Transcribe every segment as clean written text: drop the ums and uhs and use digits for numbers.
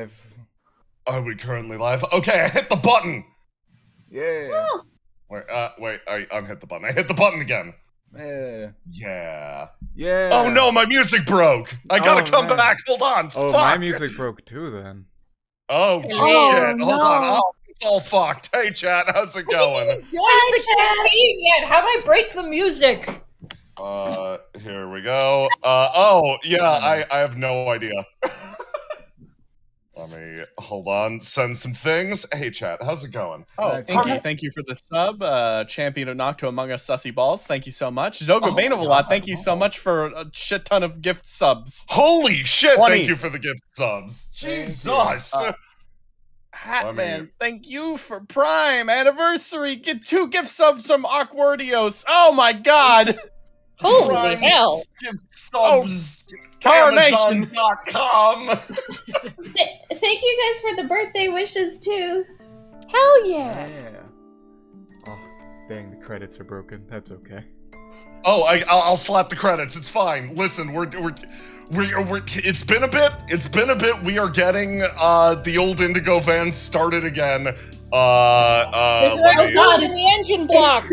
live. Are we currently live? Okay, I hit the button! Yeah. Oh. Wait, I unhit the button. I hit the button again. Yeah. Yeah. Oh no, my music broke! I gotta come back, hold on, Oh, fuck! my music broke too then. Oh, shit, hold on, it's all fucked. Hey chat, how's it going? How did I break the music? Here we go. Oh, yeah, I have no idea. Let me, hold on, send some things. Hey chat, how's it going? Oh, thank you for the sub, Champion of Nocto Among Us Sussy Balls, thank you so much. Zogo Bane of a lot, thank you so much for a shit ton of gift subs. Holy shit, 20. Thank you for the gift subs. Jesus! Hatman, thank you for Prime Anniversary, get 2 gift subs from Awkwardios, oh my god! Holy Prime hell! Gift subs! Tarnation! Amazon.com! Thank you guys for the birthday wishes too. Hell yeah! Oh, dang, the credits are broken. That's okay. Oh, I'll slap the credits. It's fine. Listen, we're it's been a bit. It's been a bit. We are getting the old Indigo van started again. Oh god, is the engine block?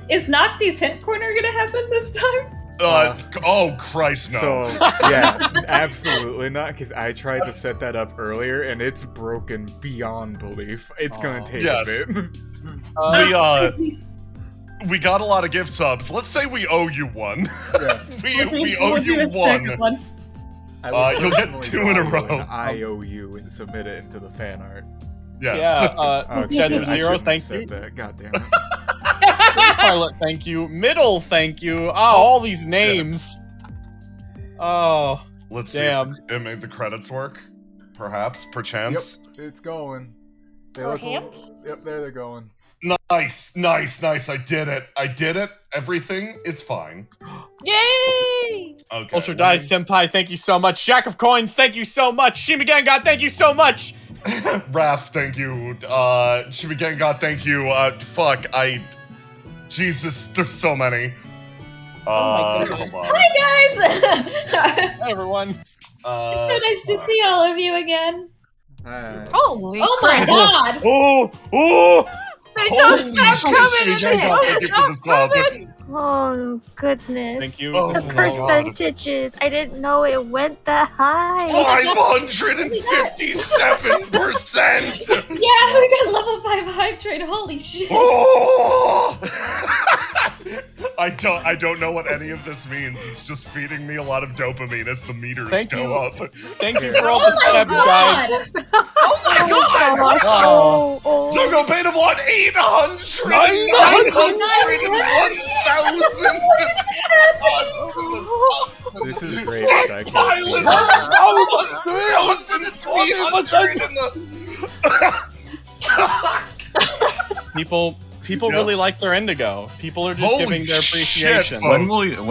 Is Nocty's hint corner gonna happen this time? Oh Christ, no. So, yeah, absolutely not, because I tried to set that up earlier, and it's broken beyond belief. It's gonna take a bit. We got a lot of gift subs. Let's say we owe you one. Yeah. we owe you one. You'll get 2 in a row. IOU and submit it into the fan art. Yes. Yeah, Shadow Zero, thank you. God damn it. Pilot, thank you. Middle, thank you. Oh, all these names. Oh, let's damn. see if it made the credits work. Perhaps, perchance. Yep, it's going. Yep, there they're going. Nice. I did it. Everything is fine. Yay! Okay. Ultra Dice Senpai, thank you so much. Jack of Coins, thank you so much. Shimigan thank you so much. Raph, thank you. Shimigan thank you. Jesus, there's so many. Oh my goodness. Hi guys! Hey everyone. It's so nice to see all of you again. Holy Oh crap. my god! Oh! They don't stop coming in here! Thank you for the sub. Oh goodness. Thank you. Oh, The my percentages. I didn't know it went that high. 557%! Yeah, we got level 5 hype train. Holy shit. Oh! I don't know what any of this means. It's just feeding me a lot of dopamine as the meters go up. Thank you for all the stabs, guys. Oh my god! Oh. Zogo Bane of what? 800! 900,000! This is great. I can't Pilot! People really like their Indigo. People are just Holy giving their appreciation. shit, When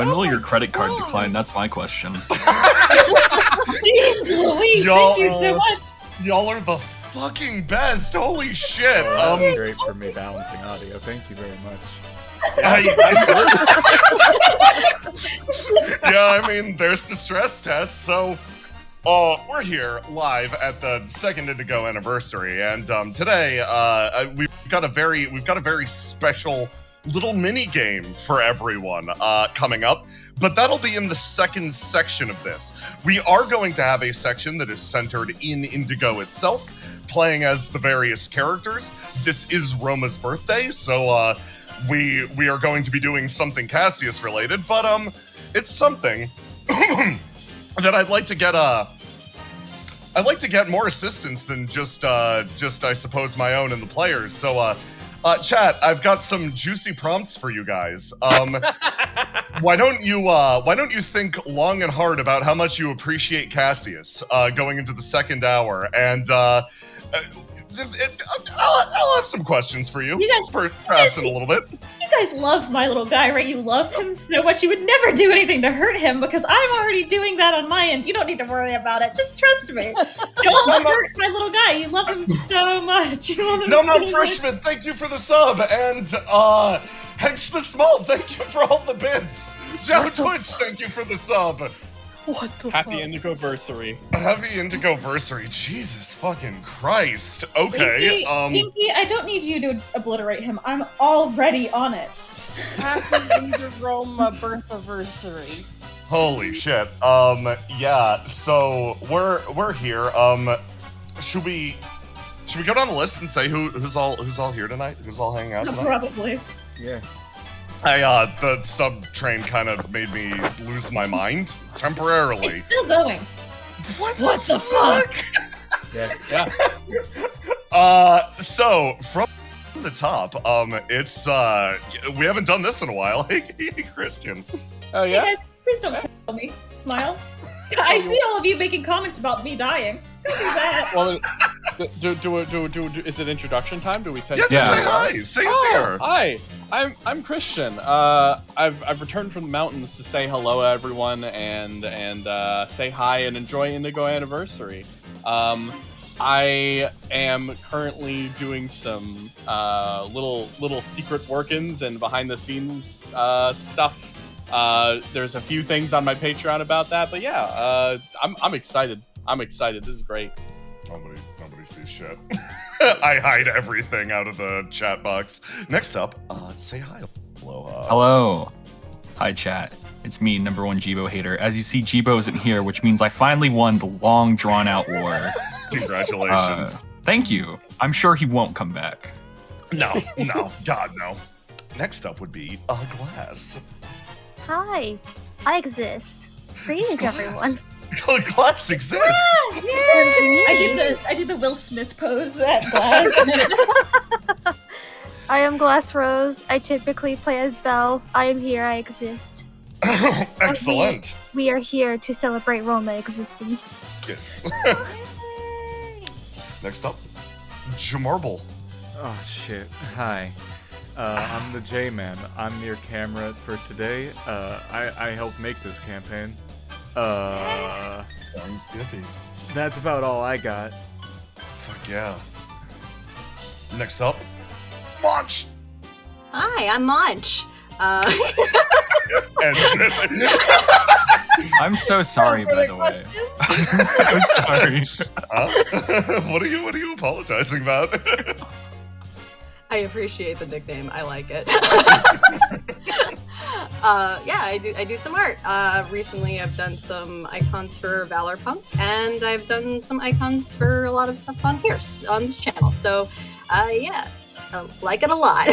will your credit card decline? That's my question. Jeez Louise, thank you so much. Y'all are the fucking best. Holy shit. That was great for me balancing audio. Thank you very much. Yeah, I mean, there's the stress test. So, we're here live at the second Indigo anniversary, and today we've got a very special little mini game for everyone coming up. But that'll be in the second section of this. We are going to have a section that is centered in Indigo itself, playing as the various characters. This is Roma's birthday, so we are going to be doing something Cassius related, but it's something that I'd like to get more assistance than just I suppose my own and the players. So chat, I've got some juicy prompts for you guys. Why don't you think long and hard about how much you appreciate Cassius going into the second hour, and I'll have some questions for you. You guys, perhaps in a little bit. You guys love my little guy, right? You love him so much. You would never do anything to hurt him because I'm already doing that on my end. You don't need to worry about it. Just trust me. Don't hurt my little guy. You love him so much. You love him so Freshman, thank you for the sub, and Hex the Small, thank you for all the bits. Joe Twitch, thank you for the sub. What the Happy Indigo-versary. Happy Indigo-versary. Jesus fucking Christ. Okay. Pinky, I don't need you to obliterate him. I'm already on it. Happy Indiroma birthiversary. Holy shit. Yeah. So we're here. Should we go down the list and say who's all here tonight? Who's all hanging out tonight? Probably. Yeah. The sub train kind of made me lose my mind temporarily. It's still going. What the fuck? Yeah. So from the top, it's we haven't done this in a while. Hey, Christian. Oh Hey yeah. guys, please don't kill me. Smile. I see all of you making comments about me dying. Don't do that. Well, is it introduction time? Do we? Yeah, just say hi. Say here. Hi, I'm Christian. I've returned from the mountains to say hello to everyone and say hi and enjoy Indigo Anniversary. I am currently doing some little secret workings and behind the scenes stuff. There's a few things on my Patreon about that, but yeah, I'm excited. I'm excited. This is great. Nobody sees shit. I hide everything out of the chat box. Next up, say hi. Hello. Hello. Hi, chat. It's me, #1 Jibo hater. As you see, Jibo isn't here, which means I finally won the long, drawn-out war. Congratulations. Thank you. I'm sure he won't come back. No, God, no. Next up would be Glass. Hi, I exist. Greetings, everyone. Glass exists. I did the Will Smith pose at Glass. I am Glass Rose. I typically play as Belle. I am here. I exist. Excellent. We are here to celebrate Roma existing. Yes. Next up, Jamarble. Oh shit. Hi. I'm the J-Man. I'm your camera for today. I helped make this campaign. Sounds goofy. That's about all I got. Fuck yeah. Next up, Munch. Hi, I'm Munch. I'm so sorry, by the way. I'm so sorry. What are you apologizing about? I appreciate the nickname. I like it. Yeah, I do some art. Recently, I've done some icons for Valor Pump, and I've done some icons for a lot of stuff on here on this channel. So, yeah, like it a lot.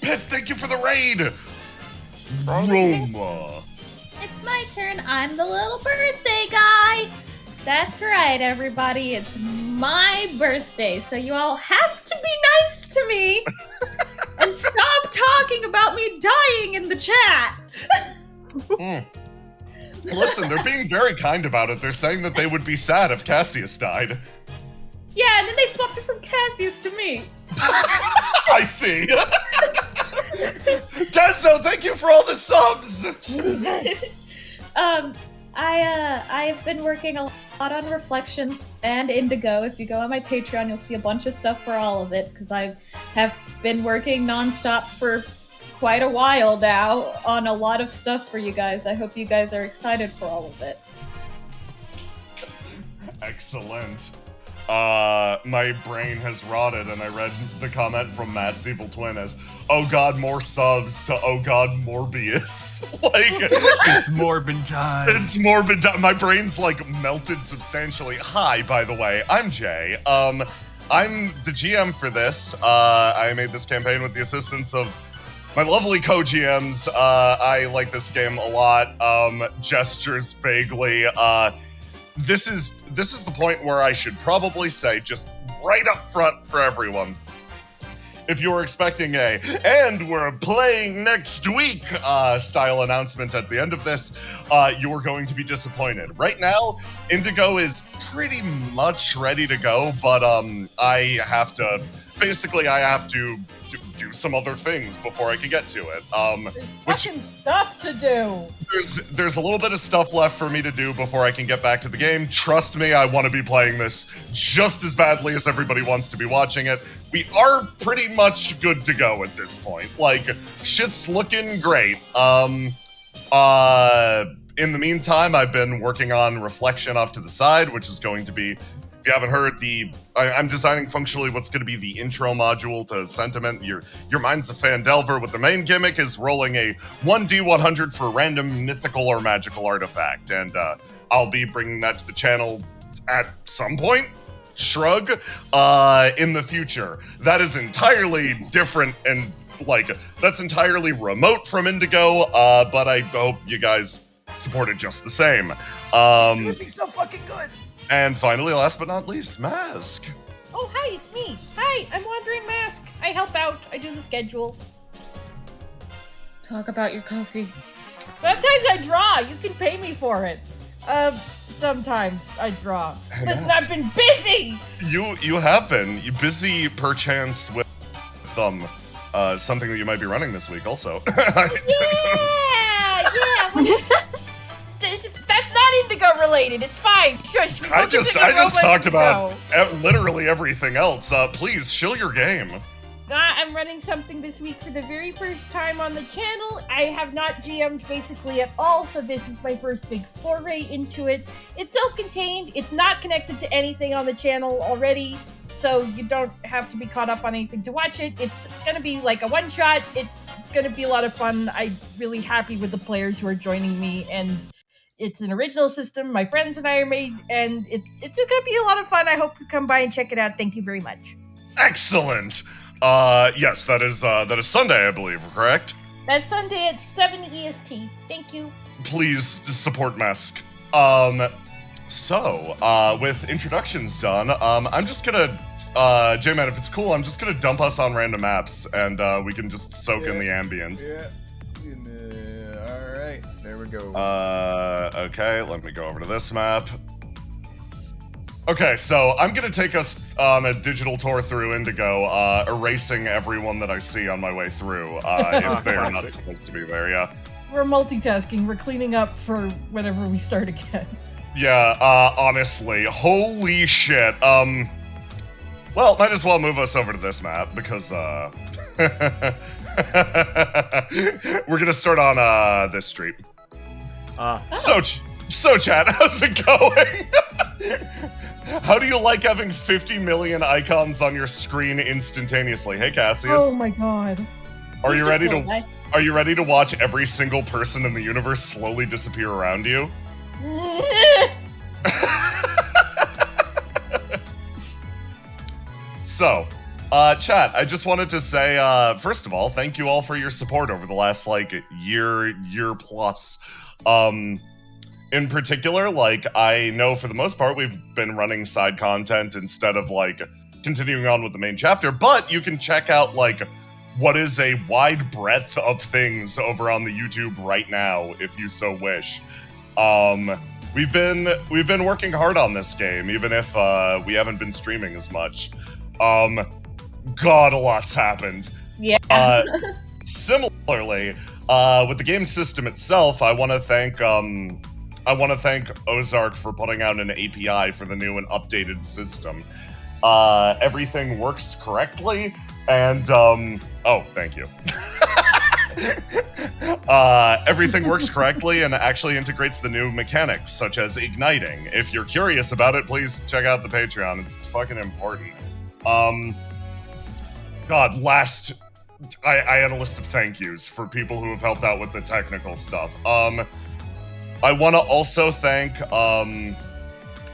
Pet, thank you for the raid. Roma. It's my turn. I'm the little birthday guy. That's right, everybody. It's my birthday, so you all have to be nice to me and stop talking about me dying in the chat. Listen, they're being very kind about it. They're saying that they would be sad if Cassius died. Yeah, and then they swapped it from Cassius to me. I see. Desno, thank you for all the subs. I've been working a lot on Reflections and Indigo. If you go on my Patreon, you'll see a bunch of stuff for all of it, because I have been working nonstop for quite a while now on a lot of stuff for you guys. I hope you guys are excited for all of it. Excellent. My brain has rotted, and I read the comment from Matt's Evil Twin as, "Oh God, more subs," to "Oh God, Morbius." Like, It's Morbin time. it's morbid. My brain's like melted substantially. Hi, by the way, I'm Jay. I'm the GM for this. I made this campaign with the assistance of my lovely co-GMs. I like this game a lot. Gestures vaguely. This is the point where I should probably say, just right up front for everyone, if you were expecting and we're playing next week style announcement at the end of this, you are going to be disappointed. Right now, Indigo is pretty much ready to go, but I have to do some other things before I can get to it. There's fucking stuff to do. There's a little bit of stuff left for me to do before I can get back to the game. Trust me, I want to be playing this just as badly as everybody wants to be watching it. We are pretty much good to go at this point. Like, shit's looking great. In the meantime, I've been working on Reflection off to the side, which is going to be, if you haven't heard, I'm designing functionally what's going to be the intro module to Sentiment. Your mind's a fan delver, with the main gimmick is rolling a 1d100 for a random mythical or magical artifact, and I'll be bringing that to the channel at some point. Shrug. In the future. That is entirely different and that's entirely remote from Indigo, but I hope you guys support it just the same. It would be so fucking good. And finally, last but not least, Mask. Oh, hi, it's me. Hi, I'm Wandering Mask. I help out. I do the schedule. Talk about your coffee. Sometimes I draw. You can pay me for it. Sometimes I draw. Listen, I've been busy! You have been. You busy, perchance, with something that you might be running this week also. Yeah! That's not Indigo related. It's fine. Shush. I just talked about literally everything else. Please, chill your game. I'm running something this week for the very first time on the channel. I have not GM'd basically at all, so this is my first big foray into it. It's self-contained. It's not connected to anything on the channel already, so you don't have to be caught up on anything to watch it. It's gonna be like a one-shot. It's gonna be a lot of fun. I'm really happy with the players who are joining me, and it's an original system. My friends and I are made, and it's gonna be a lot of fun. I hope you come by and check it out. Thank you very much. Excellent. Yes, that is Sunday, I believe, correct? That's Sunday at 7 EST. Thank you. Please support Mask. With introductions done, I'm just gonna, J-Man, if it's cool, I'm just gonna dump us on random maps, and we can just soak in the ambience. Yeah. Alright, there we go. Okay, let me go over to this map. Okay, so I'm gonna take us on a digital tour through Indigo, erasing everyone that I see on my way through, if they're not supposed to be there, yeah. We're multitasking. We're cleaning up for whenever we start again. Yeah, honestly, holy shit. Well, might as well move us over to this map, because, we're gonna start on, this street. So, chat, how's it going? How do you like having 50 million icons on your screen instantaneously? Hey, Cassius. Oh my god. Are you ready to watch every single person in the universe slowly disappear around you? So, chat, I just wanted to say, first of all, thank you all for your support over the last, year plus. In particular, I know for the most part we've been running side content instead of, continuing on with the main chapter, but you can check out, what is a wide breadth of things over on the YouTube right now, if you so wish. We've been working hard on this game, even if, we haven't been streaming as much. God, a lot's happened. Yeah. Similarly, with the game system itself, I want to thank Ozark for putting out an API for the new and updated system. Everything works correctly, and, oh, thank you. Everything works correctly and actually integrates the new mechanics, such as igniting. If you're curious about it, please check out the Patreon. It's fucking important. God, I had a list of thank yous for people who have helped out with the technical stuff. I want to also thank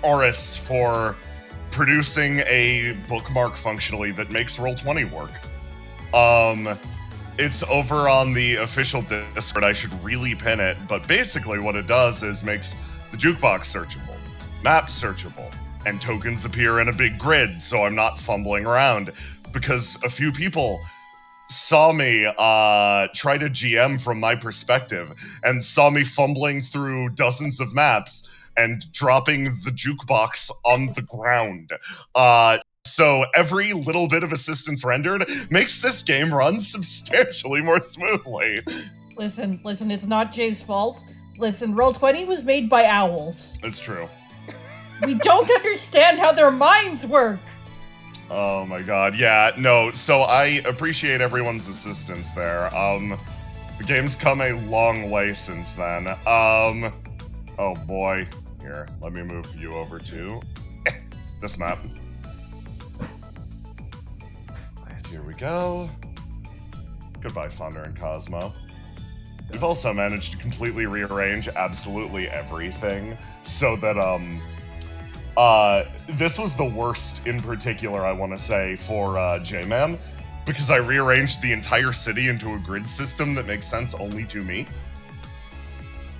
Oris for producing a bookmark functionally that makes Roll20 work. It's over on the official Discord. I should really pin it, but basically what it does is makes the jukebox searchable, maps searchable, and tokens appear in a big grid, so I'm not fumbling around. Because a few people saw me try to GM from my perspective and saw me fumbling through dozens of maps and dropping the jukebox on the ground. So every little bit of assistance rendered makes this game run substantially more smoothly. Listen, it's not Jay's fault. Listen, Roll20 was made by owls. It's true. We don't understand how their minds work. Oh my god, yeah, no, so I appreciate everyone's assistance there. The game's come a long way since then. Oh boy. Here, let me move you over to this map. Here we go. Goodbye, Sonder and Cosmo. We've also managed to completely rearrange absolutely everything so that, this was the worst in particular, I want to say, for J-Man, because I rearranged the entire city into a grid system that makes sense only to me.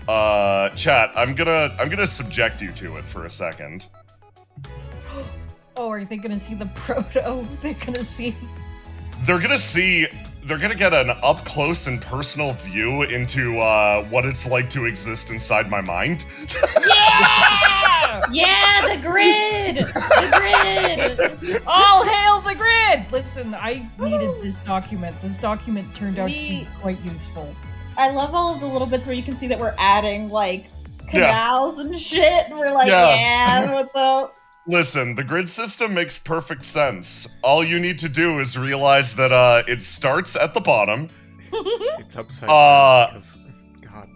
Chat, I'm gonna subject you to it for a second. Oh, are they gonna see the proto? They're gonna see... They're gonna get an up-close and personal view into, what it's like to exist inside my mind. Yeah! Yeah, the grid! The grid! All hail the grid! Listen, I needed this document. This document turned out to be quite useful. I love all of the little bits where you can see that we're adding, like, canals and shit, and we're like, yeah, what's up? Listen, the grid system makes perfect sense. All you need to do is realize that it starts at the bottom. It's upside down because, God.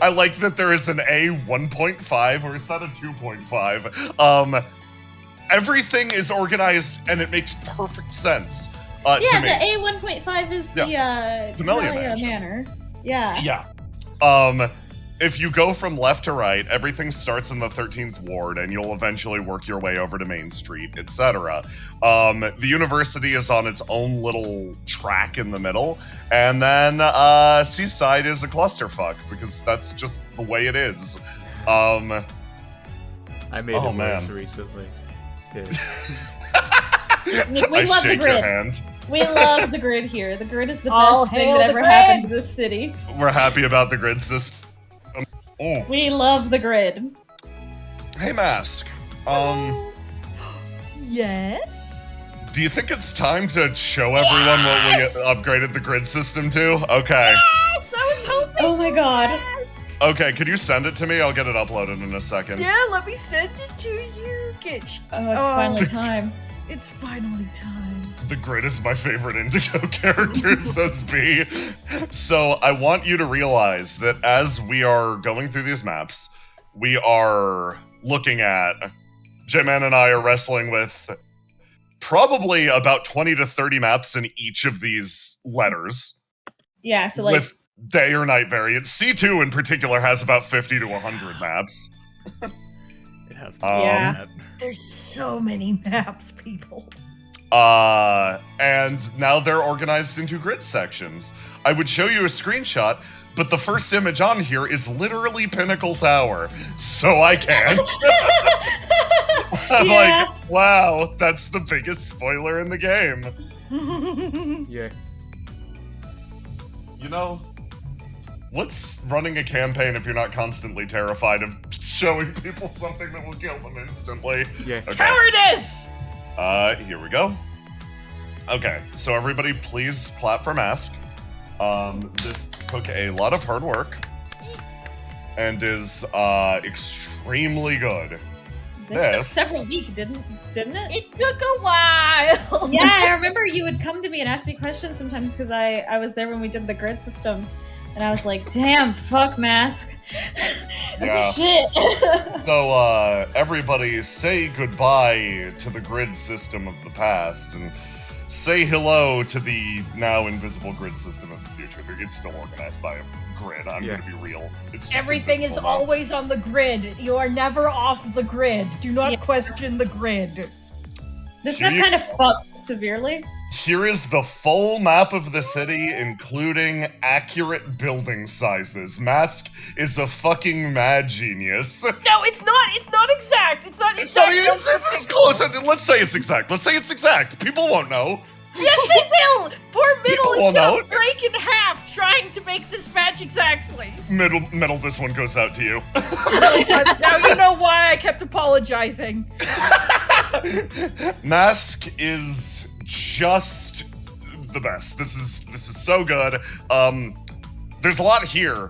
I like that there is an A 1.5, or is that a 2.5? Everything is organized and it makes perfect sense. To me. The A 1.5 is the Camellia Manor. Yeah. Yeah. If you go from left to right, everything starts in the 13th Ward, and you'll eventually work your way over to Main Street, etc. The university is on its own little track in the middle, and then Seaside is a clusterfuck, because that's just the way it is. I made it worse recently. Nick, we love the grid. Your hand. We love the grid here. The grid is the All best thing hail that the ever grid! happened to this city. We're happy about the grid system. Oh. We love the grid. Hey, Mask. Yes? Do you think it's time to show everyone what we upgraded the grid system to? Okay. Yes! I was hoping. Oh my god. Okay, could you send it to me? I'll get it uploaded in a second. Yeah, let me send it to you, Gitch. Oh, it's finally time. It's finally time. The grid is my favorite Indigo character, says B. So I want you to realize that as we are going through these maps, we are looking at... J-Man and I are wrestling with probably about 20 to 30 maps in each of these letters. Yeah, so like... With day or night variants. C2 in particular has about 50 to 100 maps. It has Yeah. There's so many maps, people. And now they're organized into grid sections. I would show you a screenshot, but the first image on here is literally Pinnacle Tower, so I can't. I'm like, wow, that's the biggest spoiler in the game. Yeah. You know, what's running a campaign if you're not constantly terrified of showing people something that will kill them instantly? Yeah. Okay. Cowardice! Here we go. Okay, so everybody please clap for Mask. This took a lot of hard work and is extremely good. This took several weeks, didn't it? It took a while. Yeah, I remember you would come to me and ask me questions sometimes because I was there when we did the grid system. And I was like, damn, fuck Mask. That's shit. So, everybody say goodbye to the grid system of the past and say hello to the now invisible grid system of the future. It's still organized by a grid, I'm gonna be real. It's just Everything is now. always on the grid. You are never off the grid. Do not question the grid. This got kind of fucked severely. Here is the full map of the city, including accurate building sizes. Mask is a fucking mad genius. No, it's not. It's not exact. It's not exact. It's close. Let's say it's exact. Let's say it's exact. People won't know. Yes, they will. Poor Middle People is gonna won't know. break in half trying to make this match exactly. Middle, this one goes out to you. Now you know why I kept apologizing. Mask is just the best. This is so good. There's a lot here.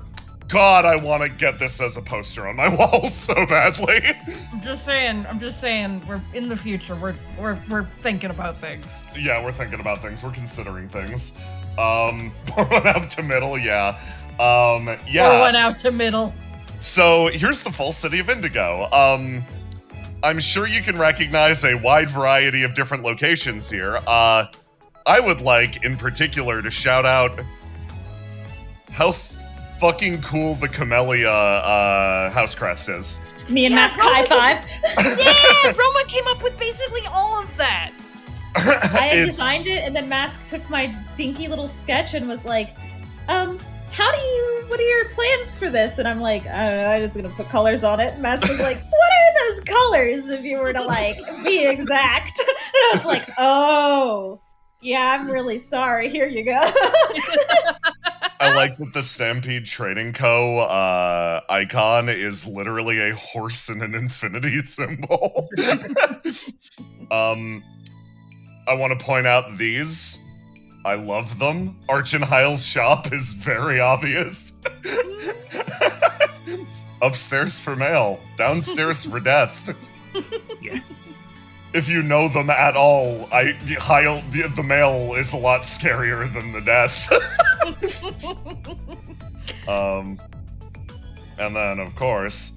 God, I want to get this as a poster on my wall so badly. I'm just saying. We're in the future. We're thinking about things. Yeah, we're thinking about things. We're considering things. Pour one out to middle, yeah. Yeah. Pour one out to middle. So here's the full city of Indigo. I'm sure you can recognize a wide variety of different locations here. I would like, in particular, to shout out how fucking cool the Camellia house crest is. Me and Mask high five. Yeah, Roma came up with basically all of that. I had designed it, and then Mask took my dinky little sketch and was like, what are your plans for this? And I'm like, I'm just gonna put colors on it. And Mask was like, what are those colors if you were to, like, be exact? And I was like, oh, yeah, I'm really sorry. Here you go. I like that the Stampede Trading Co. Icon is literally a horse and an infinity symbol. I want to point out these. I love them. Arch and Heil's shop is very obvious. Upstairs for mail, downstairs for death. Yeah. If you know them at all, the mail is a lot scarier than the death. And then, of course,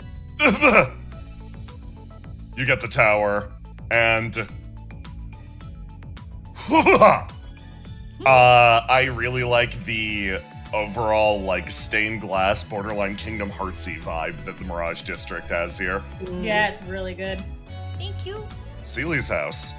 you get the tower, and I really like the overall, like, stained glass, borderline Kingdom Heartsy vibe that the Mirage District has here. Yeah, it's really good. Thank you. Seely's house.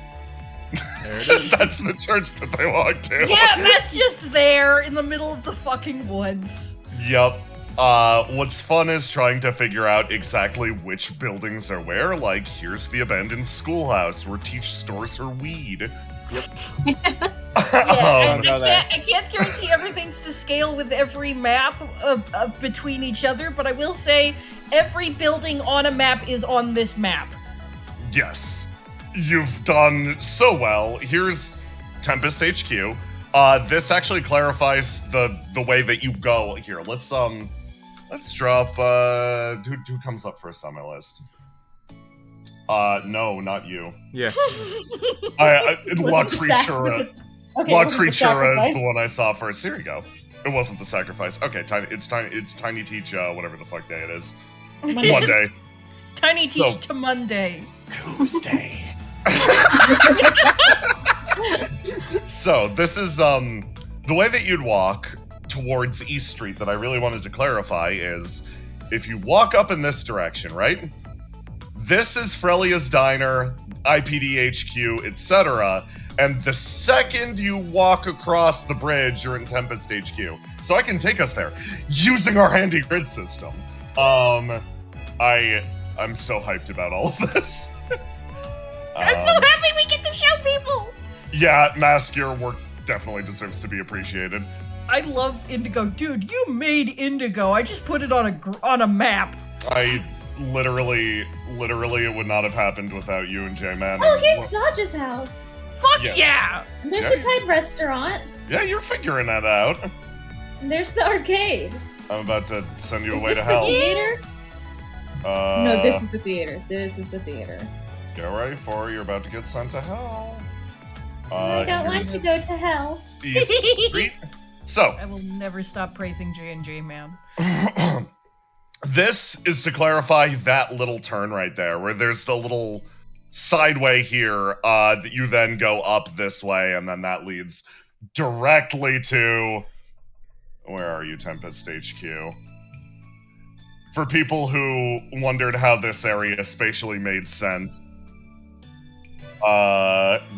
There it is. That's the church that they walk to. Yeah, that's just there in the middle of the fucking woods. Yup. What's fun is trying to figure out exactly which buildings are where. Like, here's the abandoned schoolhouse where Teach stores her weed. Yeah, I can't guarantee everything's to scale with every map of between each other, but I will say every building on a map is on this map. Yes. You've done so well. Here's Tempest HQ. This actually clarifies the way that you go here. Let's drop who comes up first on my list? No, not you. Yeah. La Creatura. Okay, La it wasn't the Creatura is sacrifice. the one I saw first. Here you go. It wasn't the sacrifice. Okay, it's Tiny Teach, whatever the fuck day it is. Monday. Tiny Teach So- to Monday. Tuesday. So this is the way that you'd walk towards East Street that I really wanted to clarify is if you walk up in this direction, right? This is Frelia's Diner, IPD HQ, etc. And the second you walk across the bridge, you're in Tempest HQ. So I can take us there using our handy grid system. I'm so hyped about all of this. I'm so happy we get to show people! Yeah, Mask, your work definitely deserves to be appreciated. I love Indigo. Dude, you made Indigo. I just put it on a map. I literally, it would not have happened without you and J-Man. Oh, here's Dodge's house. Fuck Yes. yeah! And there's Yeah. the Tide restaurant. Yeah, you're figuring that out. And there's the arcade. I'm about to send you Is away this to the hell. theater? No, this is the theater. This is the theater. Get ready for it. You're about to get sent to hell. I don't like here's to go to hell. East Street. So, I will never stop praising J&J, man. this is to clarify that little turn right there, where there's the little sideway here that you then go up this way, and then that leads directly to... Where are you, Tempest HQ? For people who wondered how this area spatially made sense,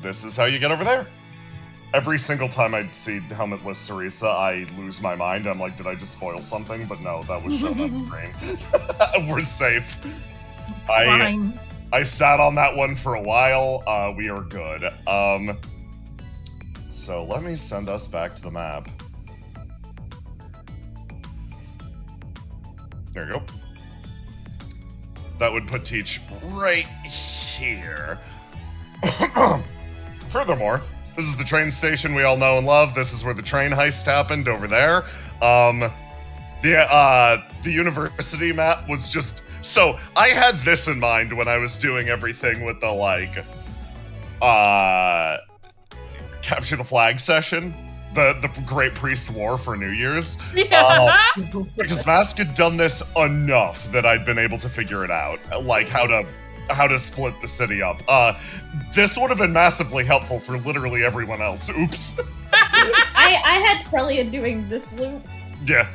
this is how you get over there. Every single time I see helmetless Teresa, I lose my mind. I'm like, did I just spoil something? But no, that was shown on the screen. We're safe. It's fine. I sat on that one for a while. We are good. So let me send us back to the map. There you go. That would put Teach right here. Furthermore, this is the train station we all know and love. This is where the train heist happened over there. The university map was just... So, I had this in mind when I was doing everything with the, like, capture the flag session. the Great Priest War for New Year's. Yeah. Because Mask had done this enough that I'd been able to figure it out, like how to split the city up. This would have been massively helpful for literally everyone else. Oops. I had Prelia doing this loop. Yeah.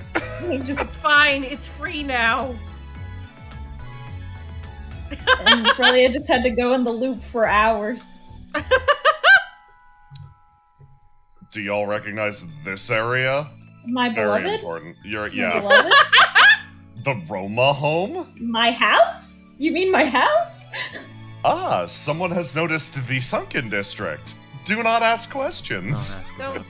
It's fine. It's free now. And Prelia just had to go in the loop for hours. Do y'all recognize this area? My Very beloved? important. My Yeah. beloved? The Roma home? My house? You mean my house? Ah, someone has noticed the Sunken District. Do not ask Don't questions. ask No. about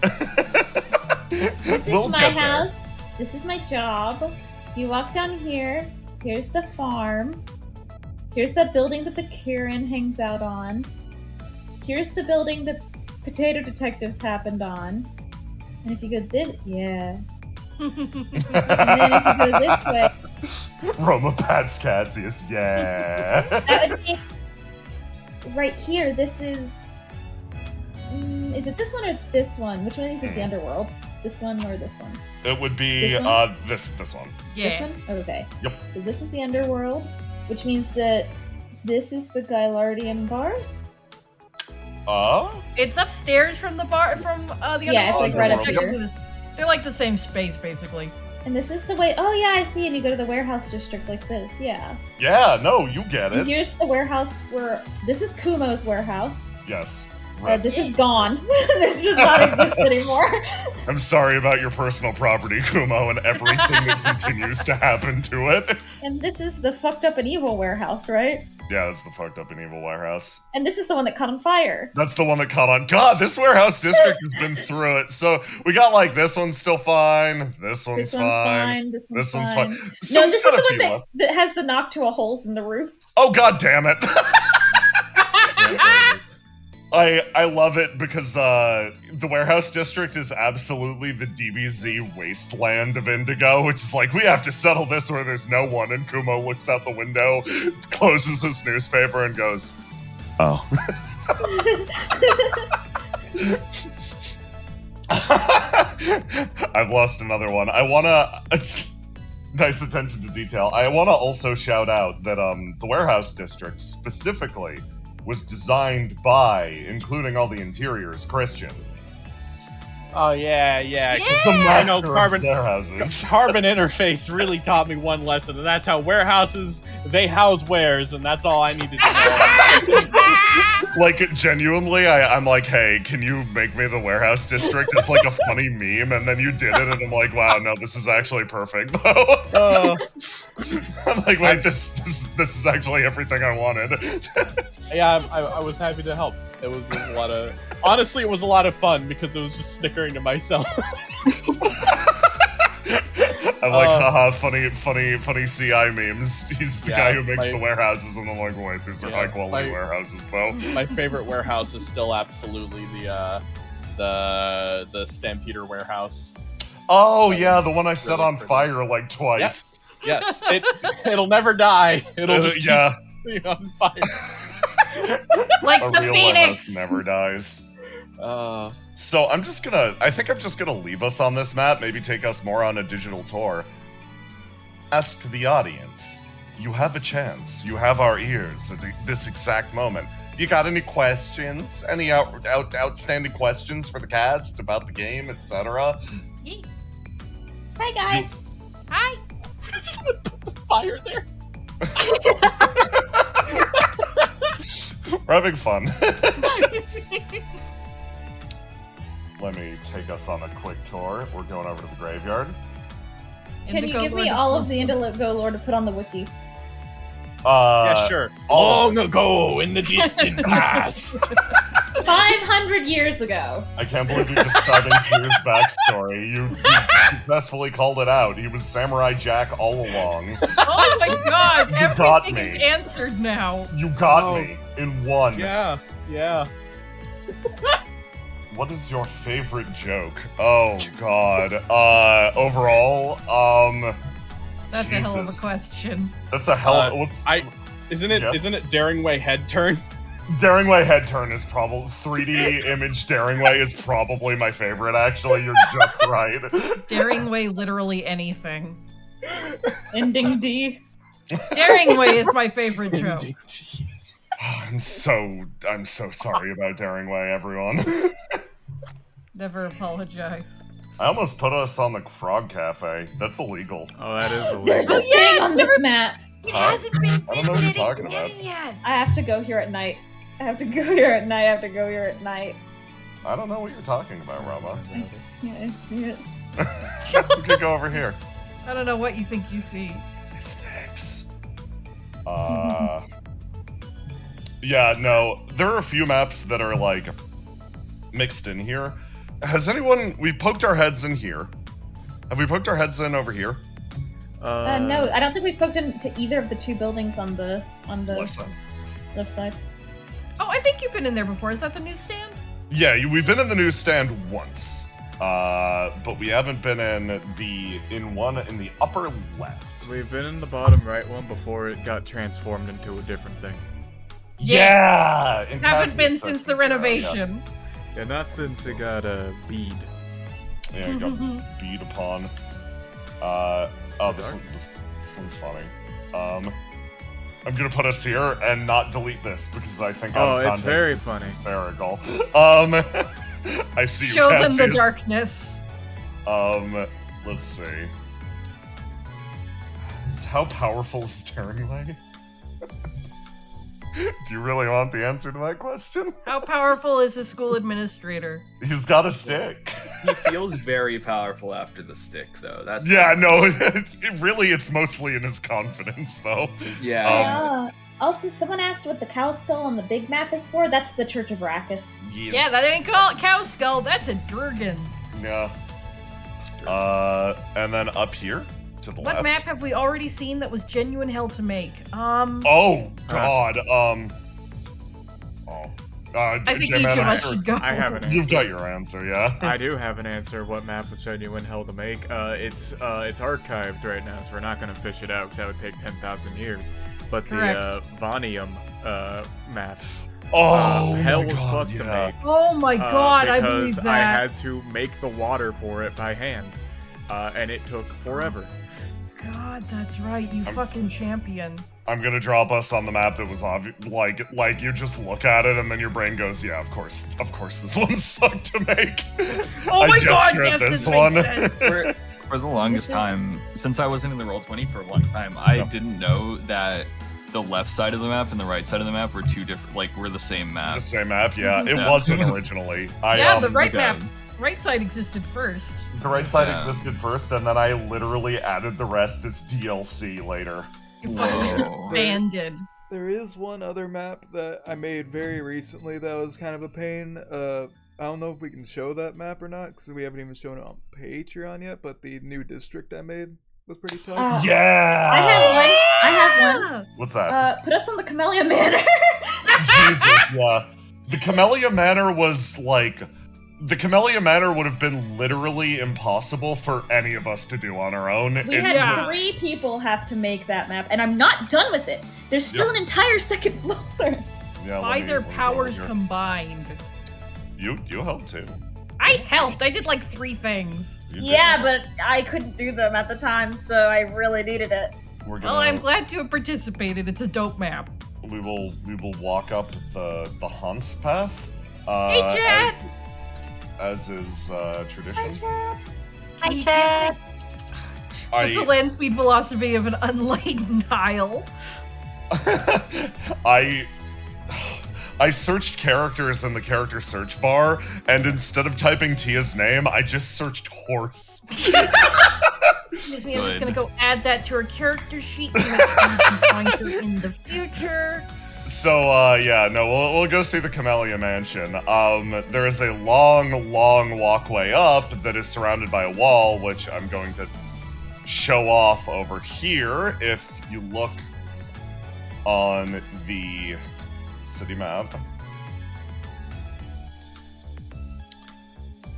that. This is We'll my get there. house. This is my job. You walk down here. Here's the farm. Here's the building that the Karen hangs out on. Here's the building that Potato Detectives happened on. And if you go this, yeah. And then if you go this way, Roma Pats Cassius, yeah. that would be right here. This is. Is it this one or this one? Which one of these is the underworld? This one or this one? It would be This one? this one. Yeah. This one? Okay. Yep. So this is the underworld, which means that this is the Gylardian bar. It's upstairs from the bar from the Yeah, it's underworld. like right up Technically here. They're like the same space, basically. And this is the way. Oh yeah, I see. And you go to the warehouse district like this. Yeah. Yeah, no, you get And it. here's the warehouse where this is Kumo's warehouse. Yes. This is gone. This does not exist anymore. I'm sorry about your personal property, Kumo, and everything that continues to happen to it. And this is the fucked up and evil warehouse, right? Yeah, that's the fucked up and evil warehouse. And this is the one that caught on fire. That's the one that caught on. God, this warehouse district has been through it. So we got like this one's still fine. This one's fine. This one's This one's fine. fine. So No, we this got is a the one few that, left. that has the Noctua holes in the roof. Oh god damn it. Yeah, there it is. I love it because the warehouse district is absolutely the DBZ wasteland of Indigo, which is like, we have to settle this where there's no one, and Kumo looks out the window, closes his newspaper, and goes, oh. I've lost another one. I wanna... Nice attention to detail. I wanna also shout out that the warehouse district specifically was designed by, including all the interiors, Christian. Oh yeah. 'cause The I master know of Carbon warehouses. Carbon Interface really taught me one lesson, and that's how warehouses, they house wares, and that's all I needed to know. Like, genuinely, I'm like, hey, can you make me the warehouse district as like a funny meme? And then you did it, and I'm like, wow, no, this is actually perfect, though. I'm like, wait, this is actually everything I wanted. Yeah, I was happy to help. It was a lot of... Honestly, it was a lot of fun, because it was just snickering to myself. I'm like, haha, funny CI memes. He's the Yeah, guy who makes my- the warehouses, and I'm like, wait, these are Yeah, high quality my- warehouses, though. My favorite warehouse is still absolutely the Stampeder warehouse. Oh, That yeah, was the one I set really on pretty. fire like twice. Yes, it'll never die. It'll just yeah. keep being on fire. Like A the real Phoenix. warehouse never dies. So I think I'm just gonna leave us on this map, maybe take us more on a digital tour. Ask the audience. You have a chance. You have our ears at this exact moment. You got any questions? Any outstanding questions for the cast about the game, etc.? Hi guys. Hi. Put the fire there. We're having fun. Let me take us on a quick tour. We're going over to the graveyard. Can you Indigo give me Lord all of the Indigo lore to put on the wiki? Yeah, sure. all- Long ago in the distant past. 500 years ago. I can't believe you just got into his backstory. You successfully called it out. He was Samurai Jack all along. Oh my god, got everything is me. answered now. You got Oh. me in one. Yeah. What is your favorite joke? Oh god. Overall, That's a hell of a Jesus. question. That's a hell. What's Isn't it Yeah. isn't it Daring Way head turn? Daringway head turn is probably 3D image. Daringway is probably my favorite. Actually, you're just right. Daringway, literally anything. Ending D. Daringway is my favorite show. I'm so sorry about Daringway, everyone. Never apologize. I almost put us on the Frog Cafe. That's illegal. Oh, that is illegal. There's a thing on this map. It Huh? hasn't been I don't know what you're visited talking about. yet. I have to go here at night. I have to go here at night. I don't know what you're talking about, Rama. I see it. We could go over here. I don't know what you think you see. It's X. Yeah, no, there are a few maps that are like mixed in here. Has anyone? We poked our heads in here. Have we poked our heads in over here? No, I don't think we've poked into either of the two buildings on the Left side. left side. Oh, I think you've been in there before. Is that the newsstand? Yeah, we've been in the newsstand once, but we haven't been in one in the upper left. We've been in the bottom right one before it got transformed into a different thing. Yeah, in Haven't been Cassius since the sections, renovation. Yeah, not since it got a bead. Yeah, it got beat upon. This one's funny. I'm gonna put us here and not delete this because I think it's very funny. Hysterical. I see you. Show them the Cassius. darkness. Let's see. How powerful is Daringway? Do you really want the answer to that question? How powerful is a school administrator? He's got a stick. He feels very powerful after the stick, though. That's Yeah, no, it's mostly in his confidence, though. Yeah. Also, someone asked what the cow skull on the big map is for. That's the Church of Arrakis. Yes. Yeah, that ain't called cow skull. That's a Durgan. Yeah. And then up here to the What left. map have we already seen that was genuine hell to make? Oh God. I think J-Man, each of I'm us sure should go. I have an answer. You've got your answer, yeah. I do have an answer. What map was genuine hell to make? It's archived right now, so we're not gonna fish it out because that would take 10,000 years. But the Vonium maps. Oh, hell my was God, fucked to yeah. make. Oh my god, I because believe that. I had to make the water for it by hand, and it took forever. God, that's right. You fucking champion. I'm gonna drop us on the map that was obvious. Like you just look at it and then your brain goes, yeah, of course this one sucked to make. Oh I my just god, read yes, this this one. makes sense. For the longest time, since I wasn't in the Roll20 for a long time, I didn't know that the left side of the map and the right side of the map were two different, like, were the same map. The same map, yeah. It Yeah. wasn't originally. Yeah, the right okay. map, right side existed first. The right side Yeah. existed first, and then I literally added the rest as DLC later. You fucking Whoa. expanded. There is one other map that I made very recently that was kind of a pain. I don't know if we can show that map or not because we haven't even shown it on Patreon yet. But the new district I made was pretty tough. Yeah. I have one. What's that? Put us on the Camellia Manor. Jesus, yeah. The Camellia Manor was like. The Camellia Manor would have been literally impossible for any of us to do on our own. We If- had Yeah. 3 people have to make that map, and I'm not done with it. There's still an entire second floor. Yeah, let By me- their let me go powers over here. combined. You helped too. I helped. I did like 3 things. You did. Yeah, but I couldn't do them at the time, so I really needed it. We're gonna, Well, I'm glad to have participated. It's a dope map. we will walk up the Hans path. Hey, Chad! As is tradition. Hi, Chad. It's a land speed velocity of an unladen tile. I searched characters in the character search bar, and instead of typing Tia's name, I just searched horse. Excuse me, I'm just gonna go add that to our character sheet to make sure we can find her in the future. So, yeah, no, we'll go see the Camellia Mansion. There is a long walkway up that is surrounded by a wall, which I'm going to show off over here. If you look on the city map,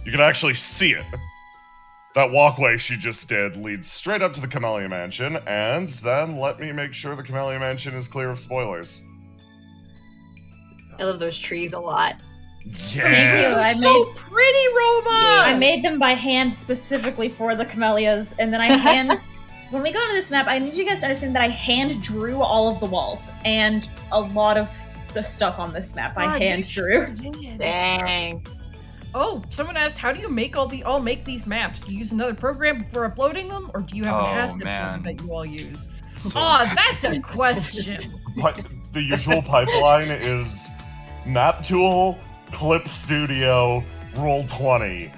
you can actually see it. That walkway she just did leads straight up to the Camellia Mansion, and then let me make sure the Camellia Mansion is clear of spoilers. I love those trees a lot. Yeah. This is I so pretty, Roma. I made them by hand specifically for the camellias, and then I hand. When we go to this map, I need you guys to understand that I hand drew all of the walls and a lot of the stuff on this map. I hand drew. Dang. Oh, someone asked, how do you make make these maps? Do you use another program before uploading them, or do you have an asset program that you all use? So- That's a question. But the usual pipeline is Map Tool, Clip Studio, Roll20.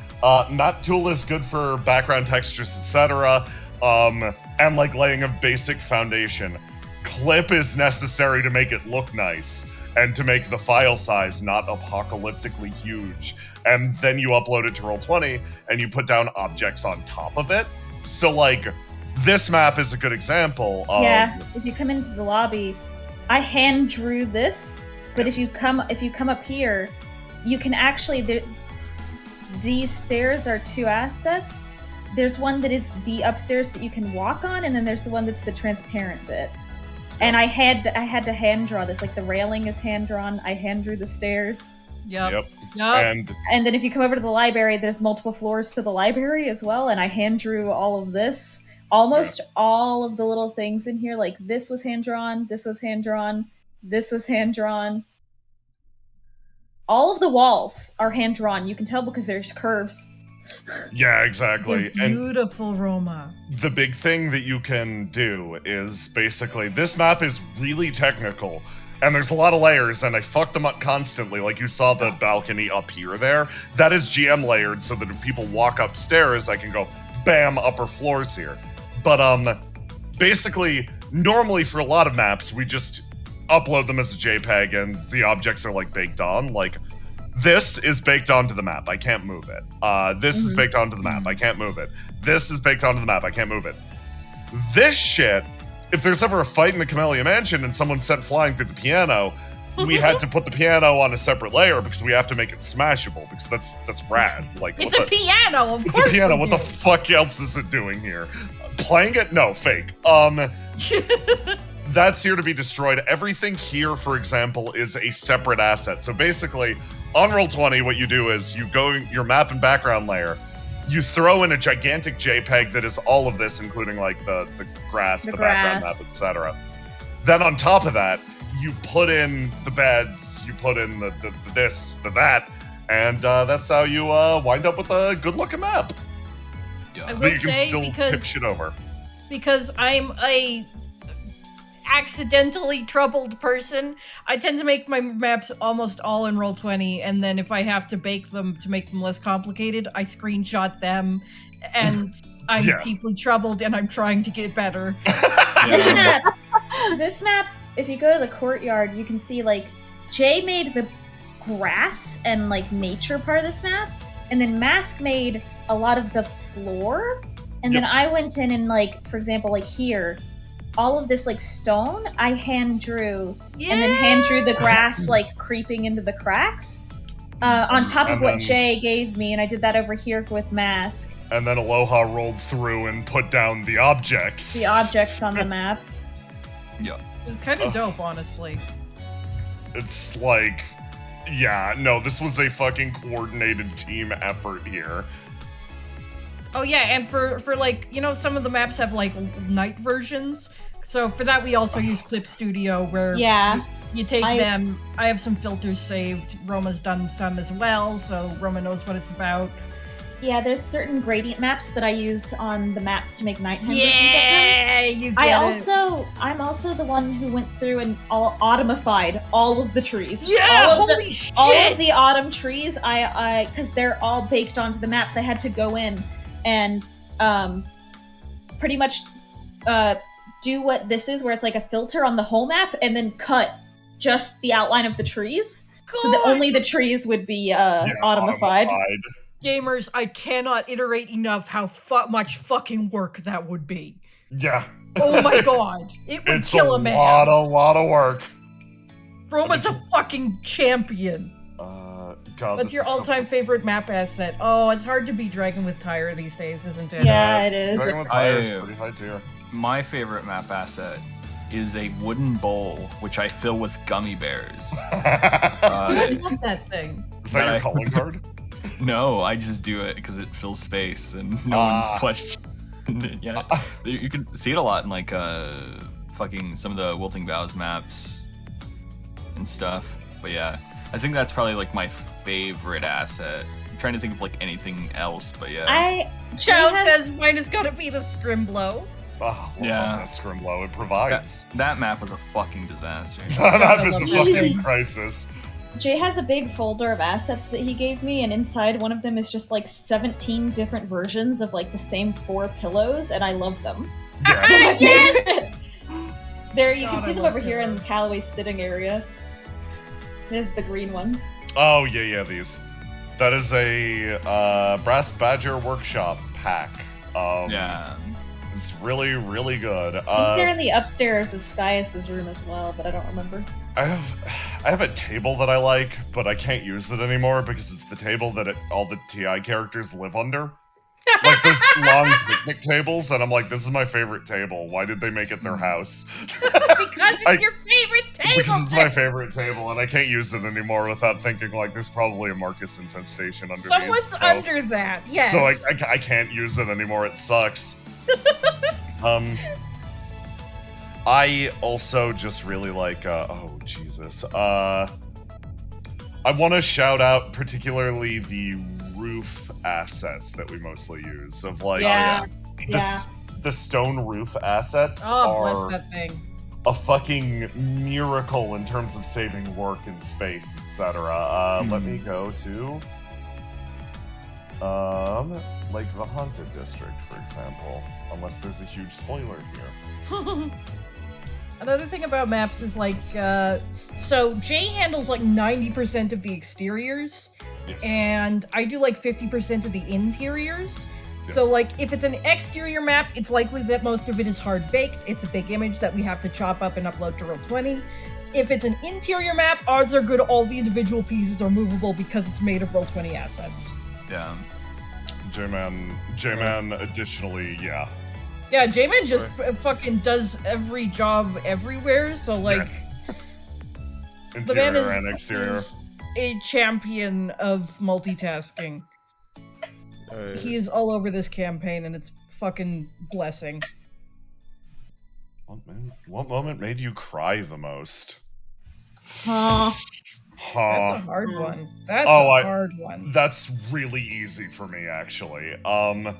Map Tool is good for background textures, etc. And like laying a basic foundation. Clip is necessary to make it look nice and to make the file size not apocalyptically huge. And then you upload it to Roll20 and you put down objects on top of it. So like this map is a good example of If you come into the lobby, I hand drew this, but if you come up here, you can actually these stairs are 2 assets. There's one that is the upstairs that you can walk on, and then there's the one that's the transparent bit. And I had to hand draw this. Like the railing is hand drawn. I hand drew the stairs. Yep. And then if you come over to the library, there's multiple floors to the library as well, and I hand drew all of this. Almost all of the little things in here, like this was hand drawn, this was hand drawn, this was hand drawn. All of the walls are hand drawn. You can tell because there's curves. Yeah, exactly. They're beautiful, Roma. The big thing that you can do is basically, this map is really technical, and there's a lot of layers, and I fuck them up constantly. Like you saw the balcony up here there. That is GM layered so that if people walk upstairs, I can go, bam, upper floors here. But basically, normally for a lot of maps, we just upload them as a JPEG and the objects are like baked on. Like, this is baked onto the map. I can't move it. This is baked onto the map. I can't move it. This is baked onto the map. I can't move it. This shit, if there's ever a fight in the Camellia Mansion and someone's sent flying through the piano, we had to put the piano on a separate layer because we have to make it smashable, because that's rad. Like, It's a piano, of course. It's a piano. What the fuck else is it doing here? Playing it? No, fake. That's here to be destroyed. Everything here, for example, is a separate asset. So basically, on Roll20, what you do is you go your map and background layer, you throw in a gigantic JPEG that is all of this, including like the grass, the background map, etc. Then on top of that, you put in the beds, you put in the this, the that, and that's how you wind up with a good-looking map. I will That you can say, still tip shit over. Because I'm a accidentally troubled person, I tend to make my maps almost all in Roll20, and then if I have to bake them to make them less complicated, I screenshot them, and I'm deeply troubled and I'm trying to get better. This map, if you go to the courtyard, you can see like Jay made the grass and like nature part of this map, and then Mask made a lot of the floor, and then I went in and like, for example, like here, all of this like stone I hand drew, and then hand drew the grass like creeping into the cracks on top of what Jay gave me, and I did that over here with Mask. And then Aloha rolled through and put down the objects. The objects on the map. Yeah. It's kind of dope, honestly. It's like, yeah, no, this was a fucking coordinated team effort here. Oh yeah, and for like, you know, some of the maps have like night versions. So for that we also use Clip Studio, where you take them. I have some filters saved. Roma's done some as well, so Roma knows what it's about. Yeah, there's certain gradient maps that I use on the maps to make nighttime versions of them. Yeah, you get I'm also the one who went through and autumnified all of the trees. Yeah, holy shit! All of the autumn trees, I because they're all baked onto the maps, I had to go in and pretty much do what this is, where it's like a filter on the whole map, and then cut just the outline of the trees, so that only the trees would be autumnified. Gamers, I cannot iterate enough how much fucking work that would be. Yeah. Oh my god. It would kill a man. It's a lot of work. Roma's a fucking champion. God, What's your all-time favorite map asset? Oh, it's hard to beat Dragon with Tyre these days, isn't it? Yeah, it is. Dragon with Tyre is pretty high tier. My favorite map asset is a wooden bowl which I fill with gummy bears. I love that thing. Is that your calling card? No, I just do it because it fills space and no one's questioned it yet. You can see it a lot in like fucking some of the Wilting Vows maps and stuff. But yeah, I think that's probably like my favorite asset. I'm trying to think of like anything else, but yeah. Chow says mine has got to be the Scrimblow. Oh, Yeah. that Scrimblow, it provides. That map was a fucking disaster. That map is a fucking crisis. Jay has a big folder of assets that he gave me, and inside one of them is just like 17 different versions of like the same 4 pillows, and I love them. Yeah. Yes! There, you God, can see I them love over here pillows. in Callaway's sitting area. There's the green ones. Oh, yeah, these. That is a Brass Badger Workshop pack. Yeah. It's really, really good. I think they're in the upstairs of Skyus' room as well, but I don't remember. I have a table that I like, but I can't use it anymore because it's the table that all the TI characters live under. Like, there's long picnic tables, and I'm like, this is my favorite table. Why did they make it their house? Because it's your favorite table. Because it's my favorite table, and I can't use it anymore without thinking, like, there's probably a Marcus infestation under Someone's these. under that, yes. So I can't use it anymore. It sucks. I also just really like, oh, Jesus. I want to shout out particularly the roof assets that we mostly use. Of like, the stone roof assets are bless that thing. a fucking miracle in terms of saving work and space, etc. Let me go to, like the Haunted District, for example. Unless there's a huge spoiler here. Another thing about maps is like, so Jay handles like 90% of the exteriors, Yes. and I do like 50% of the interiors. Yes. So like, if it's an exterior map, it's likely that most of it is hard-baked. It's a big image that we have to chop up and upload to Roll20. If it's an interior map, odds are good all the individual pieces are movable because it's made of Roll20 assets. Yeah. J-Man additionally, yeah. Yeah, J-Man just fucking does every job everywhere, so like... The man Interior and exterior. is a champion of multitasking. He is all over this campaign, and it's fucking blessing. What moment made you cry the most? Huh. That's a hard one. That's a hard one. That's really easy for me, actually. I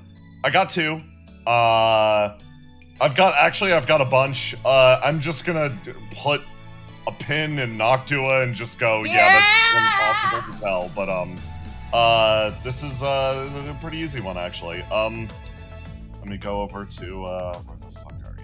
got 2. I've got a bunch. I'm just gonna put a pin in Noctua and just go, that's impossible to tell, but, this is, a pretty easy one, actually. Let me go over to, where the fuck are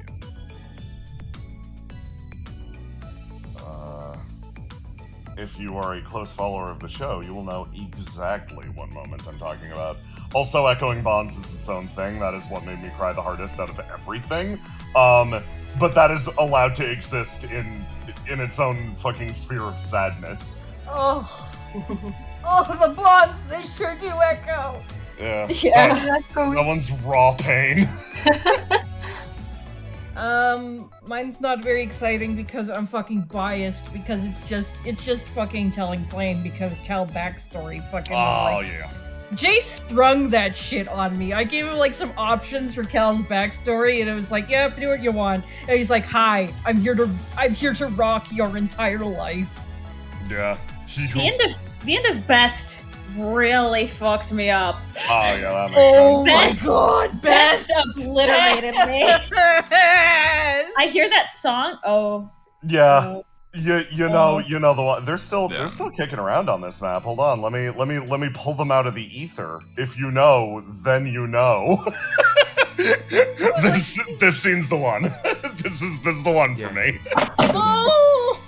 you? If you are a close follower of the show, you will know exactly what moment I'm talking about. Also, Echoing Bonds is its own thing. That is what made me cry the hardest out of everything. But that is allowed to exist in its own fucking sphere of sadness. Oh. Oh, the bonds, they sure do echo. Yeah. Yeah. That one's raw pain. Mine's not very exciting because I'm fucking biased because it's just fucking telling plain because of Cal backstory fucking Yeah. Jay sprung that shit on me. I gave him like some options for Cal's backstory and it was like, yeah, do what you want. And he's like, hi, I'm here to rock your entire life. Yeah. The end of Best really fucked me up. Oh yeah, that makes Oh sense. my god, Best obliterated me. I hear that song. Oh. Yeah. You know the one. They're still kicking around on this map. Hold on, let me pull them out of the ether. If you know, then you know. This scene's the one. This is the one for me. Oh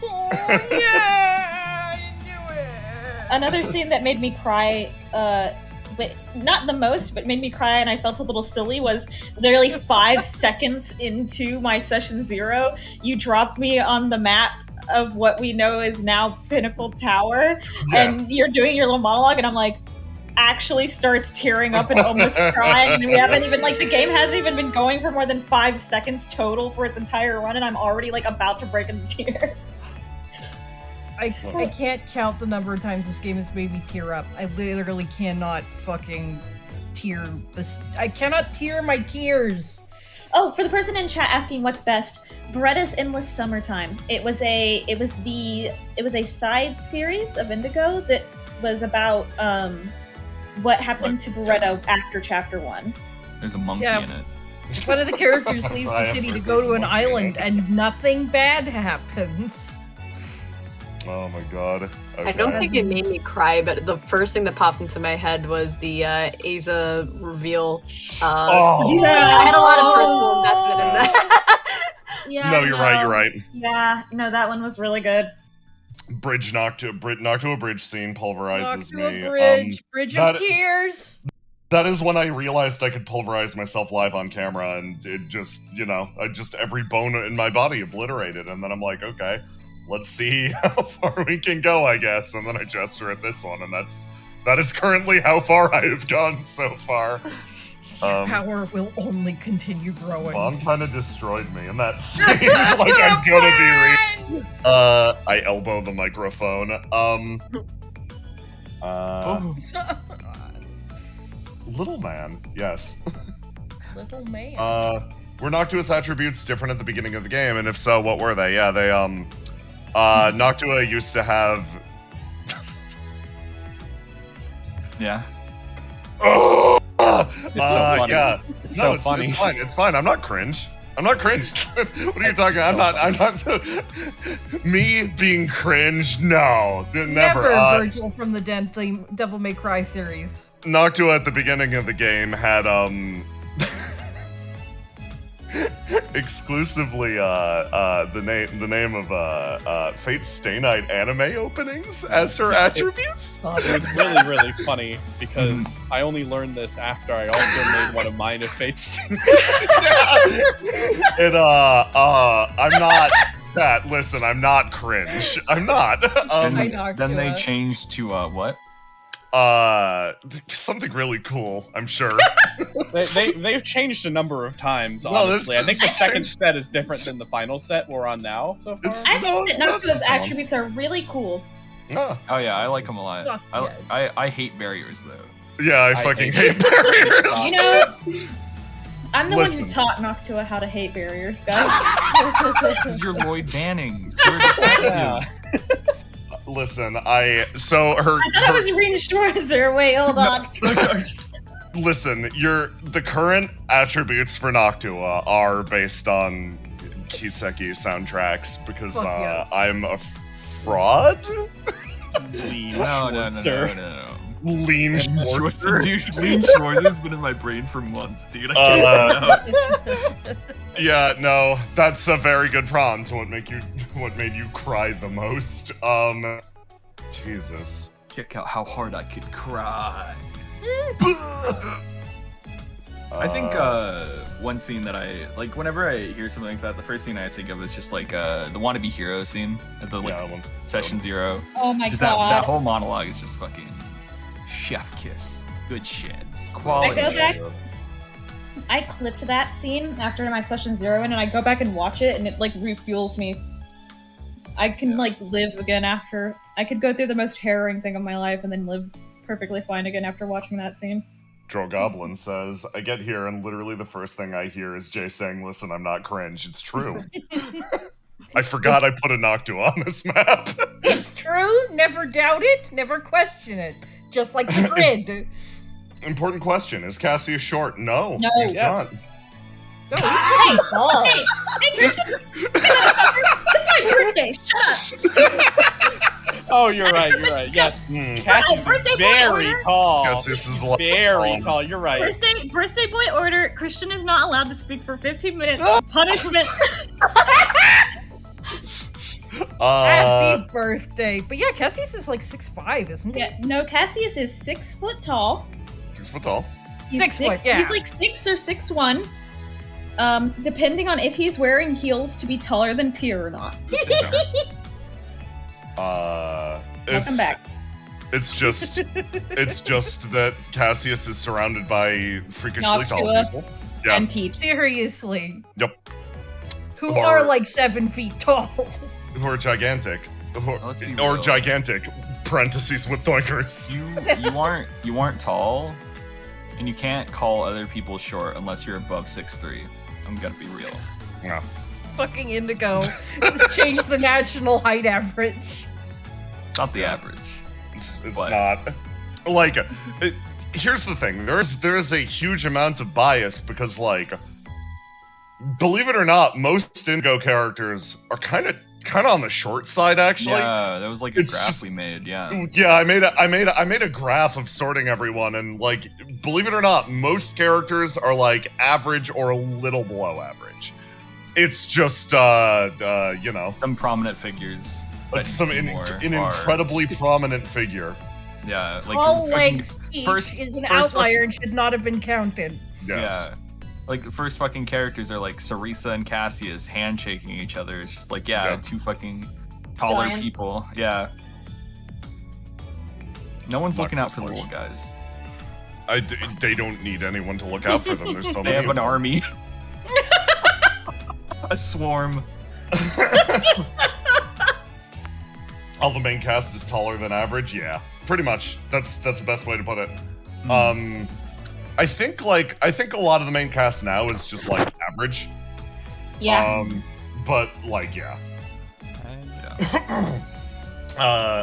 yeah, you knew it. Another scene that made me cry, but not the most, but made me cry and I felt a little silly was literally 5 seconds into my session 0, you dropped me on the map of what we know is now Pinnacle Tower, and you're doing your little monologue, and I'm like, actually starts tearing up and almost crying, and we haven't even, like, the game hasn't even been going for more than 5 seconds total for its entire run, and I'm already, like, about to break into tears. I can't count the number of times this game has made me tear up. I literally cannot fucking tear this. I cannot tear my tears. Oh, for the person in chat asking what's best, Beretta's Endless Summertime. It was a side series of Indigo that was about what happened to Beretta after chapter 1. There's a monkey in it. One of the characters leaves the city to go to an island, and nothing bad happens. Oh my god. Okay. I don't think it made me cry, but the first thing that popped into my head was the Aza reveal. Yeah. I had a lot of personal investment in that. Yeah, No, you're right, you're right. Yeah, no, that one was really good. Bridge knocked to a bridge scene pulverizes me. Bridge of tears. That is when I realized I could pulverize myself live on camera, and it just, just every bone in my body obliterated, and then I'm like, okay, let's see how far we can go, I guess. And then I gesture at this one, and that is currently how far I have gone so far. Power will only continue growing. Mom kind of destroyed me, and that seems like I'm gonna be I elbow the microphone. Little man, yes. Little man. Were Noctua's attributes different at the beginning of the game? And if so, what were they? Yeah, they, Noctua used to have... Yeah. Oh! It's so funny. Yeah. It's No, so funny. It's fine. It's fine. I'm not cringe. I'm not cringe. What are you talking about? I'm not... Me being cringe? No. Never. Virgil from the Devil May Cry series. Noctua at the beginning of the game had, exclusively the name of Fate's Stay Night anime openings as her attributes. It was really, really funny because I only learned this after I also made one of mine of Fate's Stay Night. I'm not that. Listen, I'm not cringe. I'm not. Then they changed to what? Something really cool, I'm sure. They've changed a number of times, honestly. I think the second set is different than the final set we're on now so far. I think that Noctua's attributes are really cool. Oh yeah, I like them a lot. I hate barriers though. Yeah, I fucking hate barriers. You know, I'm the Listen. one who taught Noctua how to hate barriers, guys. Because you're Lloyd Bannings. Yeah. Listen, I thought I was Rin Schwarzer. Wait, hold on. Listen, the current attributes for Noctua are based on Kiseki soundtracks because I'm a fraud? Lean No. Lean Schwarzer? Dude, Lean Schwarzer's been in my brain for months, dude. I can't get it out. Yeah, no, that's a very good prompt. What made you cry the most? Jesus. Check out how hard I could cry. I think one scene that I like whenever I hear something like that, the first scene I think of is just like the wannabe hero scene at the session 0. Oh my just god. That whole monologue is just fucking chef kiss. Good shit. Quality. I go back. I clipped that scene after my session 0 and I go back and watch it and it like refuels me. I can like live again after. I could go through the most harrowing thing of my life and then live perfectly fine again after watching that scene. Drow Goblin says, I get here and literally the first thing I hear is Jay saying, listen, I'm not cringe. It's true. I forgot I put a Noctua on this map. It's true. Never doubt it. Never question it. Just like the grid. Important question. Is Cassius short? No. No. He's not. No, he's pretty tall. Hey, Christian! It's my birthday! Shut up! Oh, you're right. Yes. Cassius is Birthday boy very order. tall. Cassius is like very tall. You're right. Birthday boy order. Christian is not allowed to speak for 15 minutes. Punishment. Happy birthday. But yeah, Cassius is like 6'5", isn't he? Yeah, no, Cassius is 6 foot tall. 6 foot tall. He's 6 foot, yeah. He's like 6 or 6'1". Depending on if he's wearing heels to be taller than Tyr or not. Welcome back. It's just that Cassius is surrounded by freakishly tall Noctua. people. Yeah. And Teach. Seriously. Yep. Who Or- are like 7 feet tall. Who are gigantic. Let's be Or real. gigantic. Parentheses with doinkers. You aren't tall, and you can't call other people short unless you're above 6'3". I'm gonna be real. Yeah. Fucking Indigo. Just change the national height average. It's not the average. It's But- not. Like, here's the thing. There's a huge amount of bias because, like, believe it or not, most Indigo characters are kind of on the short side, actually. Yeah, that was like a It's graph just- we made. Yeah. Yeah, I made a graph of sorting everyone, and like, believe it or not, most characters are like average or a little below average. It's just you know, Some prominent figures. like that you some see an more are- incredibly prominent figure. Yeah, like Tall fucking legs Teach first- is an first outlier and should not have been counted. Yes. Yeah. Like, the first fucking characters are like Sarisa and Cassius handshaking each other. It's just like, yeah, Yeah. two fucking taller Giants. people. Yeah. No one's looking out for the Much. little guys. They don't need anyone to look out for them. There's so They many. have of an them. army. A swarm. All the main cast is taller than average. Yeah, pretty much. That's the best way to put it. Hmm. I think a lot of the main cast now is just like average. Yeah. But like, yeah. Yeah.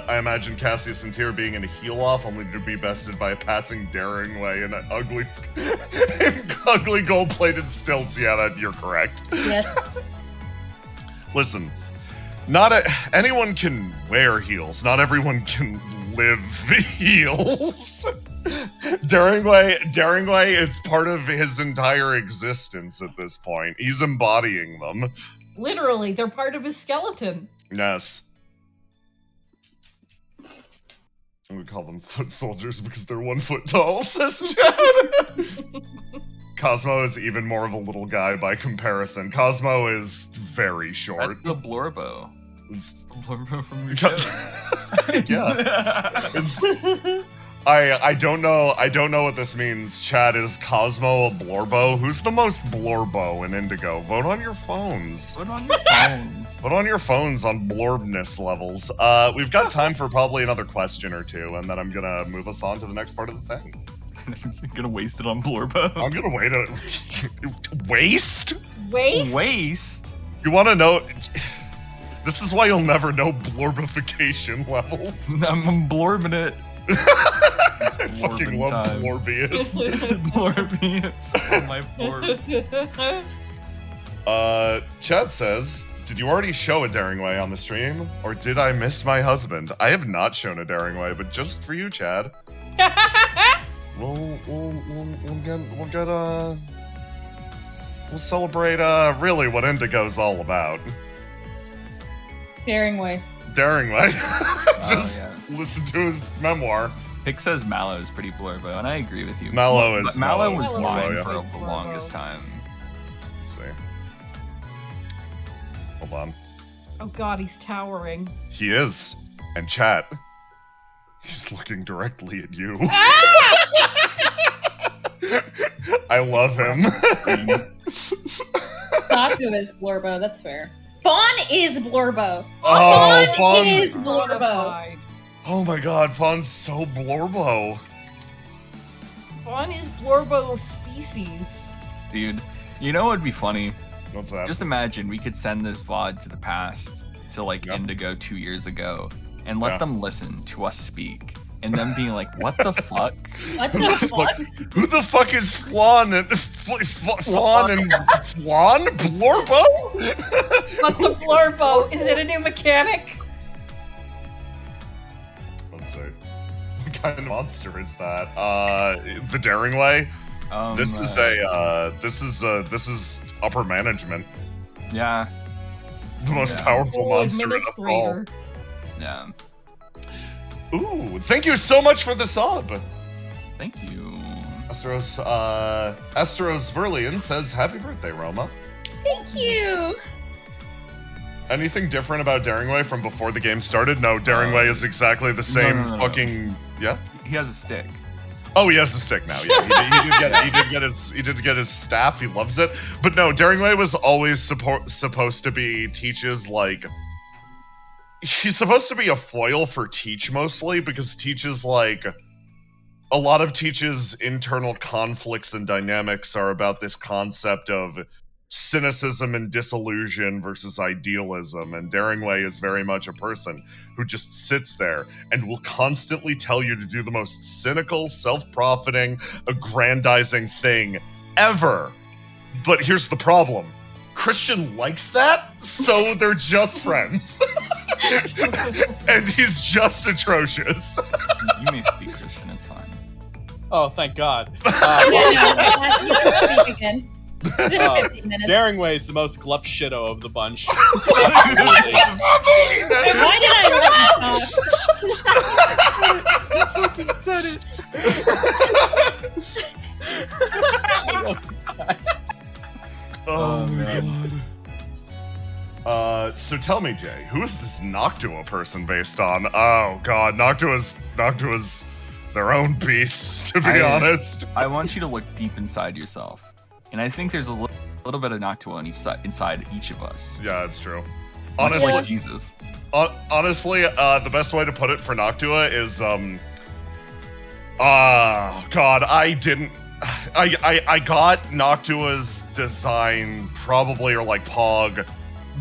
I imagine Cassius and Tyr being in a heel off only to be bested by a passing daring way in an ugly, ugly gold-plated stilts. Yeah, that you're correct. Yes. Listen, anyone can wear heels. Not everyone can live heels. Daring way, it's part of his entire existence at this point. He's embodying them. Literally, they're part of his skeleton. Yes. I'm gonna call them foot soldiers because they're 1 foot tall, says Chad. Cosmo is even more of a little guy by comparison. Cosmo is very short. That's the Blorbo. It's- The Blorbo from your show. Yeah. I don't know what this means. Chad, is Cosmo a Blorbo? Who's the most Blorbo in Indigo? Vote on your phones. Put on your phones. Put on your phones on Blorbness levels. We've got time for probably another question or two, and then I'm gonna move us on to the next part of the thing. You're gonna waste it on Blorbo. I'm gonna wait a waste? Waste? Waste? You wanna know? This is why you'll never know blorbification levels. I'm blorbing it. I fucking Blorbing love time. Blorbius. Blorbius on my blorb. Chad says, did you already show a Daring Way on the stream? Or did I miss my husband? I have not shown a Daring Way, but just for you, Chad. We'll celebrate really what Indigo's all about. Daring way. Daring Way. Oh, Just yeah. listen to his memoir. Pick says Mallow is pretty blorbo, and I agree with you. Mallow is- But Mallow was Mallow mine is for blorbo, the yeah. longest time. Let's see. Hold on. Oh god, he's towering. He is. And chat, he's looking directly at you. I love him. Saku is Blorbo, that's fair. Fawn is Blorbo. Oh, Fawn Fawn's- is Blorbo. Mortified. Oh my god, Fawn's so Blorbo. Fawn is Blorbo species. Dude, you know what would be funny? What's that? Just imagine we could send this VOD to the past, to like Yep. Indigo 2 years ago, and let Yeah. them listen to us speak, and them being like, what the fuck? What the fuck? Who the fuck is Flan and Flan and Flan? Blorbo? What's a Blorbo? Is it a new mechanic? Let's see. What kind of monster is that? The Daring Way? This is upper management. Yeah, The most Yeah. powerful Full monster in the fall. administrator. yeah. Ooh, thank you so much for the sub. Thank you. Astros Verlian says, happy birthday, Roma. Thank you. Anything different about Daringway from before the game started? No, Daringway is exactly the same fucking... Yeah? He has a stick. Oh, he has the stick now. Yeah, he did get his staff. He loves it. But no, Daringway was always supposed to be Teach's, like... He's supposed to be a foil for Teach mostly, because Teach is like... A lot of Teach's internal conflicts and dynamics are about this concept of cynicism and disillusion versus idealism, and Daringway is very much a person who just sits there and will constantly tell you to do the most cynical, self-profiting, aggrandizing thing ever. But here's the problem. Christian likes that, so they're just friends. And he's just atrocious. You may speak Christian, it's fine. Oh, thank God. Speak again. It's been 15 minutes. Daringway is the most glup shitto of the bunch. Why did I let you talk? Said it. Oh my god. So tell me, Jay, who is this Noctua person based on? Oh god, Noctua's their own beast, to be honest. I want you to look deep inside yourself. And I think there's a little bit of Noctua on inside each of us. Yeah, it's true. Honestly, like Jesus. Honestly, the best way to put it for Noctua is, God, I got Noctua's design probably, or like Pog,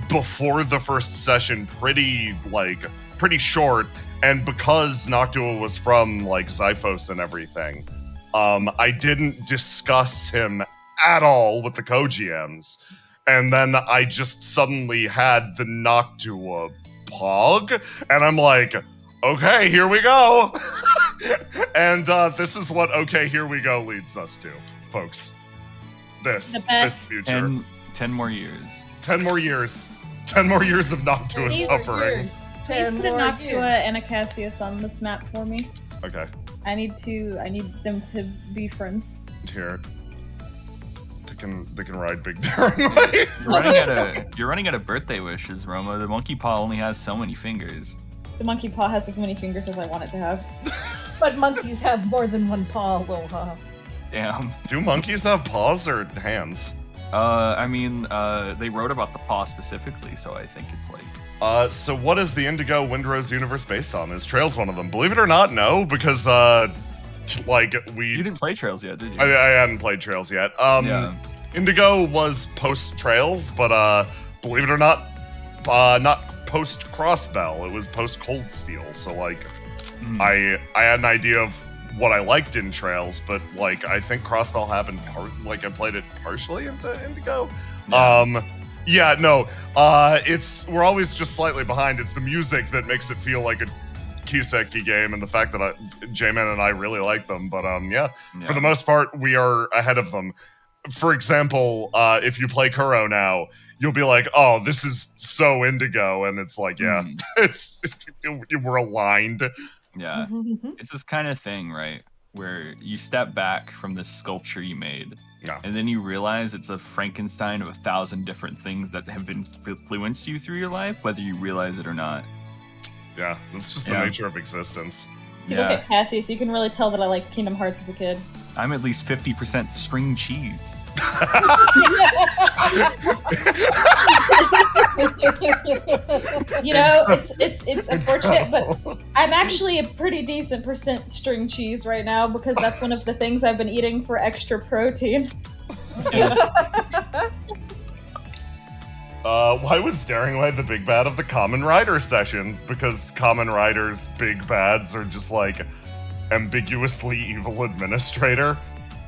before the first session, pretty short, and because Noctua was from, like, Xiphos and everything, I didn't discuss him at all with the co-GMs, and then I just suddenly had the Noctua Pog, and I'm like, okay, here we go. And this is what okay, here we go leads us to, folks. This future. 10 more years. 10 more years. 10 more years of Noctua suffering. Please put a Noctua and a Cassius on this map for me. Okay. I need them to be friends. Here. They can ride Big Daringway. You're running out of birthday wishes, Roma. The monkey paw only has so many fingers. The monkey paw has as many fingers as I want it to have. But monkeys have more than one paw, Aloha. Damn. Do monkeys have paws or hands? They wrote about the paw specifically, so I think it's like... So what is the Indigo Windrose universe based on? Is Trails one of them? Believe it or not, no, because, You didn't play Trails yet, did you? I hadn't played Trails yet. Yeah. Indigo was post-Trails, but, believe it or not, not post-Crossbell. It was post-Cold Steel, so, like, I had an idea of what I liked in Trails, but, like, I think Crossbell happened, I played it partially into Indigo. Yeah. We're always just slightly behind. It's the music that makes it feel like a Kiseki game, and the fact that J-Man and I really like them, but for the most part, we are ahead of them. For example, if you play Kuro now, you'll be like, oh, this is so Indigo, and it's like, we're aligned. Yeah, it's this kind of thing, right, where you step back from this sculpture you made, and then you realize it's a Frankenstein of 1,000 different things that have influenced you through your life, whether you realize it or not. Yeah, that's just the nature of existence. You look at Cassius, you can really tell that I liked Kingdom Hearts as a kid. I'm at least 50% string cheese. You know, it's unfortunate, but I'm actually a pretty decent percent string cheese right now because that's one of the things I've been eating for extra protein. Why was Daringway the big bad of the Kamen Rider sessions? Because Kamen Rider's big bads are just like ambiguously evil administrator.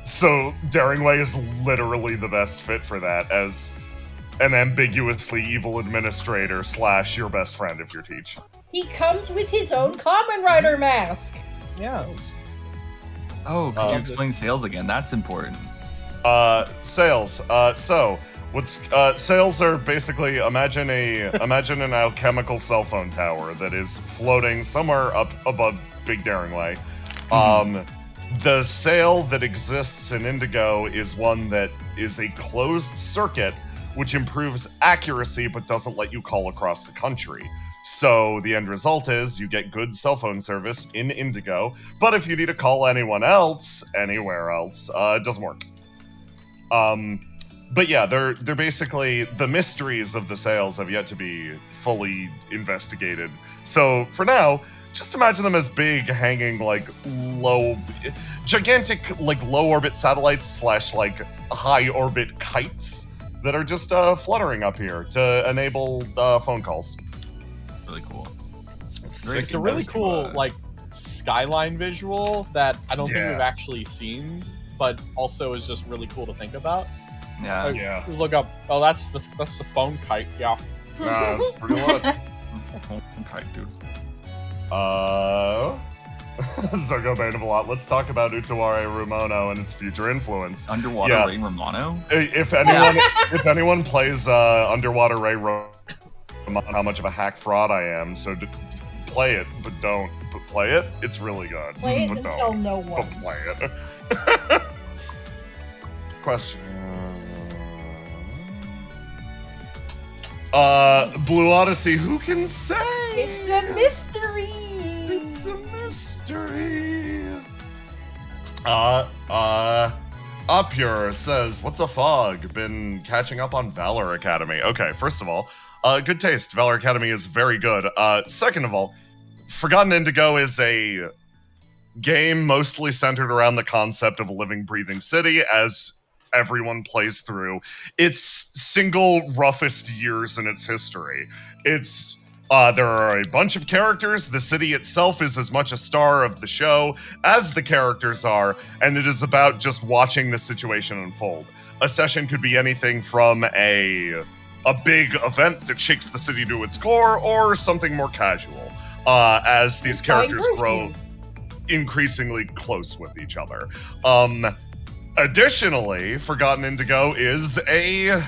So Daringway is literally the best fit for that as an ambiguously evil administrator / your best friend if you're Teach. He comes with his own Kamen Rider mask. Yeah. Oh, could you explain sales again? That's important. Sales. Sales are basically imagine an alchemical cell phone tower that is floating somewhere up above Big Daringway. The sail that exists in Indigo is one that is a closed circuit which improves accuracy but doesn't let you call across the country. So the end result is you get good cell phone service in Indigo, but if you need to call anyone else, anywhere else, it doesn't work. But yeah, they're basically, the mysteries of the sales have yet to be fully investigated. So for now, just imagine them as big, hanging, like, gigantic, like, low-orbit satellites / like, high-orbit kites that are just fluttering up here to enable phone calls. Really cool. It's a really cool, like, skyline visual that I don't think we've actually seen, but also is just really cool to think about. Yeah. Like, just look up. Oh, that's the phone kite. Yeah. That's pretty loud. That's the phone kite, dude. Zargo Bane of a lot. Let's talk about Utaware Rumono and its future influence. Underwater Ray Romano? If anyone plays Underwater Ray Romano, how much of a hack fraud I am, so play it, but don't. But play it, it's really good. Play it but and don't. tell no one. But play it. Question. Blue Odyssey, who can say? It's a mystery! It's a mystery. Upure says, what's a fog? Been catching up on Valor Academy. Okay, first of all, good taste. Valor Academy is very good. Second of all, Forgotten Indigo is a game mostly centered around the concept of a living, breathing city as everyone plays through its single roughest years in its history. It's there are a bunch of characters. The city itself is as much a star of the show as the characters are, and it is about just watching the situation unfold. A session could be anything from a big event that shakes the city to its core, or something more casual, as these characters grow increasingly close with each other. Additionally, Forgotten Indigo is a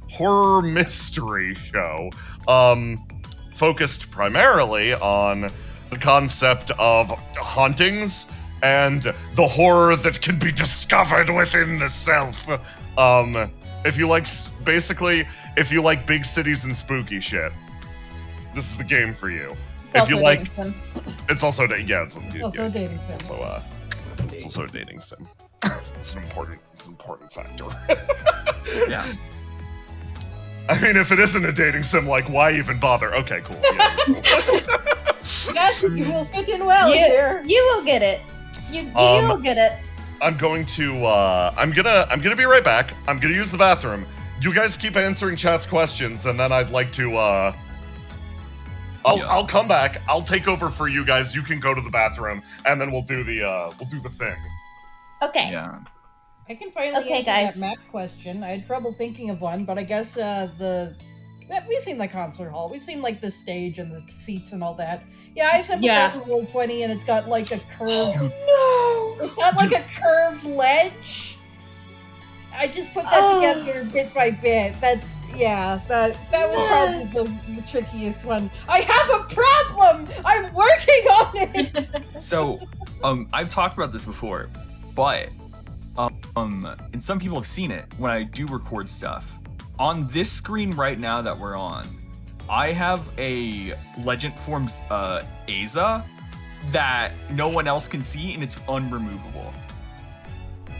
horror mystery show, focused primarily on the concept of hauntings and the horror that can be discovered within the self. If you like, if you like big cities and spooky shit, this is the game for you. It's also a dating sim. It's also a dating sim. It's also a dating sim. It's an important factor. Yeah. I mean, if it isn't a dating sim, like, why even bother? Okay, cool. Yeah, cool. Yes, you will fit in well here. You will get it. You'll get it. I'm going to. I'm gonna be right back. I'm gonna use the bathroom. You guys keep answering chat's questions, and then I'd like to. I'll come back. I'll take over for you guys. You can go to the bathroom, and then we'll do the thing. Okay. Yeah. I can finally answer guys. that map question. I had trouble thinking of one, but I guess we've seen the concert hall. We've seen like the stage and the seats and all that. Yeah, I assembled that in Roll20, and it's got like a curved. No. It's got like a curved ledge. I just put that together bit by bit. That was probably the trickiest one. I have a problem. I'm working on it. So, I've talked about this before, but and some people have seen it when I do record stuff. On this screen right now that we're on, I have a Legend Forms Aza that no one else can see, and it's unremovable.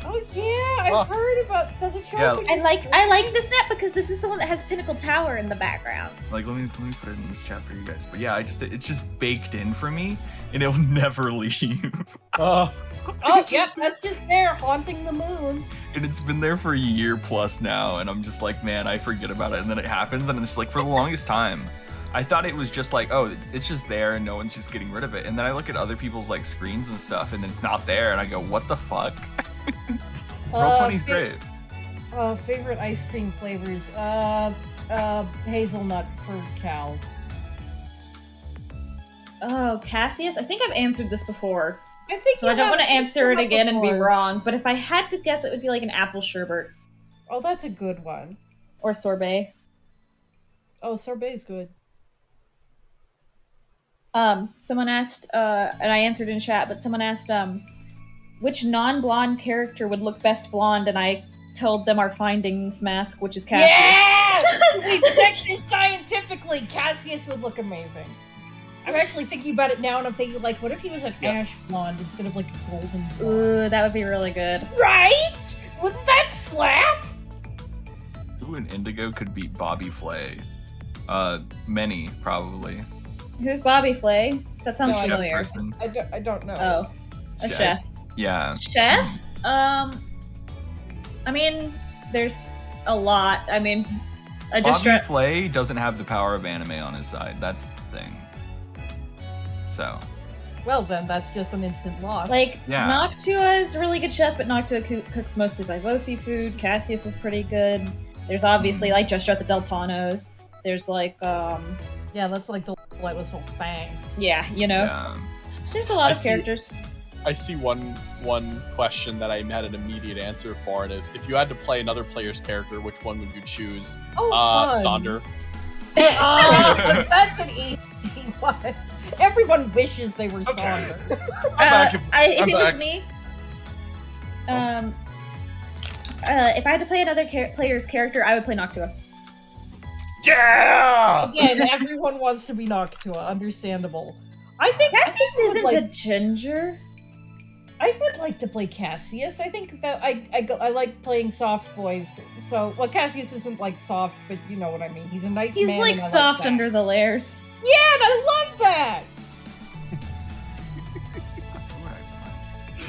Oh yeah, I've heard about. Does it show? Yeah. up? I like this map because this is the one that has Pinnacle Tower in the background. Like, let me put it in this chat for you guys. But yeah, it's just baked in for me, and it'll never leave. Oh, yep, that's just there, haunting the moon. And it's been there for a year plus now, and I'm just like, man, I forget about it, and then it happens, and it's like, for the longest time, I thought it was just like, oh, it's just there, and no one's just getting rid of it. And then I look at other people's like screens and stuff, and it's not there, and I go, what the fuck? Roll20's great. Favorite ice cream flavors? Hazelnut for Cal. Oh, Cassius? I think I've answered this before. I think So I don't want to answer it again and be before. wrong, but if I had to guess, it would be like an apple sherbet. Oh, that's a good one. Or sorbet. Oh, sorbet's good. Someone asked, and I answered in chat, but someone asked, which non-blonde character would look best blonde, and I told them our findings mask, which is Cassius. Yes! We checked this scientifically. Cassius would look amazing. I'm actually thinking about it now, and I'm thinking, like, what if he was an ash blonde instead of, like, a golden blonde? Ooh, that would be really good. Right? Wouldn't that slap? Who in Indigo could beat Bobby Flay? Many, probably. Who's Bobby Flay? That sounds No, familiar. Person. I don't know. Oh, a chef. Yeah. Chef? I mean, there's a lot. I mean, I just Bobby Flay doesn't have the power of anime on his side. That's the thing. So. Well, then, that's just an instant loss. like Yeah. Noctua is a really good chef, but Noctua cooks mostly Zyvosi food. Cassius is pretty good. There's obviously like Just Shut the Deltanos. There's like yeah, that's like the light was whole thing. yeah, you know. Yeah. There's a lot I of see- characters. I see one question that I had an immediate answer for, and if you had to play another player's character, which one would you choose? Oh, fun. Sonder. That's an easy one. Everyone wishes they were Okay. Sonder. I'm back. If I'm it was back. me, if I had to play another player's character, I would play Noctua. Yeah! Again, everyone wants to be Noctua. Understandable. I think Cassius I would isn't like, a ginger. I would like to play Cassius. I think that I like playing soft boys. So, well, Cassius isn't like soft, but you know what I mean. He's a nice He's man. like and I soft that. under the layers. Yeah, and I love that.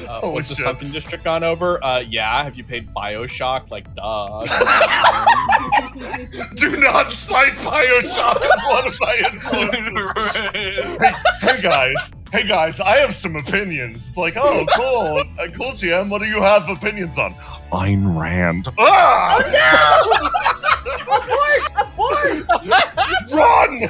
Holy Was the shit. Sunken District gone over? Yeah. Have you played Bioshock? Like, duh. Do not cite Bioshock as one of my influences. Hey guys, I have some opinions. It's like, oh, cool, cool, GM. What do you have opinions on? Ayn Rand. Ah! Run!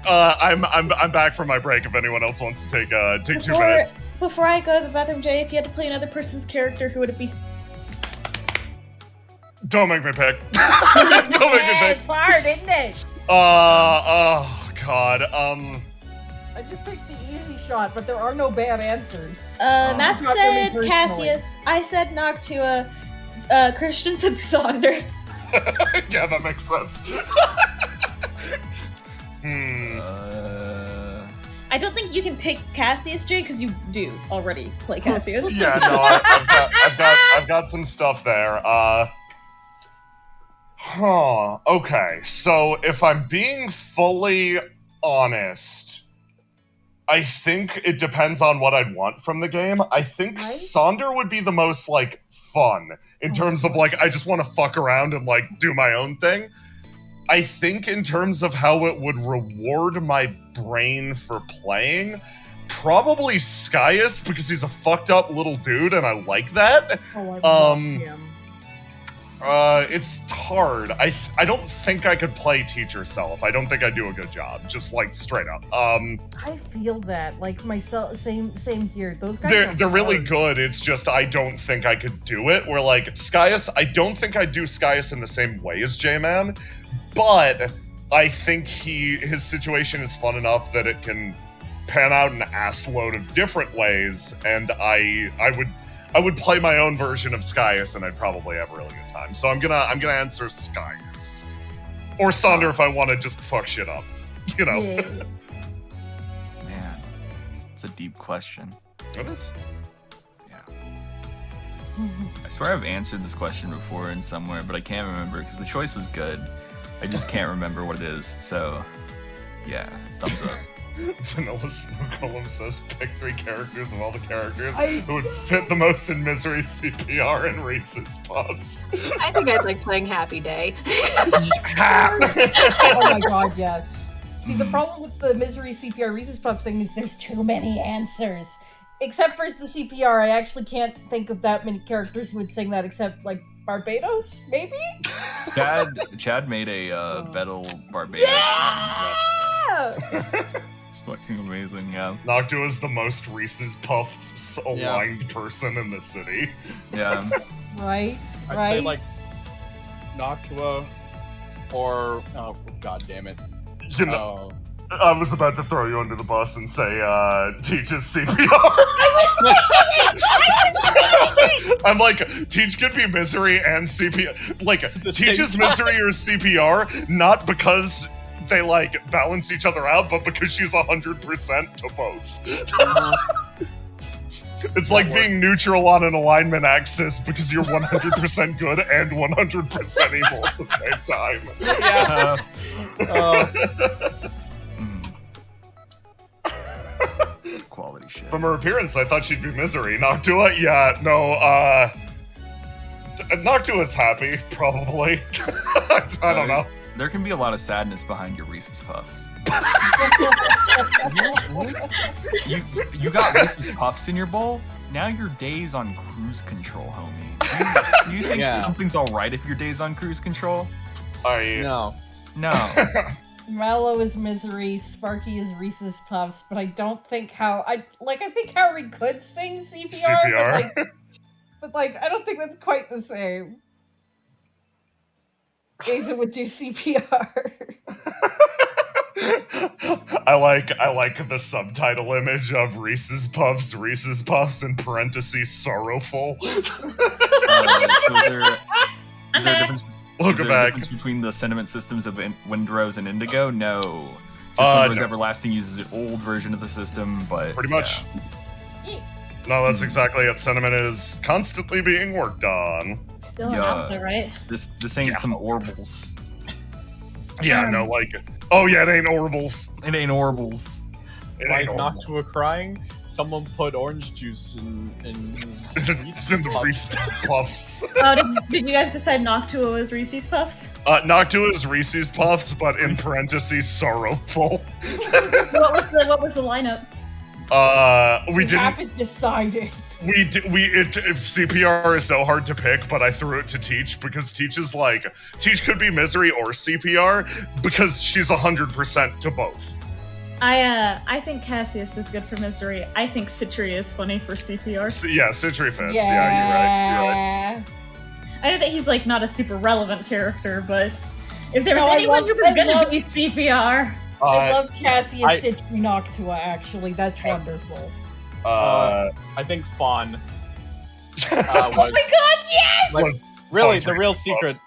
I'm back from my break. If anyone else wants to take 2 minutes. Before I go to the bathroom, Jay, if you had to play another person's character, who would it be? Don't make me pick. Don't make me Yeah, pick. it's hard, isn't it? Oh God. I just picked the easy shot, but there are no bad answers. Mask Not said really personally. Cassius. I said Noctua. Christian said Sonder. Yeah, that makes sense. I don't think you can pick Cassius, Jay, because you do already play Cassius. Yeah, no, I've got some stuff there. Okay, so if I'm being fully honest, I think it depends on what I'd want from the game. I think Right? Sonder would be the most, like, fun in terms of, like, I just want to fuck around and, like, do my own thing. I think in terms of how it would reward my brain for playing, probably Skyus, because he's a fucked up little dude and I like that. Oh, I love him. It's hard. I don't think I could play Teacher Self. I don't think I do a good job, just like straight up. I feel that, like myself, same here. Those guys They're really hard. good. It's just I don't think I could do it. Where like Skyus, I don't think I'd do Skyus in the same way as J-Man, but I think his situation is fun enough that it can pan out an assload of different ways, and I would play my own version of Skyus, and I'd probably have a really good time. So I'm gonna answer Skyus or Sonder if I want to just fuck shit up, you know. Yeah. Man, it's a deep question. It is. Yeah. I swear I've answered this question before in somewhere, but I can't remember because the choice was good. I just can't remember what it is. So, yeah, thumbs up. Vanilla Snow Golem says pick 3 characters of all the characters I- who would fit the most in Misery, CPR, and Reese's Puffs. I think I'd like playing Happy Day. Oh my god, yes. See, the problem with the Misery CPR Reese's Puffs thing is there's too many answers. Except for the CPR, I actually can't think of that many characters who would sing that except, like, Barbados, maybe? Chad made a Vettel Barbados. Yeah! It's fucking amazing, yeah. Noctua is the most Reese's Puffs aligned person in the city. Yeah. Right? I'd right? say like Noctua or oh god damn it. You know, I was about to throw you under the bus and say, teaches CPR. I'm like, Teach could be misery and CPR. Like, teaches misery or CPR, not because they, like, balance each other out, but because she's 100% to both. It's like being neutral on an alignment axis because you're 100% good and 100% evil at the same time. Yeah. Quality shit. From her appearance, I thought she'd be misery. Noctua? Yeah, no, Noctua's happy, probably. I don't know. There can be a lot of sadness behind your Reese's Puffs. you got Reese's Puffs in your bowl? Now your day's on cruise control, homie. Do you think something's alright if your day's on cruise control? No. Mallow is misery, Sparky is Reese's Puffs, but I don't think I think Harry could sing CPR. But I don't think that's quite the same. Jason would do CPR. I like the subtitle image of Reese's Puffs, in parentheses, sorrowful. Is there a difference? Welcome back. Difference between the sentiment systems of Windrose and Indigo? No. Just Windrose Everlasting uses an old version of the system, but pretty much. Yeah. No, that's exactly it. Sentiment is constantly being worked on. Still an alpha, right? This ain't some Orbles. Yeah, no, oh yeah, it ain't Orbles. It ain't Orbles. Why is Noctua crying? Someone put orange juice in the Reese's Puffs. Did you guys decide Noctua was Reese's Puffs? Noctua is Reese's Puffs, but in parentheses, sorrowful. What was the lineup? We haven't decided. CPR is so hard to pick, but I threw it to Teach because Teach could be misery or CPR because she's 100% to both. I think Cassius is good for misery. I think Citri is funny for CPR. Yeah, Citri fits. Yeah, you're right. I know that he's not a super relevant character, but if there was anyone who was gonna be CPR, I love Cassius, Citri, Noctua. Actually, that's wonderful. I think Fawn. Oh my god, yes! Really, the real secret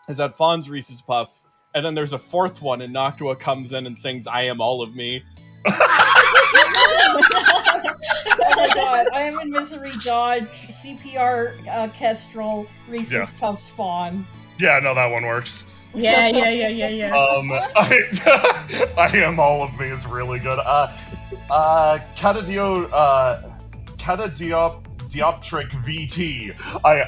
is that Fawn's Reese's Puff, and then there's a fourth one, and Noctua comes in and sings "I Am All of Me." Oh my god, I am in misery, Dodge, CPR, Kestrel, Reese's Puffs, Fawn. Yeah, no, that one works. Yeah. I Am All of Me is really good. Catadioptric VT.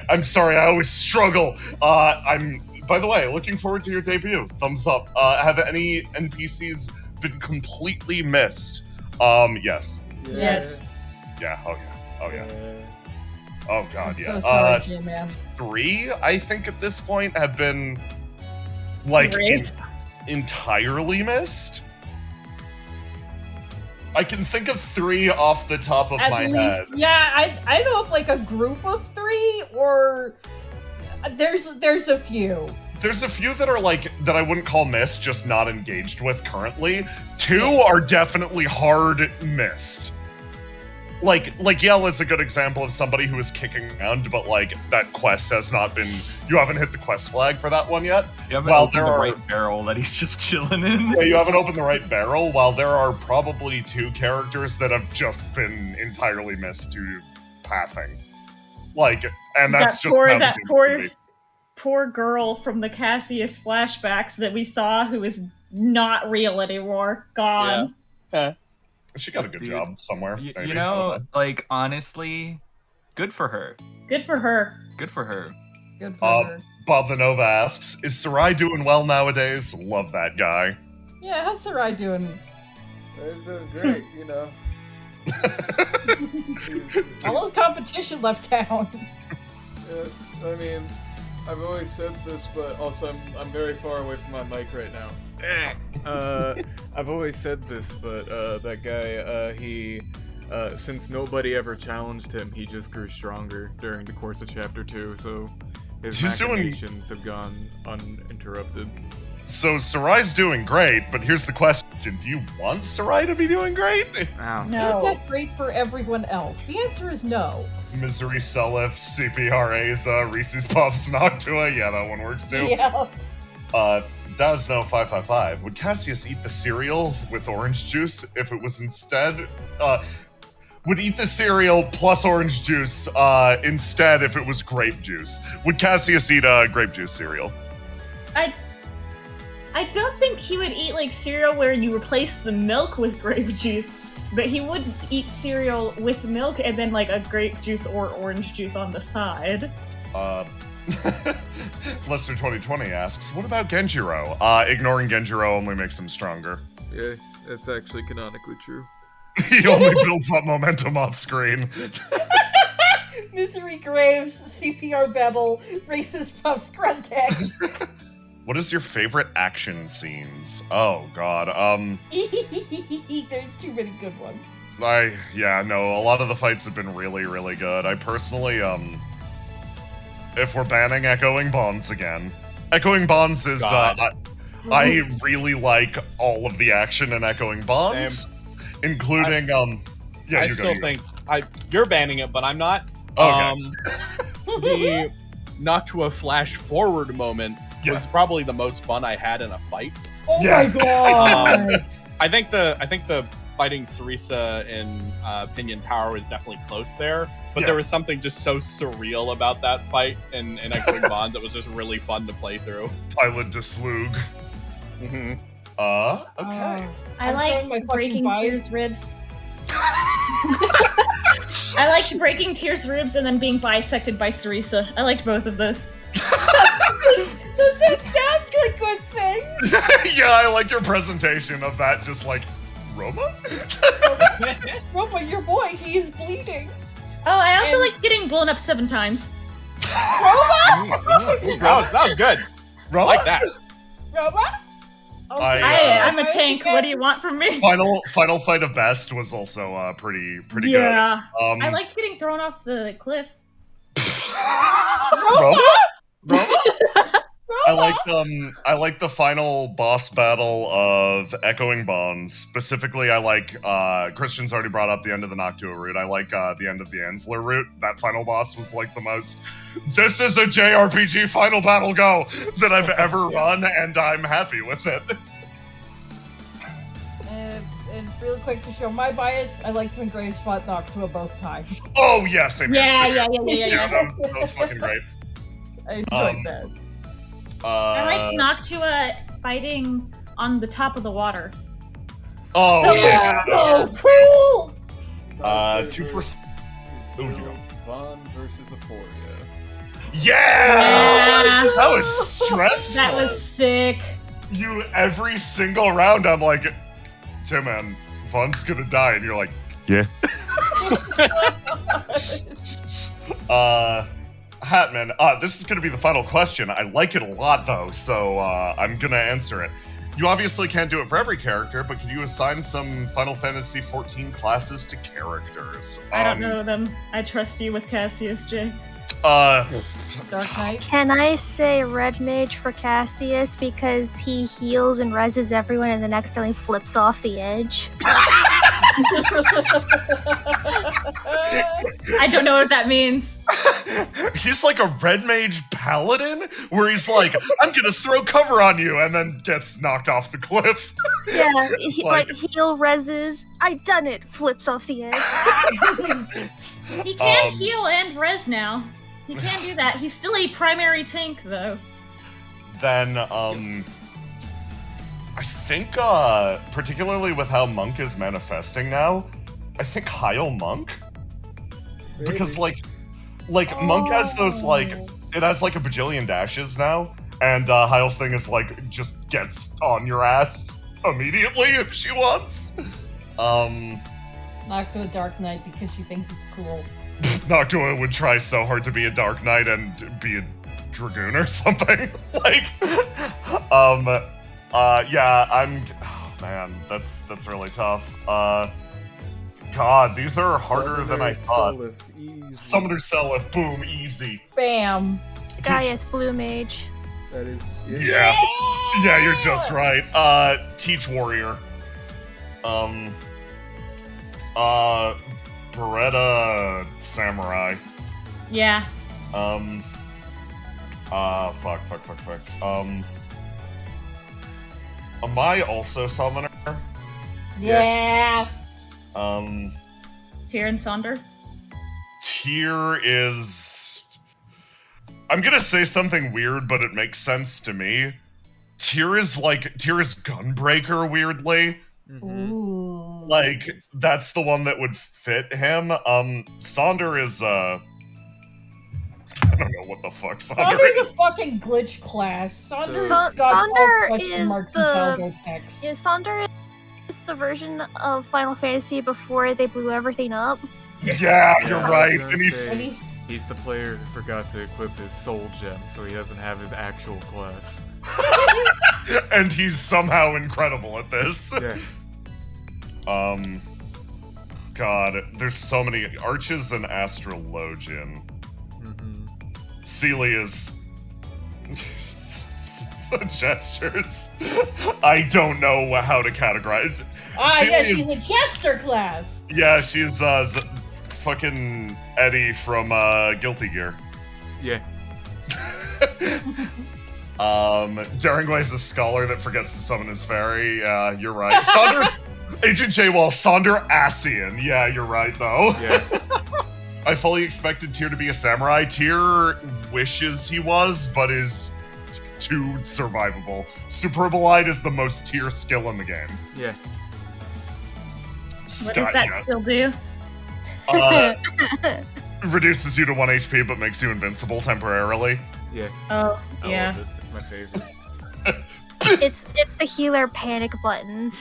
I'm sorry, I always struggle. By the way, looking forward to your debut. Thumbs up. Have any NPCs been completely missed? Yes. Yes. Yeah, oh yeah. Oh god, yeah. So sorry, man. 3, I think at this point, have been entirely missed. I can think of 3 off the top of my head. Yeah, I know of a group of 3, or there's a few. There's a few that are that I wouldn't call missed, just not engaged with currently. 2 are definitely hard missed. Yell is a good example of somebody who is kicking around, but that quest has not been. You haven't hit the quest flag for that one yet. You haven't opened the right barrel that he's just chilling in. Yeah, you haven't opened the right barrel. While there are probably 2 characters that have just been entirely missed due to pathing. And that's poor girl from the Cassius flashbacks that we saw, who is not real anymore. Gone. Yeah. She got a good job somewhere. You know, honestly, good for her. Good for her. Good for her. Bob the Nova asks, is Sarai doing well nowadays? Love that guy. Yeah, how's Sarai doing? He's doing great, you know. All his competition left town. I mean, I've always said this, but also I'm very far away from my mic right now. I've always said this, but that guy, he since nobody ever challenged him, he just grew stronger during the course of Chapter 2, so his machinations have gone uninterrupted. So Sarai's doing great, but here's the question. Do you want Sarai to be doing great? Wow. Is No. that great for everyone else? The answer is no. Misery Selif, CPRA's, Reese's Puffs, Noctua. Yeah, that one works too. Yeah. Dow's no 555. Would Cassius eat the cereal with orange juice if it was instead? Would eat the cereal plus orange juice instead if it was grape juice. Would Cassius eat grape juice cereal? I don't think he would eat like cereal where you replace the milk with grape juice, but he would eat cereal with milk and then like a grape juice or orange juice on the side. Lester 2020 asks, what about Genjiro? Ignoring Genjiro only makes him stronger. Yeah, it's actually canonically true. He only builds up momentum off screen. Misery Graves, CPR Bevel, Racist Puffs, Gruntex. What is your favorite action scenes? Oh god, There's too many good ones. a lot of the fights have been really, really good. I personally, if we're banning Echoing Bonds again, Echoing Bonds is, I really like all of the action in Echoing Bonds, including, I still think you're banning it, but I'm not. Okay. The Noctua flash forward moment was probably the most fun I had in a fight. Oh my god! I think the fighting Sarisa in Pinion Tower was definitely close there, but there was something just so surreal about that fight in Echoing Bonds that was just really fun to play through. Pilot de Slug. Mm-hmm. Okay. I showing my liked fucking breaking bike. Tears' ribs. I liked breaking Tears' ribs and then being bisected by Sarisa. I liked both of those. Those don't sound like good things. Yeah, I like your presentation of that, just like, Roma? Roma, your boy, he is bleeding. Oh, I also liked getting blown up 7 times. Roma? That was good. Roma? I like that. Roma? I'm a tank. What do you want from me? Final fight of best was also pretty Yeah. good. I liked getting thrown off the cliff. Roma? I like the final boss battle of Echoing Bonds. Specifically, I like Christian's already brought up the end of the Noctua route. I like the end of the Ensler route. That final boss was like the most this is a JRPG final battle go that I've ever run, and I'm happy with it. And real quick to show my bias, I like to engrave Spot Noctua both times. Oh yeah, same here. Yeah. That was fucking great. I enjoyed that. I liked Noctua fighting on the top of the water. Oh yeah. So cool! 2 for... Vaughn versus Aphoria. Yeah! That was stressful. That was sick. Every single round, I'm like, Tim, man, Vaughn's gonna die, and you're like, yeah. Hatman, this is gonna be the final question. I like it a lot, though, so I'm gonna answer it. You obviously can't do it for every character, but can you assign some Final Fantasy XIV classes to characters? I don't know them. I trust you with Cassius, Jay. Dark Knight. Can I say Red Mage for Cassius because he heals and reses everyone and then accidentally flips off the edge? I don't know what that means. He's like a red mage paladin, where he's like, I'm gonna throw cover on you, and then gets knocked off the cliff. Yeah, he, like heal reses. I done it. Flips off the edge. He can heal and res now. He can do that. He's still a primary tank, though. Then, I think, particularly with how Monk is manifesting now, I think Heil Monk? Maybe. Because, like Monk has those, like, it has, like, a bajillion dashes now, and, Heil's thing is, like, just gets on your ass immediately if she wants. Noctua Dark Knight because she thinks it's cool. Noctua would try so hard to be a Dark Knight and be a Dragoon or something. Like, yeah, oh man, that's really tough. God, these are harder than I thought. Summoner Selif, boom, easy. Bam. Skyus Blue Mage. That is. Yeah, you're just right. Teach warrior. Beretta samurai. Yeah. Fuck. Am I also summoner? Yeah. Tyr and Sonder. Tyr is... I'm gonna say something weird, but it makes sense to me. Tyr is Gunbreaker, weirdly. Ooh. Like, that's the one that would fit him. Sonder is, I don't know what the fuck Sonder Sonder's is. a fucking glitch class. Sonder's Sonder got all is question marks the- and Falgo text. Yeah, Sonder is the version of Final Fantasy before they blew everything up. Yeah, you're I was right. gonna And he's... say, he's the player who forgot to equip his soul gem, so he doesn't have his actual class. and he's somehow incredible at this. Yeah. God, there's so many arches and astrologian. Celia's gestures. I don't know how to categorize. Yeah, Celia's- she's a jester class. Yeah, she's fucking Eddie from Guilty Gear. Yeah. Daringway's a scholar that forgets to summon his fairy. Yeah, you're right. Saunder's Agent J-Wall, Sonder Asian. Yeah, you're right though. Yeah. I fully expected Tyr to be a samurai. Tyr wishes he was, but is too survivable. Superbolite is the most Tyr skill in the game. Yeah. What does that skill do? Reduces you to 1 HP, but makes you invincible temporarily. Yeah. Oh, I yeah. love it. It's my favorite. It's the healer panic button.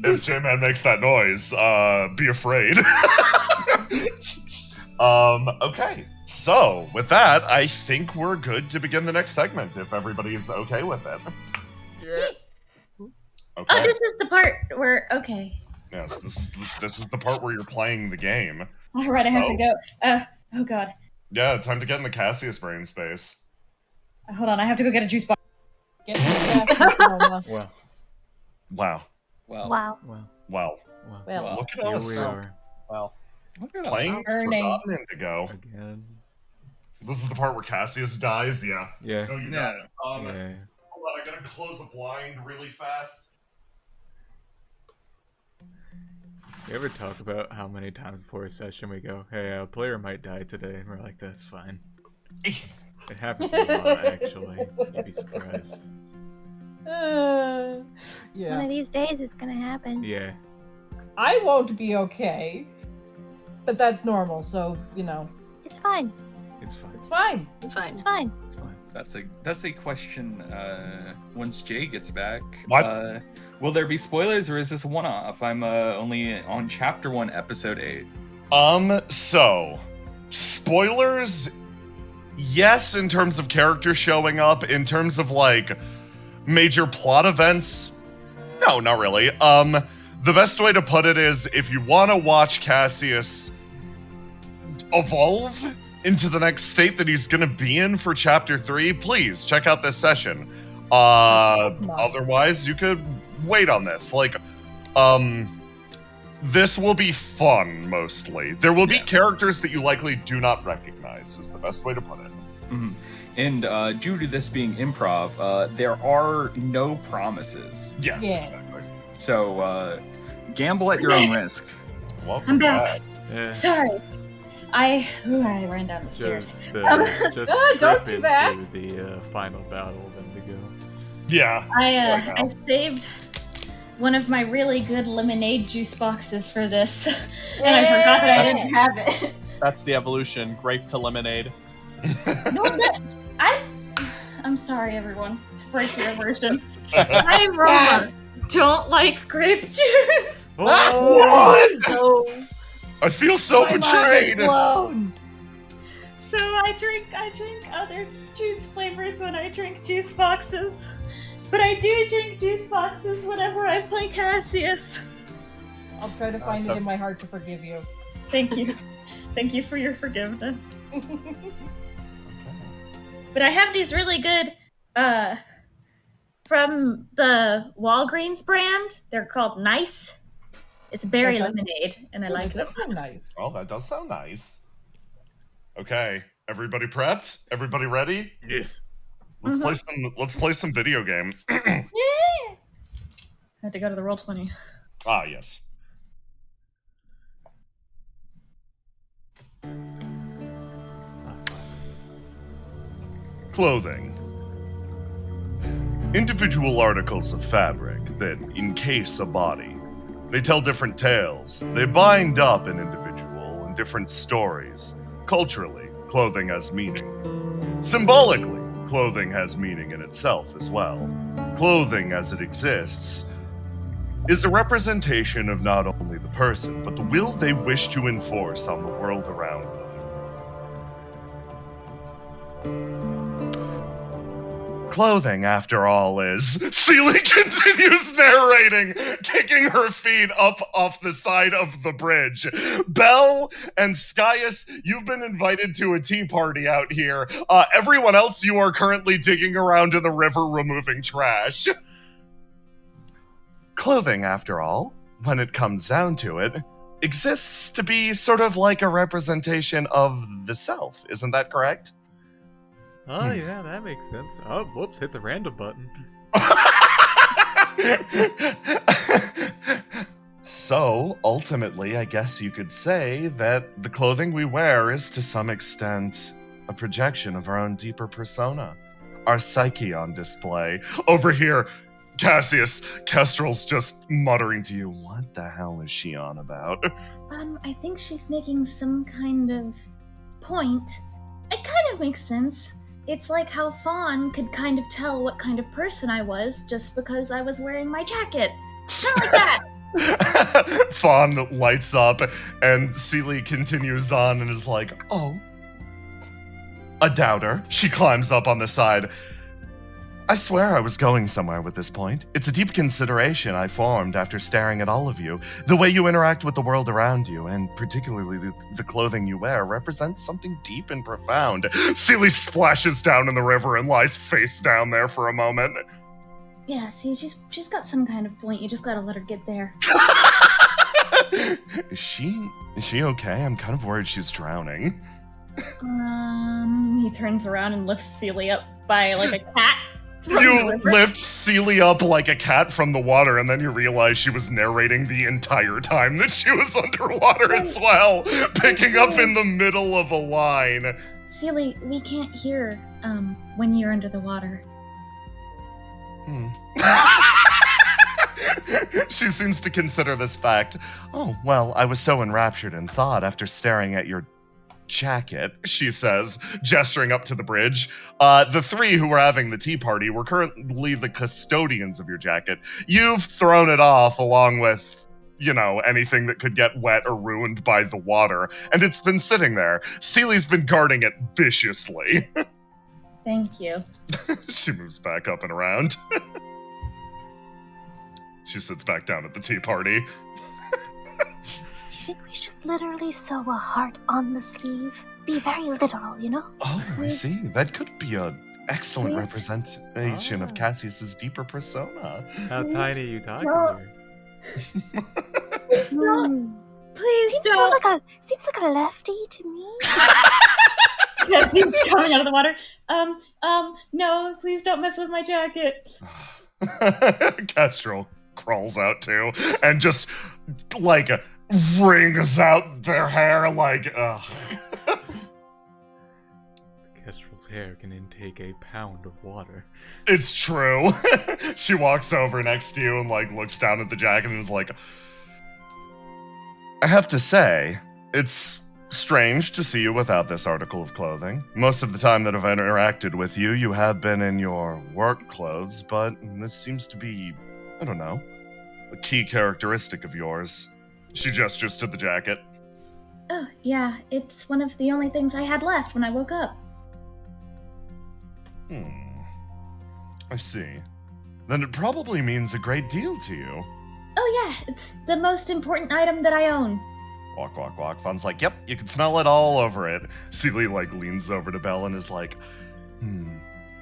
If J-Man makes that noise, be afraid. Okay. So, with that, I think we're good to begin the next segment, if everybody's okay with it. Yeah. Okay. Oh, this is the part where Yes, this is the part where you're playing the game. All right, I have to go. Oh god. Yeah, time to get in the Cassius brain space. Hold on, I have to go get a juice box. Get the Wow. Wow. Well, Wow. Wow. Wow. Wow. Well, Look at Here us. we are well. Look at Playing Earning. Forgotten Indigo. again. This is the part where Cassius dies? Yeah. Yeah. No, you Yeah. got it. Yeah. Hold on, I gotta close a blind really fast. You ever talk about how many times before a session we go, hey, a player might die today, and we're like, that's fine. It happens a lot, actually. You'd be surprised. One yeah. of these days it's gonna happen. Yeah. I won't be okay. But that's normal, so, It's fine. It's fine. it's fine. It's fine. It's fine. It's fine. That's a question. Once Jay gets back, What? Will there be spoilers, or is this a one-off? I'm only on chapter 1, episode 8. So, spoilers, yes, in terms of characters showing up. In terms of, like, major plot events, no, not really. The best way to put it is, if you want to watch Cassius evolve into the next state that he's gonna be in for chapter 3, please check out this session. Otherwise, you could wait on this. Like, this will be fun, mostly. There will be characters that you likely do not recognize, is the best way to put it. Mm-hmm. And due to this being improv, there are no promises. Yes, Yeah. exactly. So, gamble at your own risk. Welcome I'm back. Yeah. Sorry. I ran down the stairs. Just Don't trip do that. into the final battle of Indigo. Yeah. I saved one of my really good lemonade juice boxes for this, and I forgot that I didn't have it. That's the evolution. Grape to lemonade. No, I'm sorry, everyone, to break your immersion. I Roma don't like grape juice. What? No. I feel so My mind is betrayed. blown. So I drink other juice flavors when I drink juice boxes. But I do drink juice boxes whenever I play Cassius. I'll try to find it in my heart to forgive you. Thank you. Thank you for your forgiveness. But I have these really good, from the Walgreens brand. They're called Nice. It's berry lemonade, and I like them. That's nice. Oh, that does sound nice. Okay, everybody prepped? Everybody ready? Yes. Let's play some video game. Yeah! I have to go to the Roll20. Ah, yes. Clothing. Individual articles of fabric that encase a body. They tell different tales. They bind up an individual in different stories. Culturally, clothing has meaning. Symbolically, clothing has meaning in itself as well. Clothing as it exists is a representation of not only the person, but the will they wish to enforce on the world around them. Clothing, after all, is... Seely continues narrating, kicking her feet up off the side of the bridge. Belle and Skyus, you've been invited to a tea party out here. Everyone else, you are currently digging around in the river removing trash. Clothing, after all, when it comes down to it, exists to be sort of like a representation of the self. Isn't that correct? Oh, yeah, that makes sense. Oh, whoops, hit the random button. So, ultimately, I guess you could say that the clothing we wear is to some extent a projection of our own deeper persona. Our psyche on display. Over here, Cassius, Kestrel's just muttering to you, what the hell is she on about? I think she's making some kind of point. It kind of makes sense. It's like how Fawn could kind of tell what kind of person I was just because I was wearing my jacket. Kind of like that. Fawn lights up, and Seely continues on and is like, oh. A doubter. She climbs up on the side. I swear I was going somewhere with this point. It's a deep consideration I formed after staring at all of you. The way you interact with the world around you, and particularly the clothing you wear, represents something deep and profound. Seely splashes down in the river and lies face down there for a moment. Yeah, see, she's got some kind of point. You just gotta let her get there. Is she okay? I'm kind of worried she's drowning. He turns around and lifts Seely up by like a cat. You lift Seely up like a cat from the water, and then you realize she was narrating the entire time that she was underwater as well, picking up in the middle of a line. Seely, we can't hear when you're under the water. She seems to consider this fact. Oh, well, I was so enraptured in thought after staring at your jacket, she says, gesturing up to the bridge. The three who were having the tea party were currently the custodians of your jacket. You've thrown it off along with, you know, anything that could get wet or ruined by the water, and it's been sitting there. Seely's been guarding it viciously. Thank you. She moves back up and around. She sits back down at the tea party. I think we should literally sew a heart on the sleeve. Be very literal, you know? Oh, I see. That could be an excellent representation of Cassius's deeper persona. How tiny are you talking here? Please don't. Please Seems don't. Seems like a lefty to me. Yes, he's coming out of the water. No, please don't mess with my jacket. Kestrel crawls out too, and just, like, wrings out their hair like, ugh. Kestrel's hair can intake a pound of water. It's true. She walks over next to you and, like, looks down at the jacket and is like, I have to say, it's strange to see you without this article of clothing. Most of the time that I've interacted with you, you have been in your work clothes, but this seems to be, I don't know, a key characteristic of yours. She gestures to the jacket. Oh, yeah, it's one of the only things I had left when I woke up. I see. Then it probably means a great deal to you. Oh yeah, it's the most important item that I own. Walk, walk, walk. Fawn's like, yep, you can smell it all over it. Seely, like, leans over to Belle and is like,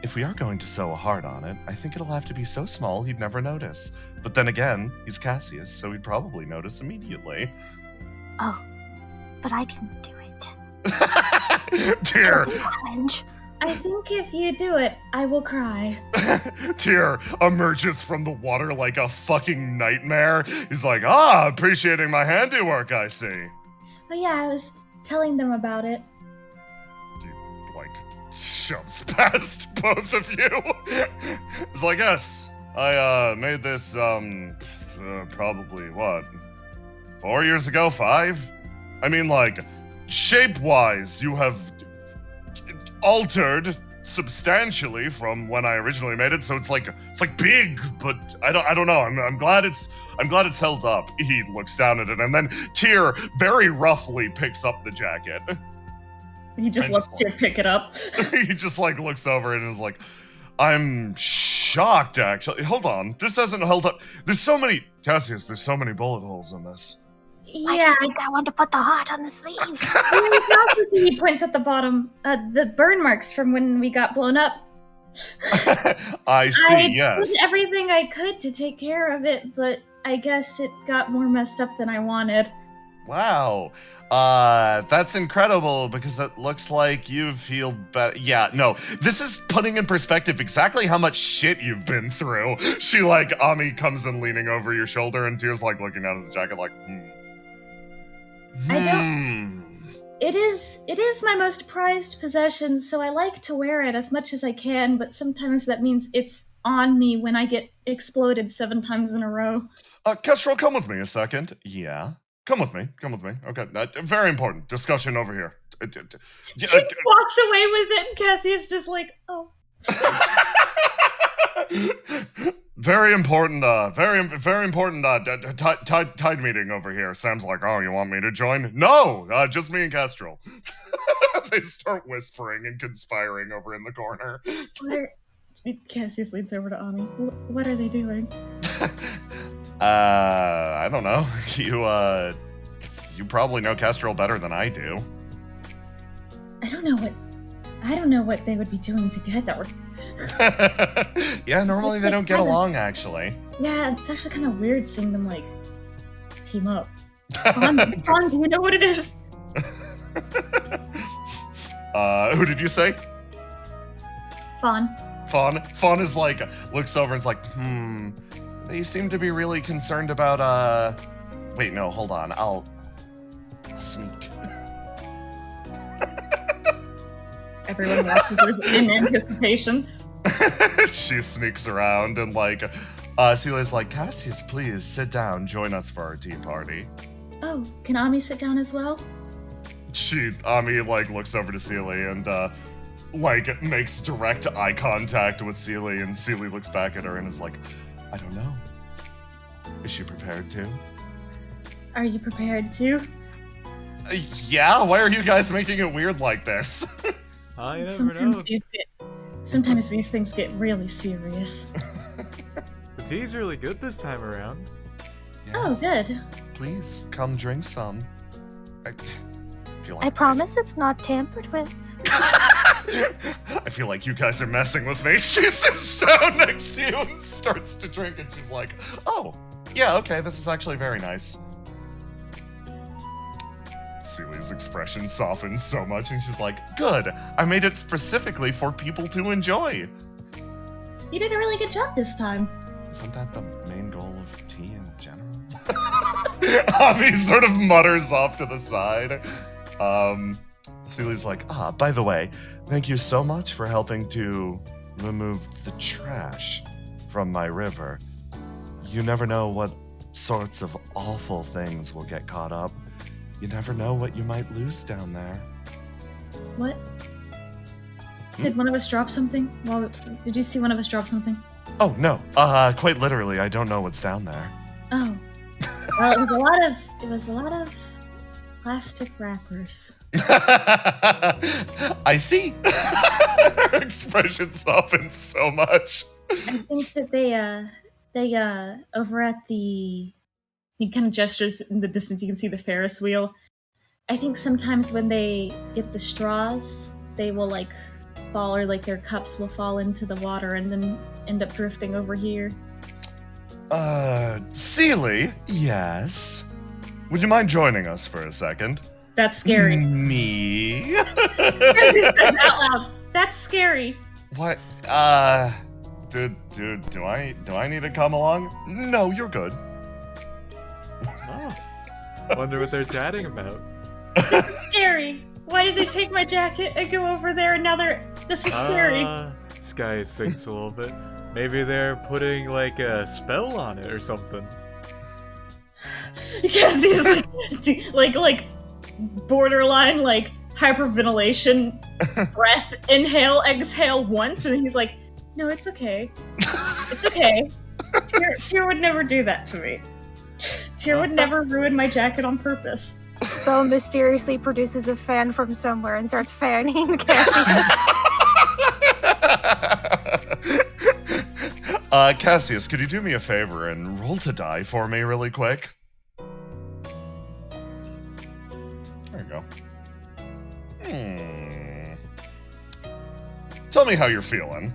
if we are going to sew a heart on it, I think it'll have to be so small he'd never notice. But then again, he's Cassius, so he'd probably notice immediately. Oh, but I can do it. Tear! Challenge. I think if you do it, I will cry. Tear emerges from the water like a fucking nightmare. He's like, appreciating my handiwork, I see. Oh yeah, I was telling them about it. He, like, shoves past both of you. He's like, yes, I, made this, probably, 4 years ago? 5? I mean, like, shape-wise, you have altered substantially from when I originally made it, so it's like big, but I don't know. I'm glad it's held up. He looks down at it, and then Tyr very roughly picks up the jacket. He just lets Tyr pick it up. He just like looks over it and is like, I'm shocked, actually. Hold on, this hasn't held up. There's so many, Cassius, there's so many bullet holes in this. Why do you think I want to put the heart on the sleeve? He points at the bottom, the burn marks from when we got blown up. I see, yes. Did everything I could to take care of it, but I guess it got more messed up than I wanted. Wow. That's incredible because it looks like you've healed better. Yeah, no, this is putting in perspective exactly how much shit you've been through. She, like, Ami comes in leaning over your shoulder and Tyr's, like, looking out of the jacket like, I don't... It is my most prized possession, so I like to wear it as much as I can, but sometimes that means it's on me when I get exploded 7 times in a row. Kestrel, come with me a second. Yeah. Come with me. Okay, very important discussion over here. She walks away with it, and Cassie's just like, oh. Very important tide meeting over here. Sam's like, oh, you want me to join? No, just me and Kestrel. They start whispering and conspiring over in the corner. Cassius leans over to Ani. What are they doing? I don't know. You probably know Kestrel better than I do. I don't know what they would be doing together. Yeah, normally they don't get along, actually. Yeah, it's actually kind of weird seeing them, like, team up. Fawn, do you know what it is? Who did you say? Fawn. Fawn is like, looks over and is like, they seem to be really concerned about, wait, no, hold on, I'll sneak. Everyone watches in anticipation. She sneaks around and, like, Celia's like, Cassius, please sit down, join us for our tea party. Oh, can Ami sit down as well? Ami, like, looks over to Celie and, like, makes direct eye contact with Celie, and Celie looks back at her and is like, I don't know. Is she prepared to? Are you prepared to? Yeah, why are you guys making it weird like this? I never know. Sometimes these things get really serious. The tea's really good this time around. Yes. Oh, good. Please, come drink some. I promise it's not tampered with. I feel like you guys are messing with me. She sits down next to you and starts to drink, and she's like, oh, yeah, okay, this is actually very nice. Celie's expression softens so much, and she's like, good, I made it specifically for people to enjoy. You did a really good job this time. Isn't that the main goal of tea in general? Ami sort of mutters off to the side. Celie's like, by the way, thank you so much for helping to remove the trash from my river. You never know what sorts of awful things will get caught up. You never know what you might lose down there. What? Did one of us drop something? Well, did you see one of us drop something? Oh, no. Quite literally, I don't know what's down there. Oh. Well, it was a lot of plastic wrappers. I see. Her expression softens so much. I think that they over at the... He kind of gestures in the distance. You can see the Ferris wheel. I think sometimes when they get the straws, they will like fall, or like their cups will fall into the water and then end up drifting over here. Seely, yes. Would you mind joining us for a second? That's scary. Me? As he says out loud, that's scary. What? Do I need to come along? No, you're good. Oh. Wonder what they're chatting about. Scary. Why did they take my jacket and go over there and now this is scary. This guy thinks a little bit. Maybe they're putting like a spell on it or something. Because he's like borderline like hyperventilation breath, inhale, exhale once, and he's like, no, it's okay. It's okay. Tyr would never do that to me. Tyr would never ruin my jacket on purpose. Bo mysteriously produces a fan from somewhere and starts fanning Cassius. Cassius, could you do me a favor and roll to die for me really quick? There you go. Tell me how you're feeling.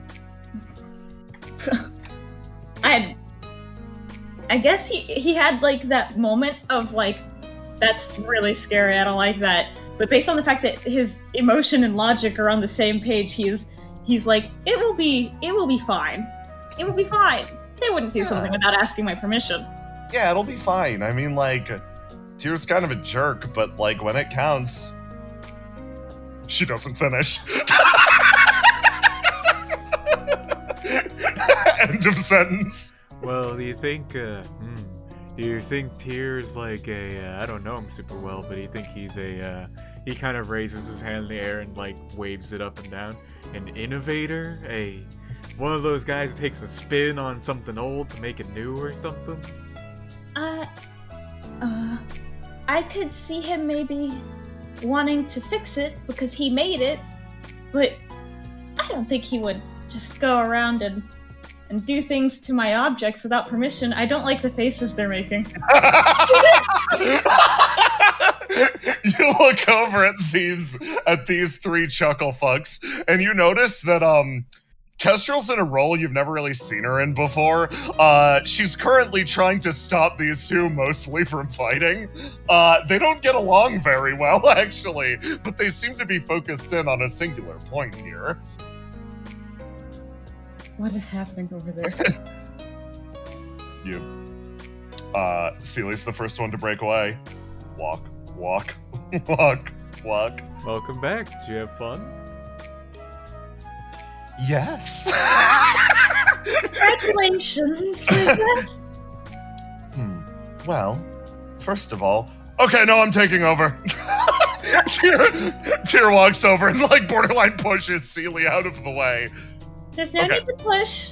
I guess he had like that moment of like, that's really scary, I don't like that. But based on the fact that his emotion and logic are on the same page, he's like, it will be fine. It will be fine. They wouldn't do something without asking my permission. Yeah, it'll be fine. I mean, like, Tyr's kind of a jerk, but like when it counts, she doesn't finish. End of sentence. Well, do you think Tyr's like I don't know him super well, but do you think he's he kind of raises his hand in the air and like waves it up and down? An innovator? One of those guys who takes a spin on something old to make it new or something? I could see him maybe wanting to fix it because he made it, but I don't think he would just go around and do things to my objects without permission. I don't like the faces they're making. You look over at these three chuckle fucks, and you notice that Kestrel's in a role you've never really seen her in before. She's currently trying to stop these two mostly from fighting. They don't get along very well, actually, but they seem to be focused in on a singular point here. What is happening over there? You. Seely's the first one to break away. Walk, walk, walk, walk. Welcome back. Did you have fun? Yes. Congratulations, I guess. Well, first of all, okay, no, I'm taking over. Tyr walks over and like borderline pushes Seely out of the way. There's no need to push.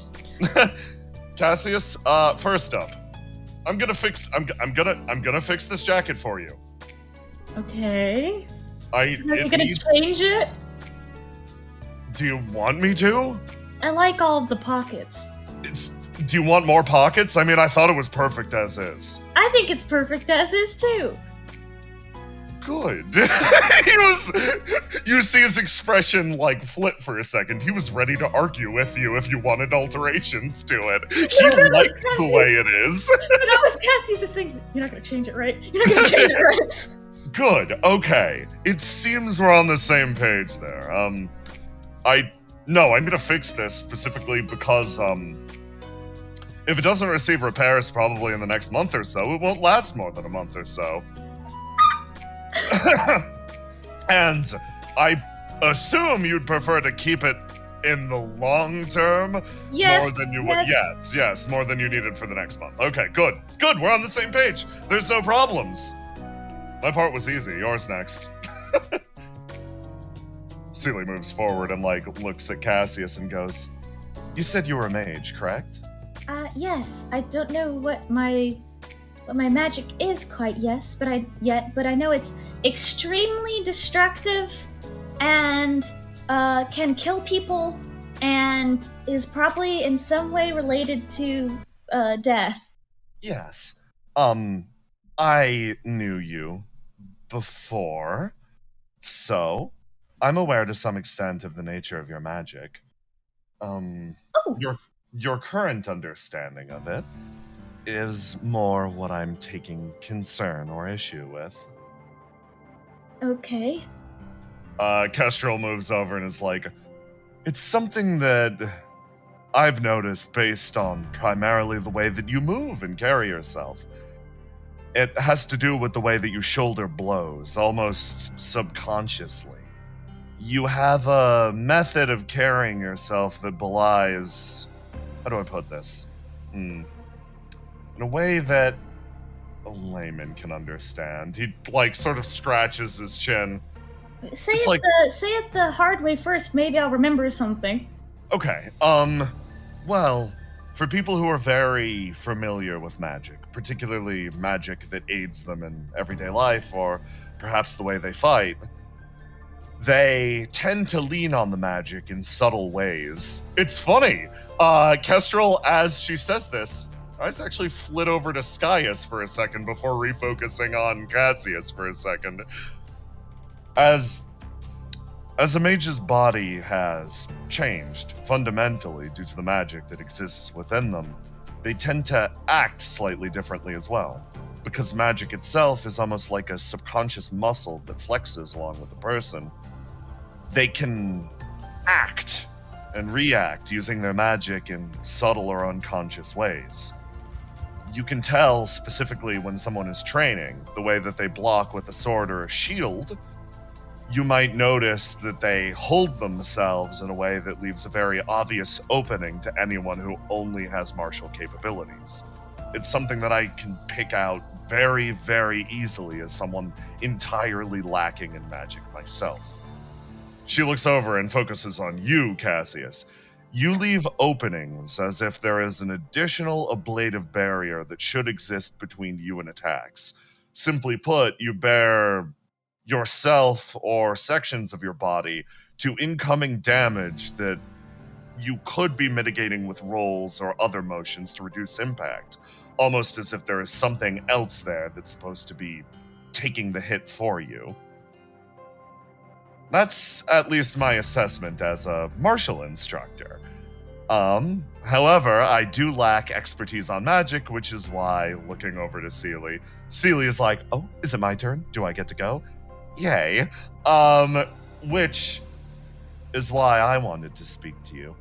Cassius, first up, I'm gonna fix this jacket for you. Okay. Are you gonna needs... change it? Do you want me to? I like all of the pockets. Do you want more pockets? I mean, I thought it was perfect as is. I think it's perfect as is too. Good. You see his expression like flip for a second. He was ready to argue with you if you wanted alterations to it. He likes the way it is. That was Cassius' thing. You're not gonna change it, right? You're not gonna change it, right? Good. Okay. It seems we're on the same page there. I'm gonna fix this specifically because if it doesn't receive repairs probably in the next month or so, it won't last more than a month or so. And I assume you'd prefer to keep it in the long term more than you would. Yes, more than you needed for the next month. Okay, good. We're on the same page. There's no problems. My part was easy. Yours next. Seely moves forward and like looks at Cassius and goes, "You said you were a mage, correct?" Yes. I don't know what my magic is quite but I know it's extremely destructive and can kill people and is probably in some way related to death. Yes. I knew you before. So, I'm aware to some extent of the nature of your magic. Your current understanding of it is more what I'm taking concern or issue with. Okay. Kestrel moves over and is like, it's something that I've noticed based on primarily the way that you move and carry yourself. It has to do with the way that you shoulder blows, almost subconsciously. You have a method of carrying yourself that belies... How do I put this? In a way that a layman can understand. He, sort of scratches his chin. Say it the hard way first. Maybe I'll remember something. Okay, well, for people who are very familiar with magic, particularly magic that aids them in everyday life, or perhaps the way they fight, they tend to lean on the magic in subtle ways. It's funny, Kestrel, as she says this, eyes actually flit over to Skyus for a second before refocusing on Cassius for a second. As a mage's body has changed fundamentally due to the magic that exists within them, they tend to act slightly differently as well, because magic itself is almost like a subconscious muscle that flexes along with the person. They can act and react using their magic in subtle or unconscious ways. You can tell specifically when someone is training, the way that they block with a sword or a shield. You might notice that they hold themselves in a way that leaves a very obvious opening to anyone who only has martial capabilities. It's something that I can pick out very, very easily as someone entirely lacking in magic myself. She looks over and focuses on you, Cassius. You leave openings as if there is an additional ablative barrier that should exist between you and attacks. Simply put, you bear yourself or sections of your body to incoming damage that you could be mitigating with rolls or other motions to reduce impact, almost as if there is something else there that's supposed to be taking the hit for you. That's at least my assessment as a martial instructor. However, I do lack expertise on magic, which is why, looking over to Seely, Seely is like, oh, is it my turn? Do I get to go? Yay. Which is why I wanted to speak to you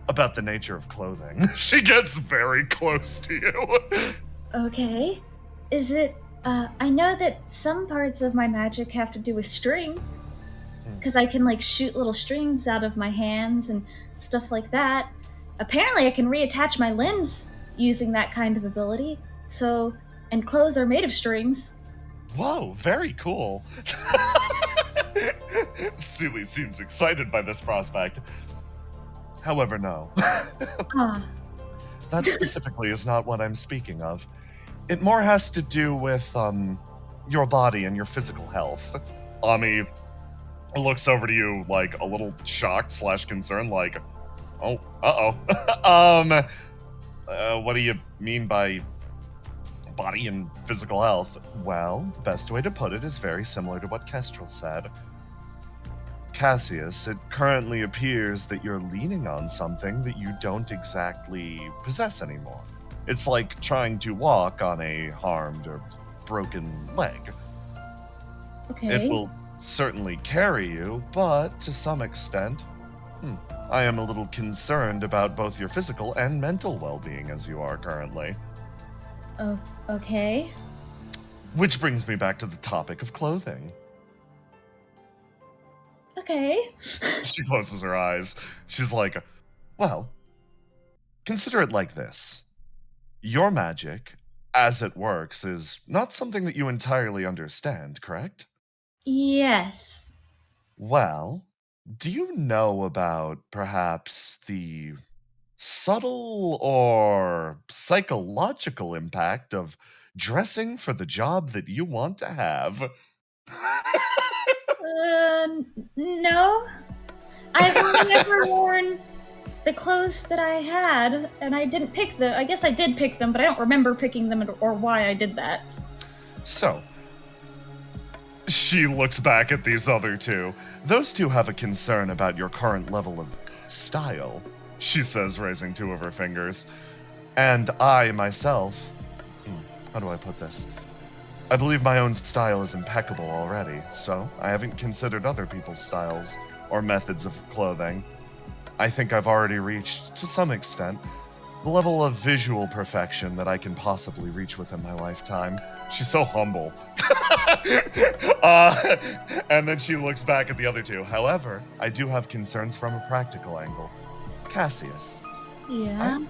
about the nature of clothing. She gets very close to you. Okay. Is it, I know that some parts of my magic have to do with string, because I can, shoot little strings out of my hands and stuff like that. Apparently I can reattach my limbs using that kind of ability, and clothes are made of strings. Whoa, very cool. Seely seems excited by this prospect. However, no. That specifically is not what I'm speaking of. It more has to do with, your body and your physical health. Ami looks over to you, a little shocked / concerned, oh, uh-oh. What do you mean by body and physical health? Well, the best way to put it is very similar to what Kestrel said. Cassius, it currently appears that you're leaning on something that you don't exactly possess anymore. It's like trying to walk on a harmed or broken leg. Okay. It will certainly carry you, but to some extent, I am a little concerned about both your physical and mental well-being as you are currently. Oh, okay. Which brings me back to the topic of clothing. Okay. She closes her eyes. She's like, well, consider it like this. Your magic, as it works, is not something that you entirely understand, correct? Yes. Well, do you know about perhaps the subtle or psychological impact of dressing for the job that you want to have? No. I've only ever worn the clothes that I had, and I didn't pick them. I guess I did pick them, but I don't remember picking them or why I did that. So, She looks back at these other two. Those two have a concern about your current level of style, she says, raising two of her fingers. And I, myself, how do I put this? I believe my own style is impeccable already, so I haven't considered other people's styles or methods of clothing. I think I've already reached, to some extent, the level of visual perfection that I can possibly reach within my lifetime. She's so humble. And then she looks back at the other two. However, I do have concerns from a practical angle. Cassius. Yeah? I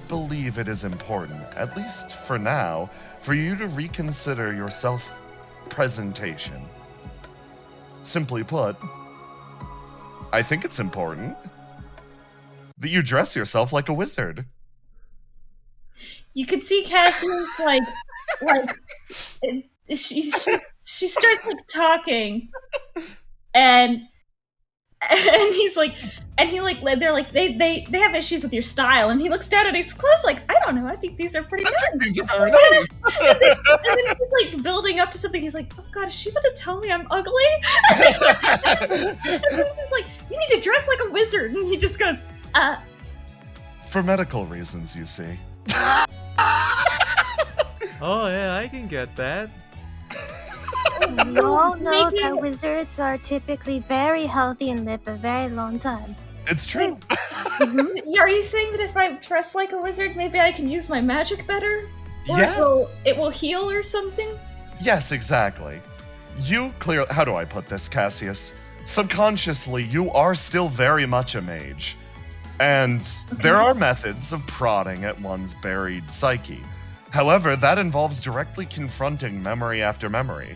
believe it is important, at least for now, for you to reconsider your self-presentation. Simply put, I think it's important that you dress yourself like a wizard. You could see Cassius she starts like talking, and he's like, and he like they're like they have issues with your style, and he looks down at his clothes like, I don't know, I think these are pretty nice. These are very nice. and then he's like building up to something. He's like, oh god, is she about to tell me I'm ugly? And then she's like, you need to dress like a wizard, and he just goes, For medical reasons, you see. Oh yeah, I can get that. We all know that wizards are typically very healthy and live a very long time. It's true. Are you saying that if I dress like a wizard, maybe I can use my magic better? Or Yes. it will heal or something? Yes, exactly. You clearly... How do I put this, Cassius? Subconsciously, you are still very much a mage. And there are methods of prodding at one's buried psyche. However, that involves directly confronting memory after memory.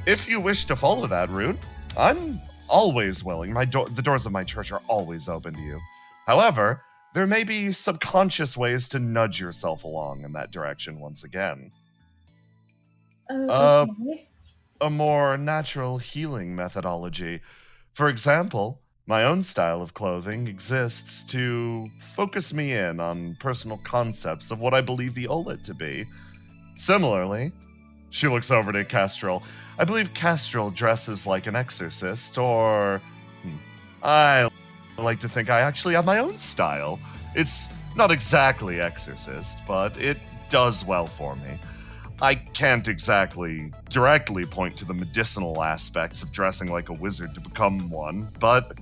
If you wish to follow that route, I'm always willing. The doors of my church are always open to you. However, there may be subconscious ways to nudge yourself along in that direction once again. Okay. A more natural healing methodology. For example, my own style of clothing exists to focus me in on personal concepts of what I believe the Olet to be. Similarly, she looks over to Kestrel. I believe Kestrel dresses like an exorcist, or... I like to think I actually have my own style. It's not exactly exorcist, but it does well for me. I can't exactly directly point to the medicinal aspects of dressing like a wizard to become one, but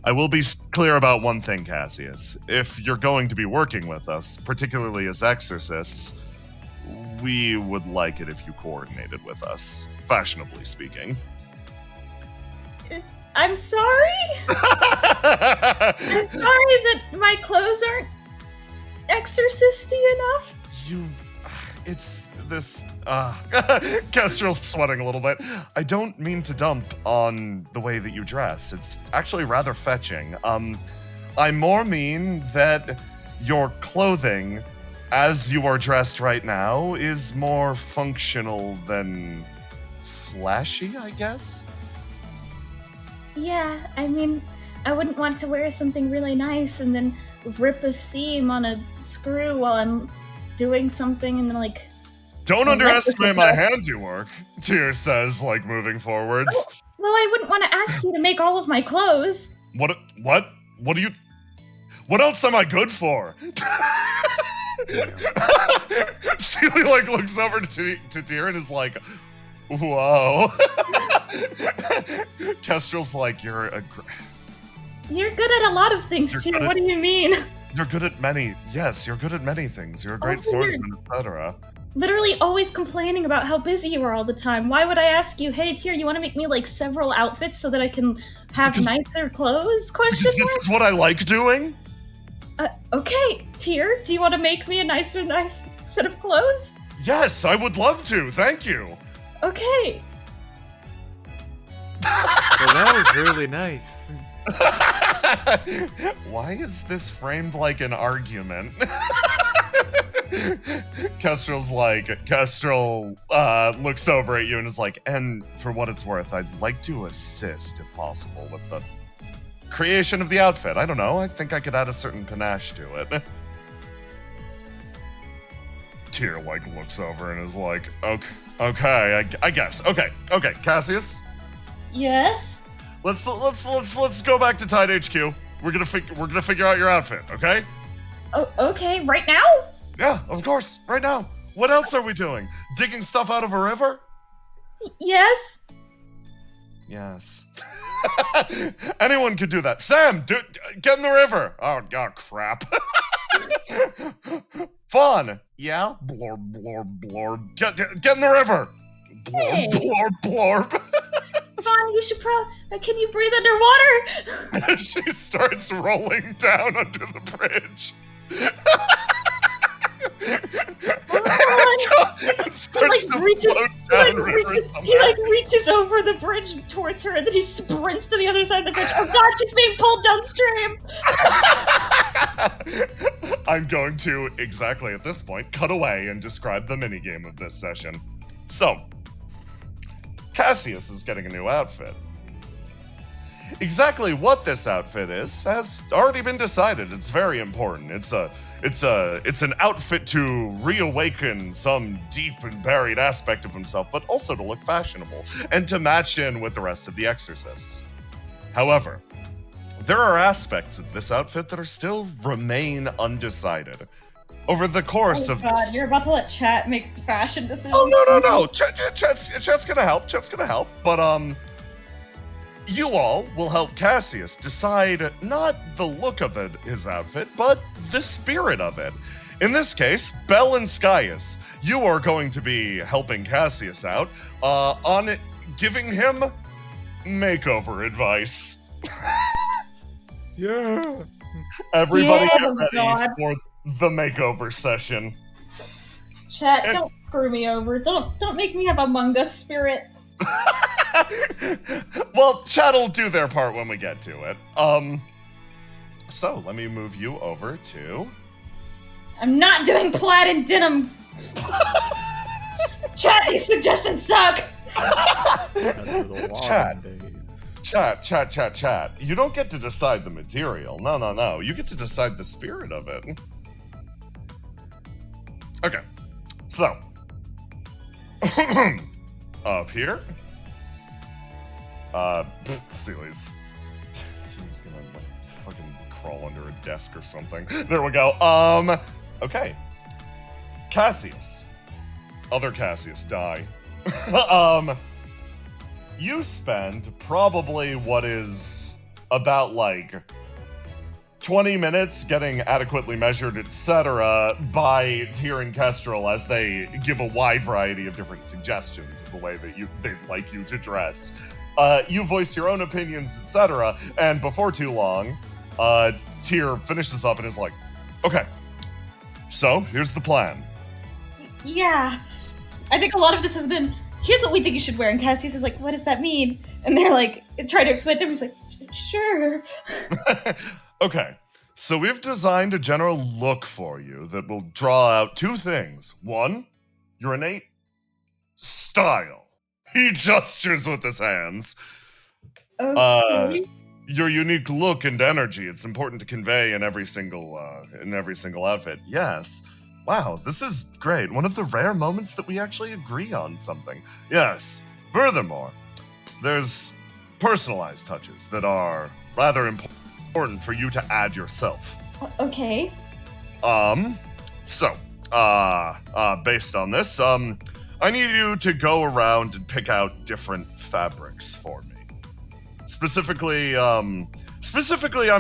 I will be clear about one thing, Cassius. If you're going to be working with us, particularly as exorcists, we would like it if you coordinated with us, fashionably speaking. I'm sorry? I'm sorry that my clothes aren't exorcisty enough? It's this, Kestrel's sweating a little bit. I don't mean to dump on the way that you dress. It's actually rather fetching. I more mean that your clothing, as you are dressed right now, is more functional than flashy, I guess? Yeah, I mean, I wouldn't want to wear something really nice and then rip a seam on a screw while I'm doing something and then, like... Don't underestimate my handiwork, Tyr says, like, moving forwards. Oh, well, I wouldn't want to ask you to make all of my clothes. What do you... What else am I good for? Sealy, like, looks over to Tyr and is like, whoa. Kestrel's like, you're good at a lot of things, too. What do you mean? You're good at many... Yes, you're good at many things. You're a great swordsman, etc. Literally always complaining about how busy you are all the time. Why would I ask you, hey, Tyr, you want to make me, like, several outfits so that I can have nicer clothes? Because this is what I like doing? Okay, Tyr, do you want to make me a nice set of clothes? Yes, I would love to. Thank you. Okay. Well, that was really nice. Why is this framed like an argument? Kestrel looks over at you and is like, and for what it's worth, I'd like to assist, if possible, with the creation of the outfit. I don't know, I think I could add a certain panache to it. Tyr like looks over and is like, okay, I guess. Okay, Cassius, Yes? let's go back to Tide HQ. We're gonna figure out your outfit, okay? Oh, okay, right now? Yeah, of course, right now. What else are we doing? Digging stuff out of a river? Yes? Yes. Anyone could do that. Sam, get in the river. Oh crap. Fawn. Yeah? Blorb, blorb, blorb. Get in the river. Blorb, Hey. blorb, blorb. Fine, you should probably... Can you breathe underwater? She starts rolling down under the bridge. He reaches over the bridge towards her, and then he sprints to the other side of the bridge. Oh god, she's being pulled downstream! I'm going to, exactly at this point, cut away and describe the minigame of this session. So, Cassius is getting a new outfit. Exactly what this outfit is has already been decided. It's very important. It's an outfit to reawaken some deep and buried aspect of himself, but also to look fashionable and to match in with the rest of the Exorcists. However, there are aspects of this outfit that are still remain undecided. Over the course of this... You're about to let chat make fashion decisions? Oh, no. Chat's gonna help. But, you all will help Cassius decide not the look of his outfit, but the spirit of it. In this case, Bell and Skyus, you are going to be helping Cassius out on giving him makeover advice. Yeah. Everybody Yeah, get ready God. for the makeover session. Chat, don't screw me over. Don't make me have Among Us spirit. Well, chat'll do their part when we get to it. So let me move you over to... I'm not doing plaid and denim. Chat, these suggestions suck. Chat. You don't get to decide the material. No. You get to decide the spirit of it. Okay. So. Up here. Celia's gonna like fucking crawl under a desk or something. There we go. Okay. Cassius. Other Cassius, die. You spend probably what is about like 20 minutes getting adequately measured, etc. by Tyr and Kestrel as they give a wide variety of different suggestions of the way that they'd like you to dress. You voice your own opinions, etc. And before too long, Tyr finishes up and is like, okay, so here's the plan. Yeah. I think a lot of this has been, here's what we think you should wear. And Cassius is like, what does that mean? And they're like, trying to explain to him. He's like, sure. Okay, so we've designed a general look for you that will draw out two things. One, your innate style. He gestures with his hands. Okay. Your unique look and energy. It's important to convey in every single outfit. Yes. Wow, this is great. One of the rare moments that we actually agree on something. Yes. Furthermore, there's personalized touches that are rather important for you to add yourself. Okay. So, based on this, I need you to go around and pick out different fabrics for me. Specifically, I'm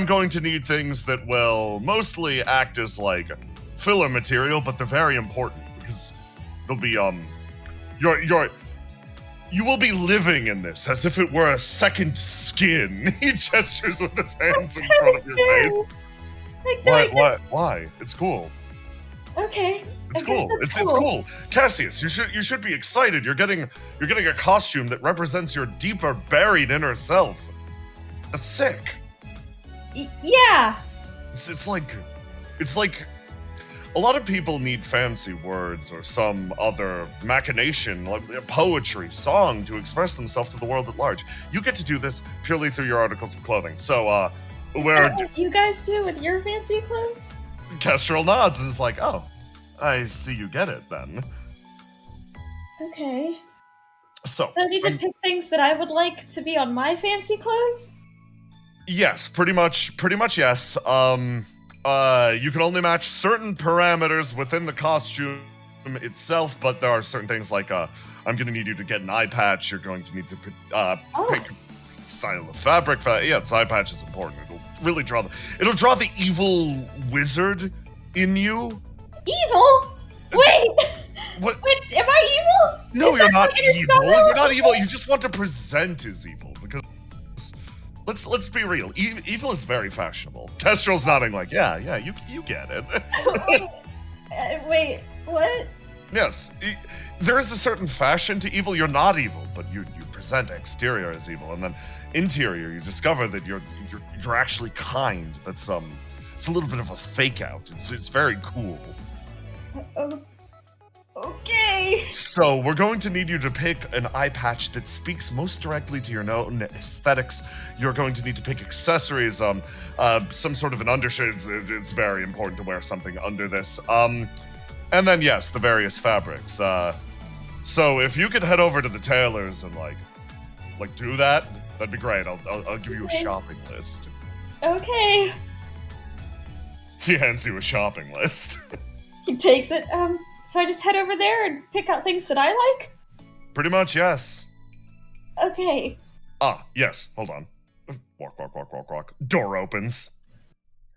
going to need things that will mostly act as, like, filler material, but they're very important, because they'll be, you will be living in this as if it were a second skin. He gestures with his hands in front of your face. Why? It's cool. Okay. It's cool. It's cool. Cassius, you should be excited. You're getting a costume that represents your deeper buried inner self. That's sick. Yeah. It's like a lot of people need fancy words or some other machination, like poetry, song, to express themselves to the world at large. You get to do this purely through your articles of clothing. So, Is that what you guys do with your fancy clothes? Kestrel nods and is like, oh, I see you get it then. Okay. So I need to pick things that I would like to be on my fancy clothes? yes, pretty much yes. You can only match certain parameters within the costume itself, but there are certain things like I'm gonna need you to get an eye patch. You're going to need to pick style of fabric. This eye patch is important. It'll really draw the evil wizard in you. Evil? Wait! What? Wait, am I evil? No, Is you're that not what you're evil. so You're not evil? evil. You just want to present as evil because let's be real. Evil is very fashionable. Kestrel's nodding like, yeah, you get it. Wait, what? Yes, there is a certain fashion to evil. You're not evil, but you present exterior as evil, and then interior you discover that you're actually kind. That's it's a little bit of a fake out. It's very cool. Okay. So we're going to need you to pick an eye patch that speaks most directly to your known aesthetics. You're going to need to pick accessories, some sort of an undershirt. It's very important to wear something under this. And then yes, the various fabrics. So if you could head over to the tailors and like do that, that'd be great. I'll give you a shopping list. Okay. He hands you a shopping list. He takes it. So I just head over there and pick out things that I like? Pretty much, yes. Okay. Yes. Hold on. Walk. Door opens.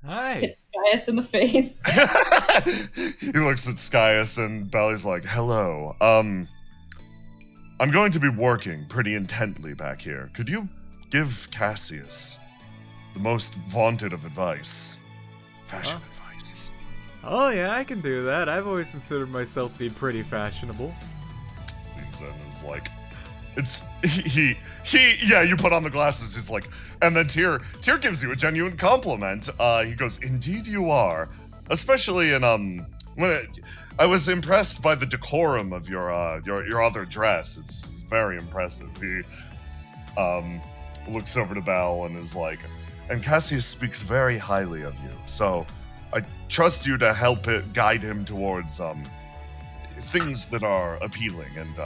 Hi. It's Cassius in the face. He looks at Skyus and Bally's like, hello. I'm going to be working pretty intently back here. Could you give Cassius the most vaunted of advice? Fashion advice. Oh yeah, I can do that. I've always considered myself to be pretty fashionable. Leans in and is like, it's yeah, you put on the glasses, he's like, and then Tyr gives you a genuine compliment. He goes, indeed you are. Especially in I was impressed by the decorum of your other dress. It's very impressive. He looks over to Bal and is like, and Cassius speaks very highly of you, so I trust you to help guide him towards things that are appealing. And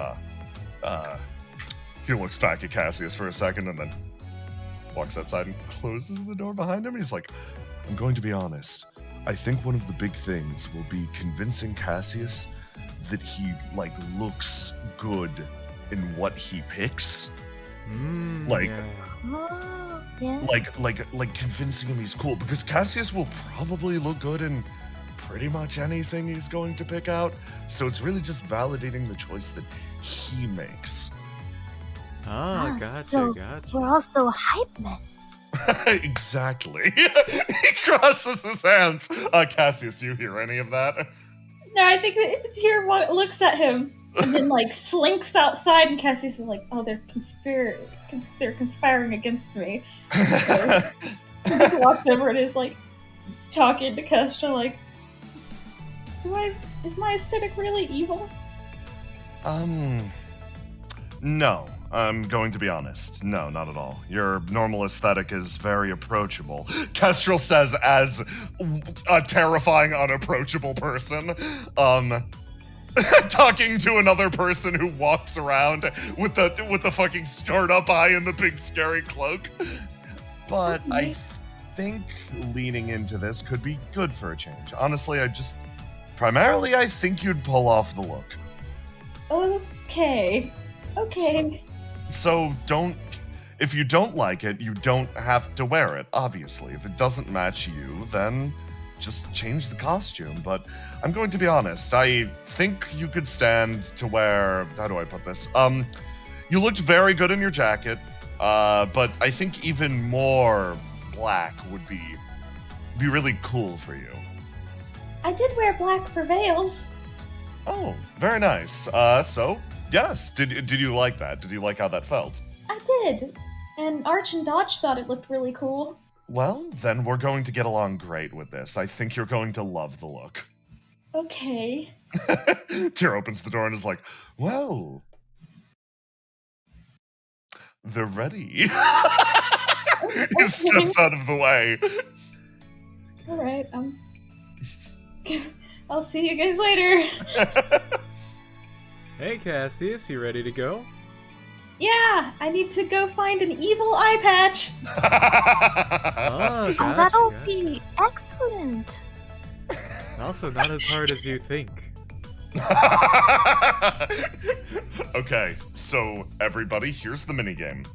he looks back at Cassius for a second and then walks outside and closes the door behind him. He's like, I'm going to be honest. I think one of the big things will be convincing Cassius that he looks good in what he picks. Oh, yes. Like convincing him he's cool, because Cassius will probably look good in pretty much anything he's going to pick out. So it's really just validating the choice that he makes. So we're also hype men. Exactly. He crosses his hands. Cassius, you hear any of that? No, I think that Tyr looks at him and then slinks outside, and Cassius is like, "Oh, they're conspiring against me." So he just walks over and is talking to Kestra, like, "Is my aesthetic really evil?" No. I'm going to be honest. No, not at all. Your normal aesthetic is very approachable. Kestrel says as a terrifying, unapproachable person. Talking to another person who walks around with the fucking skirt up high and the big scary cloak. But I think leaning into this could be good for a change. Honestly, primarily I think you'd pull off the look. Okay. So if you don't like it, you don't have to wear it, obviously. If it doesn't match you, then just change the costume. But I'm going to be honest, I think you could stand to wear, how do I put this? You looked very good in your jacket, but I think even more black would be really cool for you. I did wear black for veils. Oh, very nice. So yes, did you like that? Did you like how that felt? I did. And Arch and Dodge thought it looked really cool. Well, then we're going to get along great with this. I think you're going to love the look. Okay. Tyr opens the door and is like, well, they're ready. He steps out of the way. Alright, I'll see you guys later. Hey, Cassius, you ready to go? Yeah, I need to go find an evil eye patch. Oh, gotcha, that'll gotcha. be excellent. Also, not as hard as you think. Okay, so everybody, here's the minigame.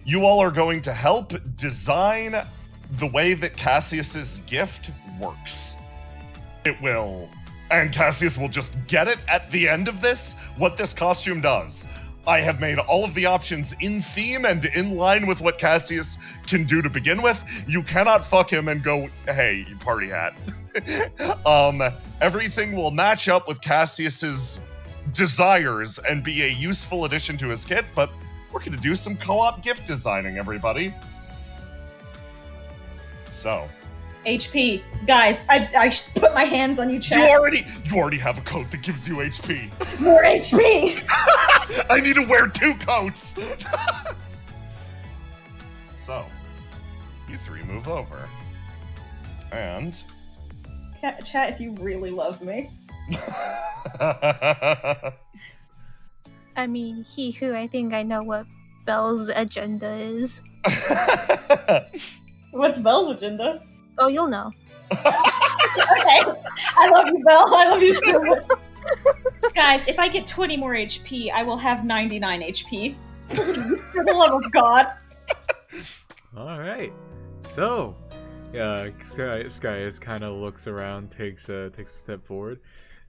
You all are going to help design the way that Cassius's gift works. It will, and Cassius will just get it at the end of this, what this costume does. I have made all of the options in theme and in line with what Cassius can do to begin with. You cannot fuck him and go, hey, party hat. Everything will match up with Cassius's desires and be a useful addition to his kit, but we're gonna do some co-op gift designing, everybody. So. HP. Guys, I put my hands on you, chat. You already have a coat that gives you HP. More HP! I need to wear 2 coats! So, you 3 move over. And... Chat, if you really love me. I mean, I think I know what Belle's agenda is. What's Belle's agenda? Oh, you'll know. Okay. I love you, Belle. I love you so much. Guys, if I get 20 more HP, I will have 99 HP. Please, for the love of God. Alright. So, Skyus kind of looks around, takes a step forward.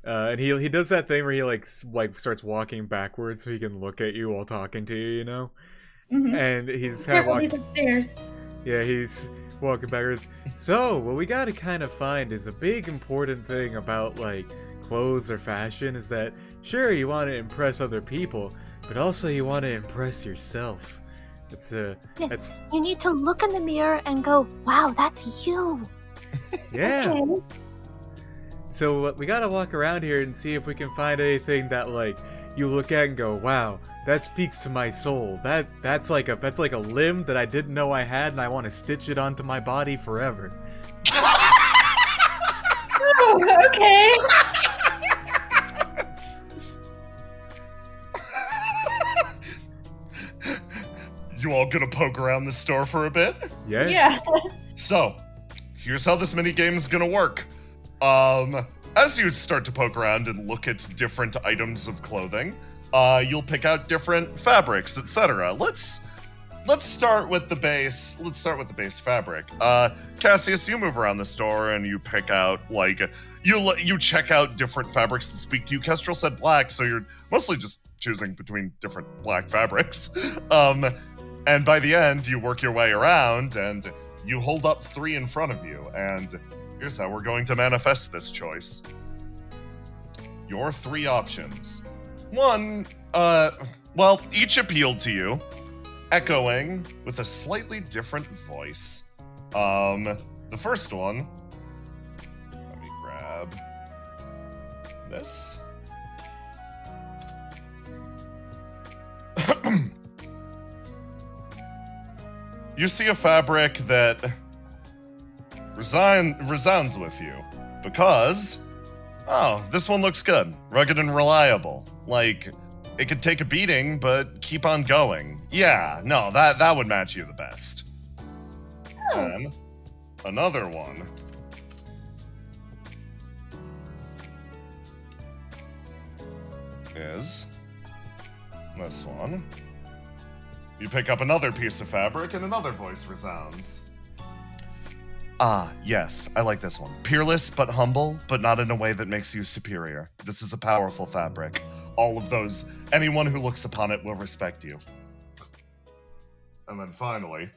And he does that thing where he like starts walking backwards so he can look at you while talking to you, you know? Mm-hmm. And he's kind of walking... He's upstairs. Yeah, he's walking backwards. So, what we gotta kind of find is a big important thing about, like, clothes or fashion is that, sure, you want to impress other people, but also you want to impress yourself. Yes, you need to look in the mirror and go, wow, that's you. Yeah. Okay. So, we gotta walk around here and see if we can find anything that, like, you look at and go, wow, that speaks to my soul. That's like a limb that I didn't know I had, and I want to stitch it onto my body forever. Oh, okay. You all gonna poke around the store for a bit? Yeah. So, here's how this minigame is gonna work. As you start to poke around and look at different items of clothing, you'll pick out different fabrics, etc. Let's start with the base. Let's start with the base fabric. Cassius, you move around the store and you pick out you check out different fabrics that speak to you. Kestrel said black, so you're mostly just choosing between different black fabrics. And by the end, you work your way around and you hold up 3 in front of you. And here's how we're going to manifest this choice. Your 3 options. 1, each appealed to you, echoing with a slightly different voice. The first one, let me grab this. You see a fabric that resounds with you because, oh, this one looks good, rugged and reliable. Like, it could take a beating, but keep on going. Yeah, no, that would match you the best. Oh. And another one. Is this one. You pick up another piece of fabric and another voice resounds. Ah, yes, I like this one. Peerless but humble, but not in a way that makes you superior. This is a powerful fabric. All of those, anyone who looks upon it will respect you. And then finally,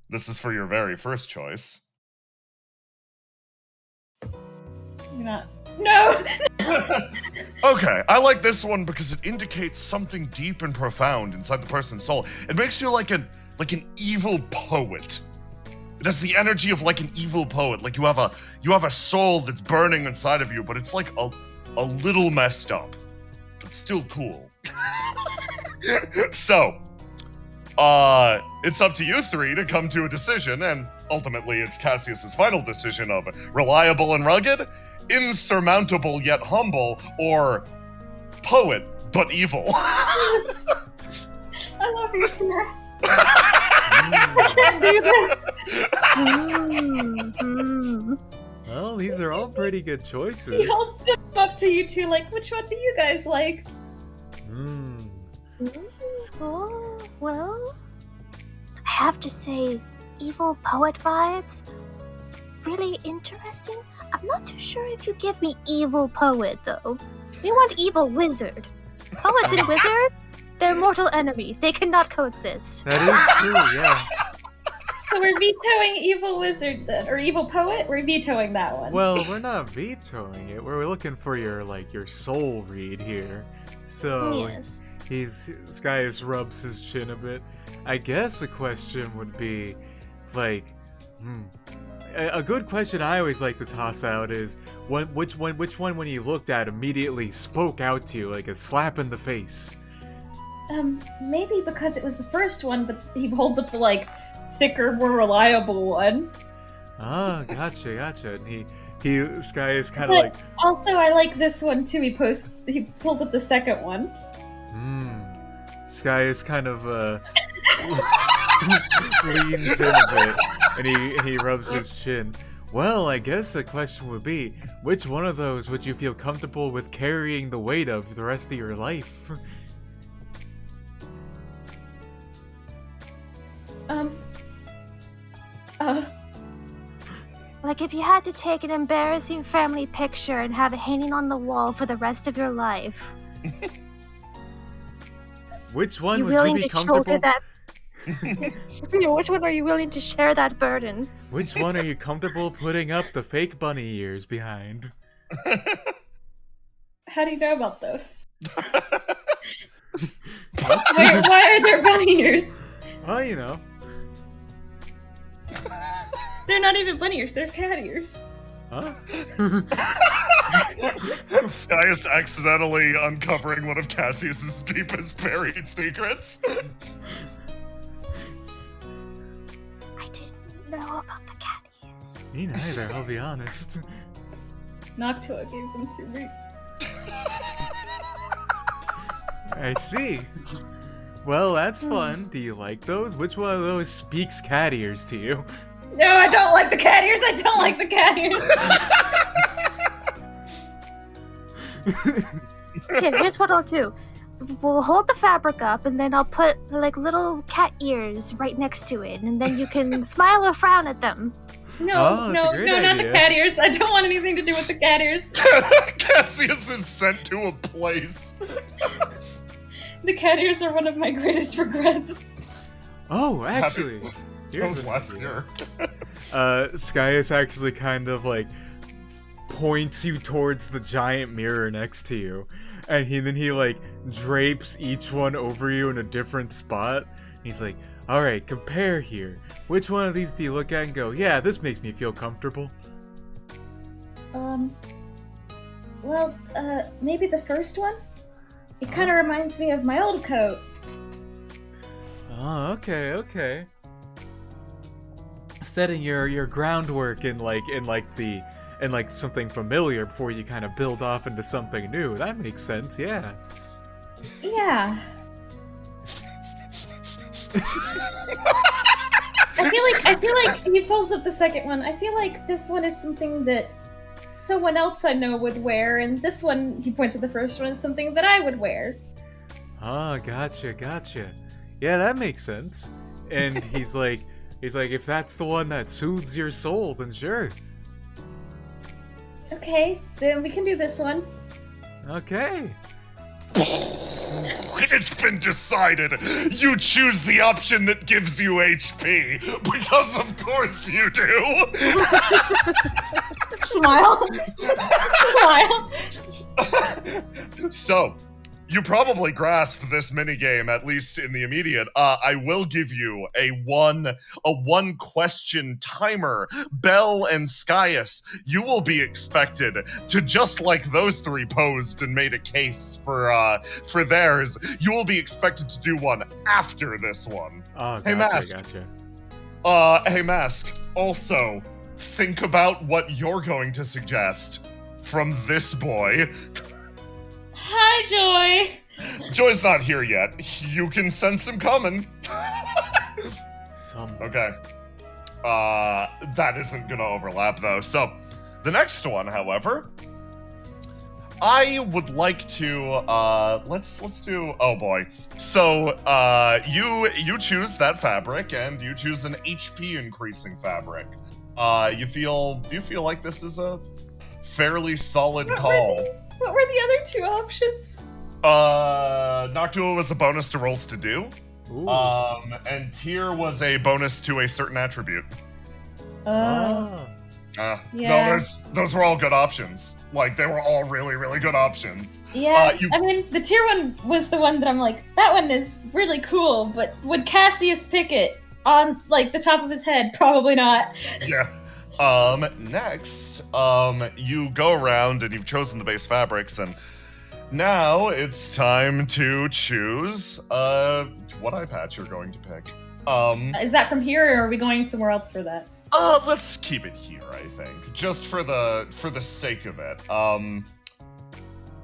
this is for your very first choice. You're not. No! Okay, I like this one because it indicates something deep and profound inside the person's soul. It makes you like an evil poet. It has the energy of like an evil poet. Like you have a soul that's burning inside of you, but it's like a little messed up, but still cool. So, it's up to you 3 to come to a decision, and ultimately it's Cassius's final decision of reliable and rugged, insurmountable yet humble, or poet but evil. I love you, Tina. I can't do this. Well, these are all pretty good He choices. holds them up to you two, like, which one do you guys like? Oh, well, I have to say, evil poet vibes, really interesting. I'm not too sure if you give me evil poet, though. We want evil wizard. Poets and wizards, they're mortal enemies. They cannot coexist. That is true, yeah. So we're vetoing evil wizard then, or evil poet? We're vetoing that one. Well, we're not vetoing it. We're looking for your soul read here. So Yes. Skyus rubs his chin a bit. I guess a question would be, like, a good question I always like to toss out is which one when you looked at immediately spoke out to you like a slap in the face. Maybe because it was the first one, but he holds up the, like, thicker, more reliable one. Ah, gotcha. And Skyus kind of like, Also, I like this one too. He pulls up the second one. Skyus kind of leans in a bit, and he rubs his chin. Well, I guess the question would be, which one of those would you feel comfortable with carrying the weight of the rest of your life? Like if you had to take an embarrassing family picture and have it hanging on the wall for the rest of your life. Which one You would you willing be to comfortable? shoulder that? Which one are you willing to share that burden? Which one are you comfortable putting up the fake bunny ears behind? How do you know about those? Why are there bunny ears? Well, you know. They're not even bunny ears, they're cat ears. Huh? Skyus accidentally uncovering one of Cassius's deepest buried secrets. I didn't know about the cat ears. Me neither, I'll be honest. Noctua gave them to me. I see. Well, that's fun. Do you like those? Which one of those speaks cat ears to you? No, I don't like the cat ears. I don't like the cat ears. Okay, here's what I'll do. We'll hold the fabric up, and then I'll put, like, little cat ears right next to it, and then you can smile or frown at them. No, that's a great not the idea. cat ears. I don't want anything to do with the cat ears. Cassius is sent to a place. The cat ears are one of my greatest regrets. Oh, actually. That was last year. Skyus actually kind of, like, points you towards the giant mirror next to you. And then he, like, drapes each one over you in a different spot. He's like, alright, compare here. Which one of these do you look at and go, yeah, this makes me feel comfortable? Well, maybe the first one? It kind of reminds me of my old coat. Oh, okay. Setting your groundwork in something familiar before you kind of build off into something new. That makes sense, yeah. Yeah. I feel like he pulls up the second one. I feel like this one is something that someone else I know would wear, and this one, he points at the first one, is something that I would wear. Oh, gotcha. Yeah, that makes sense. And he's like, if that's the one that soothes your soul, then sure. Okay, then we can do this one. Okay. It's been decided. You choose the option that gives you HP, because of course you do. Smile. Smile. So, you probably grasp this minigame, at least in the immediate. I will give you a one question timer. Bell and Skyus, you will be expected to, just like those three posed and made a case for theirs, you will be expected to do one after this one. Oh, Hey, Mask. gotcha. Hey, Mask, also, think about what you're going to suggest from this boy. Hi, Joy. Joy's not here yet. You can sense him coming. Okay. That isn't gonna overlap, though. So, the next one, however, I would like to, let's do, oh boy. So, you choose that fabric, and you choose an HP increasing fabric. Do you feel like this is a fairly solid call? What were the other two options? Noctua was a bonus to rolls to do. Ooh. And Tier was a bonus to a certain attribute. Yeah. No, those were all good options. Like, they were all really, really good options. Yeah, I mean, the tier one was the one that I'm like, that one is really cool, but would Cassius pick it on, like, the top of his head? Probably not. Yeah. Next, you go around and you've chosen the base fabrics, and now it's time to choose, what eye patch you're going to pick. Is that from here, or are we going somewhere else for that? Let's keep it here, I think. Just for the sake of it.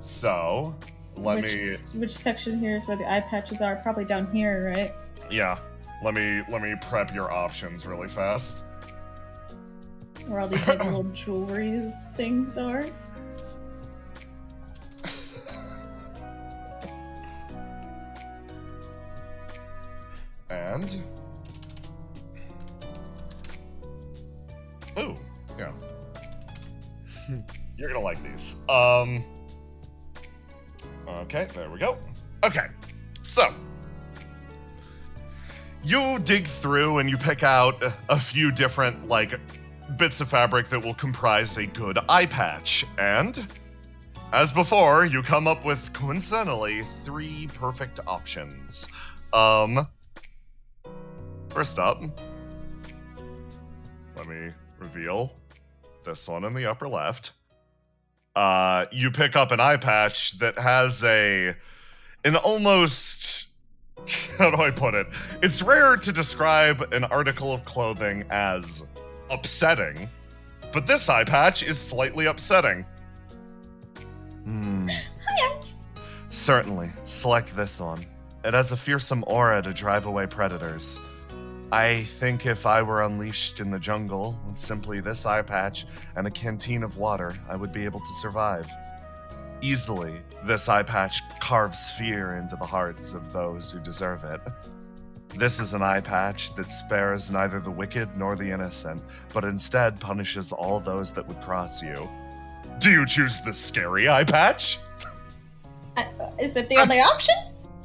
So, Which section here is where the eye patches are? Probably down here, right? Yeah. Let me prep your options really fast. Where all these like, little jewelry things are. And... Ooh, yeah. You're gonna like these. Okay, there we go. Okay, so you dig through and you pick out a few different, like, bits of fabric that will comprise a good eye patch, and as before, you come up with, coincidentally, 3 perfect options. First up, let me reveal this one in the upper left. You pick up an eye patch that has an almost, how do I put it? It's rare to describe an article of clothing as upsetting, but this eye patch is slightly upsetting. Certainly, select this one. It has a fearsome aura to drive away predators. I think if I were unleashed in the jungle with simply this eye patch and a canteen of water, I would be able to survive. Easily, this eye patch carves fear into the hearts of those who deserve it. This is an eye patch that spares neither the wicked nor the innocent, but instead punishes all those that would cross you. Do you choose the scary eye patch? Is it the only option?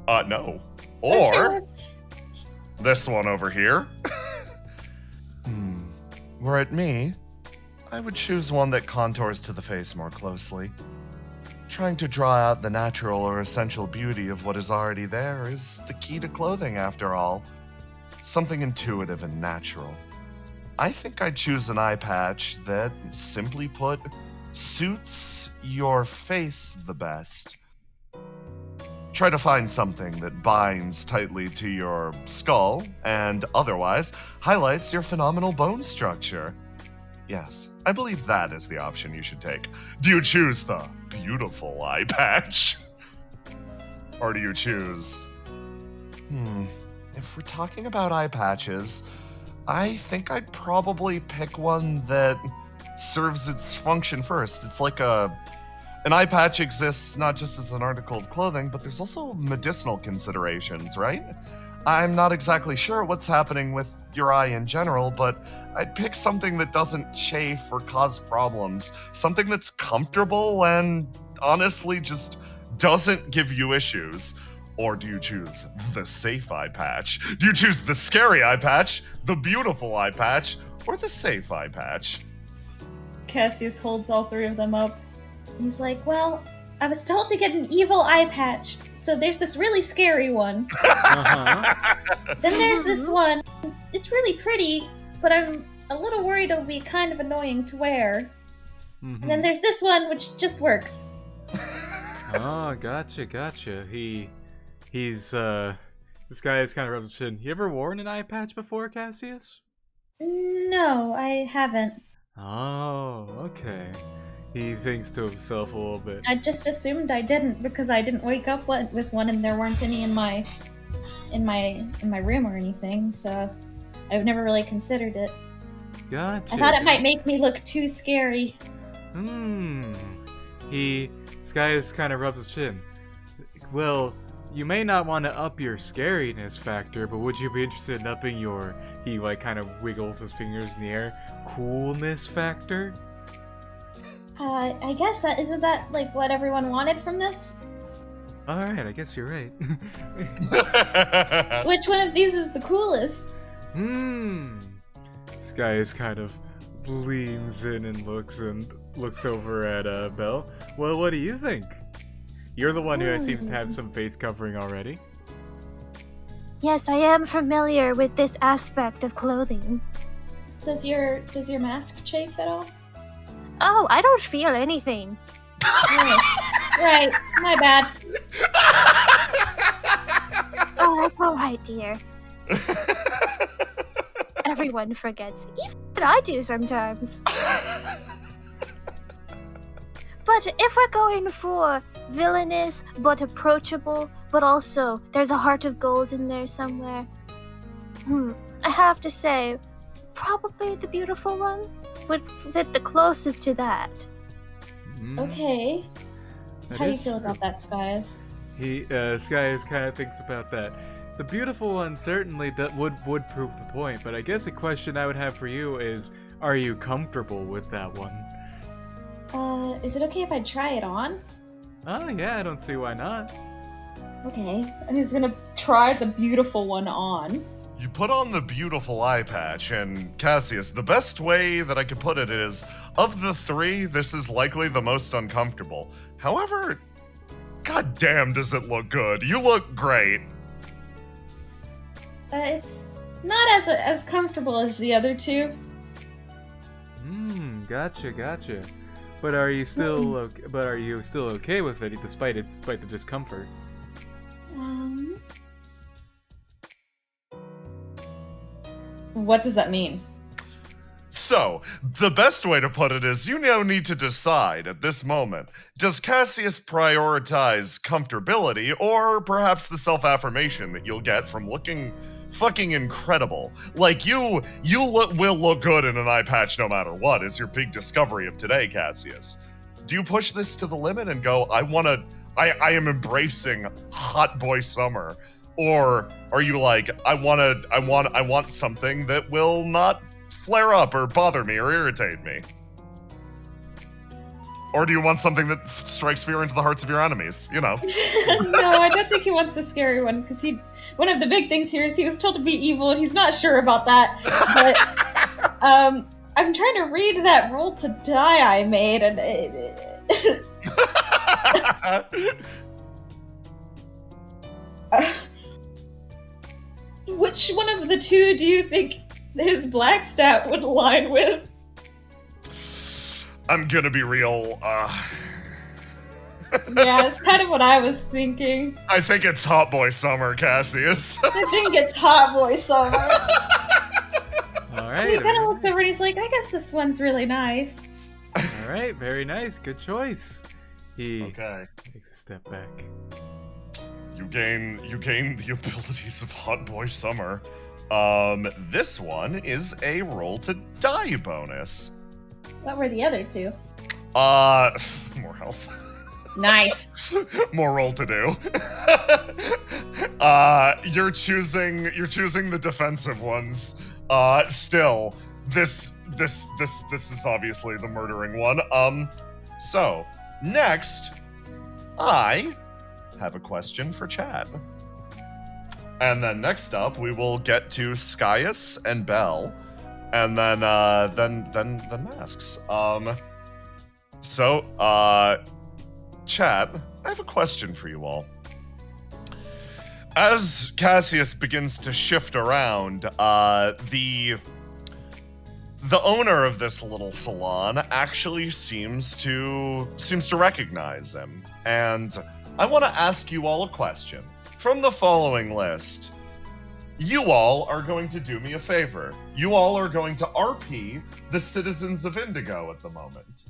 No. Or this one over here. Were it me, I would choose one that contours to the face more closely. Trying to draw out the natural or essential beauty of what is already there is the key to clothing, after all. Something intuitive and natural. I think I'd choose an eye patch that, simply put, suits your face the best. Try to find something that binds tightly to your skull and otherwise highlights your phenomenal bone structure. Yes, I believe that is the option you should take. Do you choose the beautiful eye patch? Or do you choose... If we're talking about eye patches, I think I'd probably pick one that serves its function first. It's like an eye patch exists not just as an article of clothing, but there's also medicinal considerations, right? I'm not exactly sure what's happening with your eye in general, but I'd pick something that doesn't chafe or cause problems. Something that's comfortable and honestly just doesn't give you issues. Or do you choose the safe eye patch? Do you choose the scary eye patch, the beautiful eye patch, or the safe eye patch? Cassius holds all 3 of them up. He's like, well, I was told to get an evil eye patch, so there's this really scary one. Then there's this one. It's really pretty, but I'm a little worried it'll be kind of annoying to wear. And then there's this one, which just works. Oh, gotcha. He's this guy is kind of rubs his chin. You ever worn an eye patch before, Cassius? No, I haven't. Oh, okay. He thinks to himself a little bit. I just assumed I didn't because I didn't wake up with one, and there weren't any in my room or anything. So I've never really considered it. Gotcha. I thought it might make me look too scary. Skyus kind of rubs his chin. Well, you may not want to up your scariness factor, but would you be interested in upping your, he like kind of wiggles his fingers in the air, coolness factor? I guess isn't that like what everyone wanted from this? Alright, I guess you're right. Which one of these is the coolest? Skyus kind of leans in and looks over at Belle. Well, what do you think? You're the one who seems to have some face covering already. Yes, I am familiar with this aspect of clothing. Does your mask chafe at all? Oh, I don't feel anything. Right, my bad. Oh, that's alright, dear. Everyone forgets. Even I do sometimes. But if we're going for villainous but approachable, but also there's a heart of gold in there somewhere, I have to say, probably the beautiful one would fit the closest to that. Okay. That How do you is feel true. about that, Skyus? Skyus kind of thinks about that. The beautiful one certainly would prove the point, but I guess a question I would have for you is, are you comfortable with that one? Is it okay if I try it on? Oh yeah, I don't see why not. Okay. And he's gonna try the beautiful one on. You put on the beautiful eye patch, and Cassius, the best way that I could put it is, of the three, this is likely the most uncomfortable. However, goddamn does it look good. You look great. It's not as comfortable as the other two. Gotcha. But are you still okay with it despite the discomfort? What does that mean? So, the best way to put it is you now need to decide at this moment, does Cassius prioritize comfortability or perhaps the self-affirmation that you'll get from looking fucking incredible? Like will look good in an eye patch no matter what is your big discovery of today, Cassius. Do you push this to the limit and go, I am embracing hot boy summer? Or are you like, I want something that will not flare up or bother me or irritate me? Or do you want something that strikes fear into the hearts of your enemies? You know. No, I don't think he wants the scary one, because one of the big things here is he was told to be evil, and he's not sure about that. But I'm trying to read that roll to die I made, and which one of the two do you think his black stat would align with? I'm gonna be real, Yeah, it's kind of what I was thinking. I think it's Hot Boy Summer, Cassius. I think it's Hot Boy Summer. Alright. He kind of looks over and he's like, I guess this one's really nice. Alright, very nice. Good choice. He Okay. takes a step back. You gain the abilities of Hot Boy Summer. This one is a roll to die bonus. What were the other two? More health. Nice. More roll to do. You're choosing the defensive ones. Still, this is obviously the murdering one. So next, I have a question for Chad. And then next up, we will get to Skyus and Belle, and then masks. Chat, I have a question for you all. As Cassius begins to shift around, the owner of this little salon actually seems to recognize him, and I want to ask you all a question. From the following list, you all are going to do me a favor. You all are going to RP the citizens of Indigo at the moment.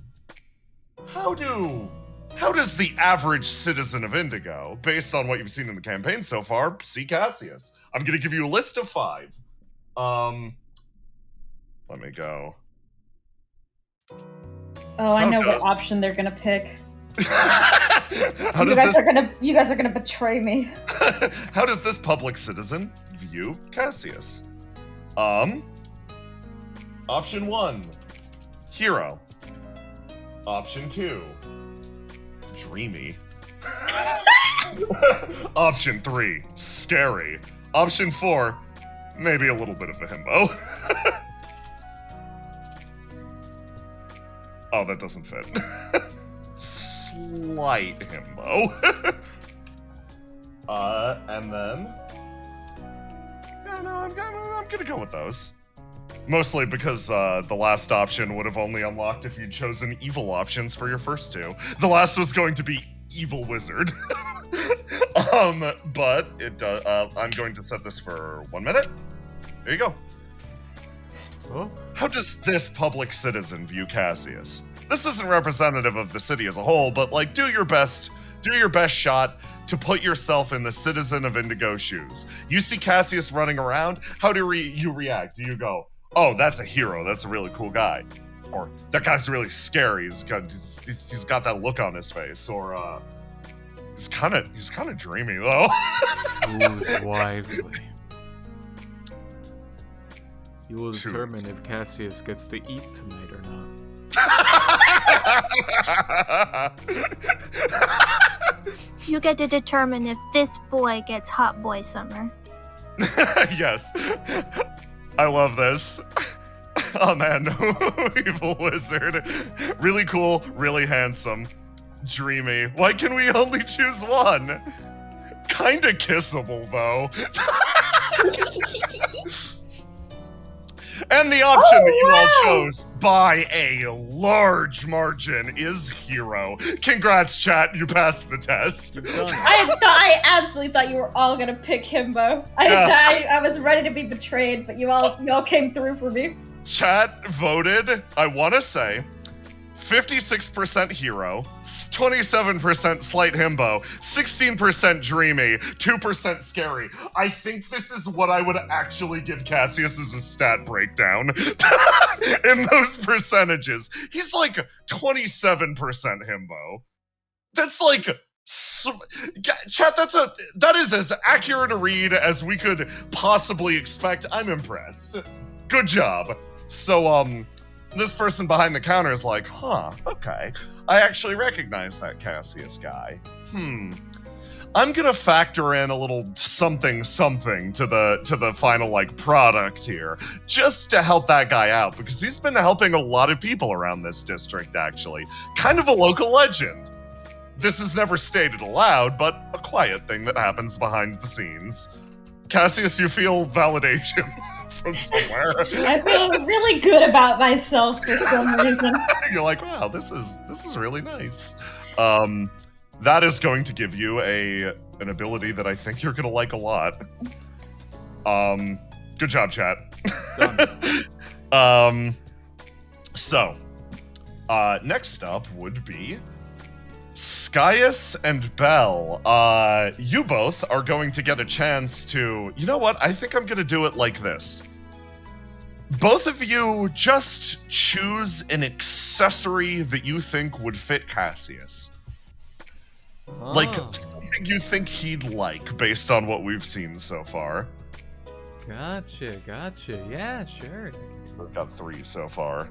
How does the average citizen of Indigo, based on what you've seen in the campaign so far, see Cassius? I'm going to give you a list of 5. Let me go. Oh, I know what option they're gonna pick. You guys are gonna betray me. How does this public citizen view Cassius? Option 1, hero. Option 2, dreamy. Option 3, scary. Option 4, maybe a little bit of a himbo. Oh, that doesn't fit. Slight himbo. And then... Yeah, no, I'm gonna go with those. Mostly because the last option would have only unlocked if you'd chosen evil options for your first 2. The last was going to be evil wizard. But it I'm going to set this for 1 minute. There you go. Oh. How does this public citizen view Cassius? This isn't representative of the city as a whole, but like, do your best shot to put yourself in the citizen of Indigo's shoes. You see Cassius running around, how do you react? Do you go, oh, that's a hero, that's a really cool guy? Or, that guy's really scary, he's got that look on his face, or he's kind of dreamy though. Choose wisely. You will determine if Cassius gets to eat tonight or not. You get to determine if this boy gets hot boy summer. Yes. I love this. Oh man, evil wizard. Really cool, really handsome, dreamy. Why can we only choose one? Kinda kissable though. And the option that you all chose by a large margin is hero. Congrats, chat. You passed the test. I absolutely thought you were all gonna pick himbo. I was ready to be betrayed, but you all came through for me. Chat voted, I want to say, 56% hero, 27% slight himbo, 16% dreamy, 2% scary. I think this is what I would actually give Cassius as a stat breakdown. In those percentages. He's like 27% himbo. That's like... Chat, that is as accurate a read as we could possibly expect. I'm impressed. Good job. So, this person behind the counter is like, huh, okay. I actually recognize that Cassius guy. I'm gonna factor in a little something to the final like product here, just to help that guy out, because he's been helping a lot of people around this district actually. Kind of a local legend. This is never stated aloud, but a quiet thing that happens behind the scenes. Cassius, you feel validation from somewhere. I feel really good about myself for some reason. You're like, wow, this is really nice. That is going to give you an ability that I think you're gonna like a lot. Good job, chat. Done. So, next up would be Cassius and Belle. You both are going to get a chance to... You know what? I think I'm going to do it like this. Both of you just choose an accessory that you think would fit Cassius. Like, something you think he'd like, based on what we've seen so far. Gotcha. Yeah, sure. We've got 3 so far.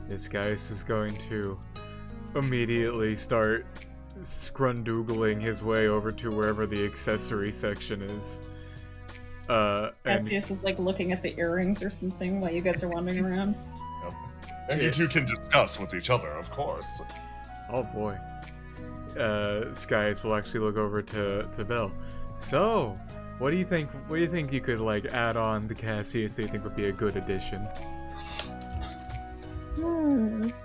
This guy is going to immediately start scrundoogling his way over to wherever the accessory section is. Cassius is like looking at the earrings or something while you guys are wandering around. Yep. And you two can discuss with each other, of course. Oh boy. Skies will actually look over to Belle. So, what do you think? What do you think you could like add on to Cassius that you think would be a good addition?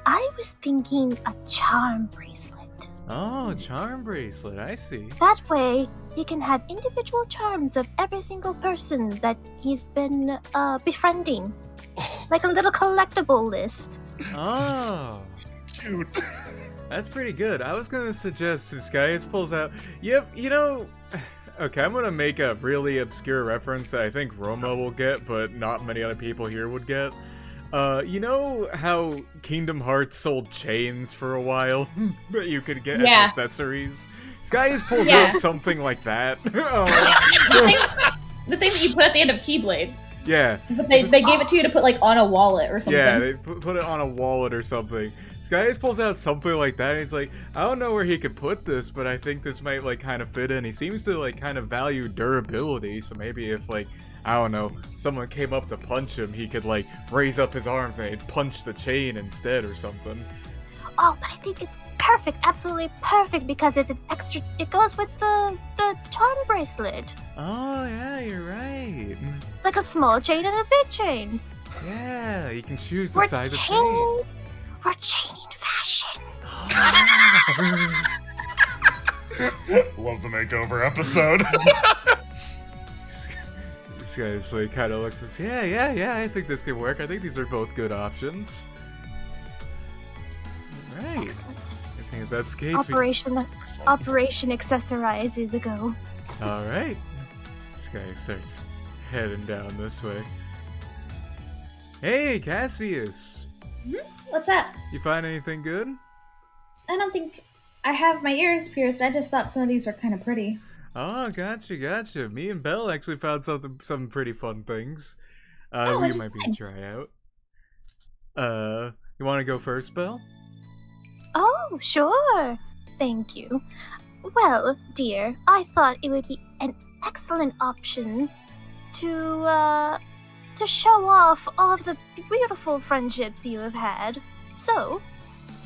I was thinking a charm bracelet. Oh, charm bracelet, I see. That way, he can have individual charms of every single person that he's been befriending. Like a little collectible list. Oh, Cute. that's pretty good. I was gonna suggest this guy pulls out. Yep, you know. Okay, I'm gonna make a really obscure reference that I think Roma will get, but not many other people here would get. You know how Kingdom Hearts sold chains for a while that you could get as accessories? This guy pulls out something like that. The thing that you put at the end of Keyblade. Yeah. But they gave it to you to put like on a wallet or something. Yeah, they put it on a wallet or something. This guy pulls out something like that, and he's like, I don't know where he could put this, but I think this might like kind of fit in. He seems to like kind of value durability, so maybe if like, I don't know, someone came up to punch him, he could like raise up his arms and he'd punch the chain instead or something. Oh, but I think it's perfect, absolutely perfect, because it's an extra. It goes with the charm bracelet. Oh yeah, you're right. It's like a small chain and a big chain. Yeah, you can choose the size of chain. We're chaining fashion. Love the makeover episode. This guy's like kind of looks and says, yeah, I think this could work. I think these are both good options. Right. Excellent. I think if that's the case, Operation Accessorize is a go. Alright. This guy starts heading down this way. Hey, Cassius! What's that? You find anything good? I don't think I have my ears pierced. I just thought some of these were kind of pretty. Oh, gotcha. Me and Belle actually found some pretty fun things. Oh, we might be try out. You want to go first, Belle? Oh, sure. Thank you. Well, dear, I thought it would be an excellent option to show off all of the beautiful friendships you have had. So,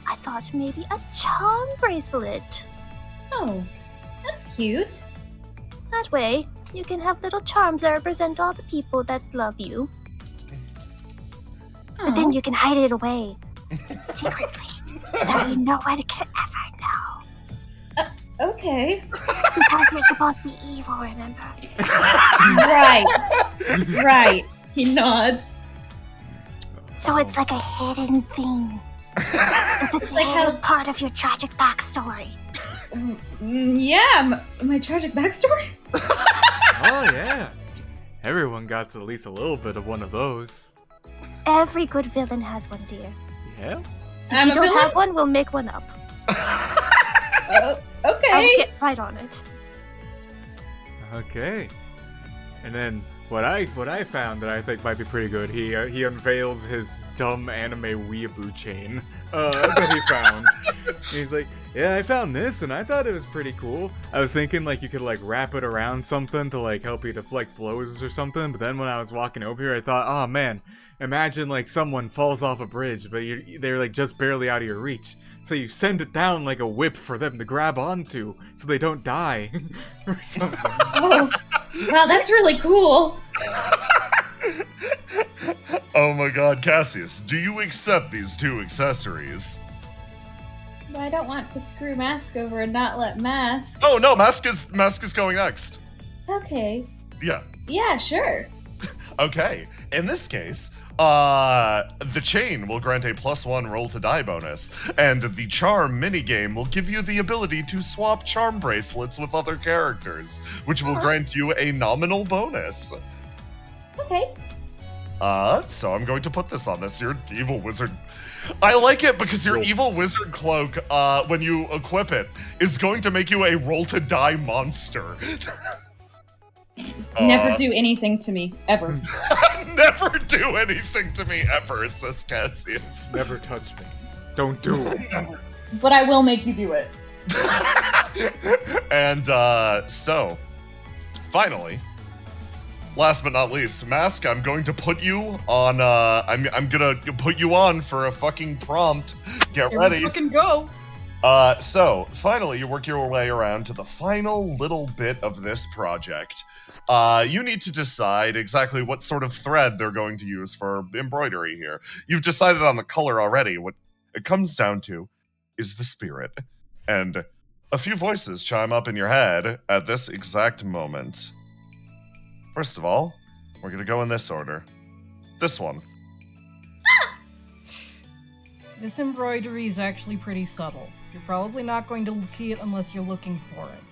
I thought maybe a charm bracelet. Oh, that's cute. That way, you can have little charms that represent all the people that love you. But then you can hide it away secretly, so you no one can ever know. Okay. Because you're supposed to be evil, remember? Right. He nods. So it's like a hidden thing. It's a hidden part of your tragic backstory. Yeah, my tragic backstory? Oh, yeah. Everyone got at least a little bit of one of those. Every good villain has one, dear. Yeah? If you don't have one, we'll make one up. Okay. I'll get right on it. Okay. And then what I found that I think might be pretty good, he unveils his dumb anime weeaboo chain that he found. He's like, yeah, I found this and I thought it was pretty cool. I was thinking like you could like wrap it around something to like help you deflect blows or something, but then when I was walking over here I thought, oh man, imagine like someone falls off a bridge but they're like just barely out of your reach. So you send it down like a whip for them to grab onto so they don't die or something. Oh, wow, that's really cool. Oh my god, Cassius, do you accept these two accessories? Well, I don't want to screw Mask over and not let Mask. Oh no, Mask is going next. Okay. Yeah. Yeah, sure. Okay. In this case, the chain will grant a +1 roll to die bonus, and the charm minigame will give you the ability to swap charm bracelets with other characters, which will grant you a nominal bonus. Okay. So I'm going to put this on this. Your evil wizard. I like it because your evil wizard cloak, when you equip it, is going to make you a roll to die monster. Never do anything to me, ever. Never do anything to me ever, says Cassius. Never touch me. Don't do it. But I will make you do it. And so, finally, last but not least, Mask, I'm going to put you on, I'm gonna put you on for a fucking prompt. Get ready. Here we fucking go. So, finally, you work your way around to the final little bit of this project. You need to decide exactly what sort of thread they're going to use for embroidery here. You've decided on the color already. What it comes down to is the spirit. and a few voices chime up in your head at this exact moment. First of all, we're going to go in this order. This one. This embroidery is actually pretty subtle. You're probably not going to see it unless you're looking for it.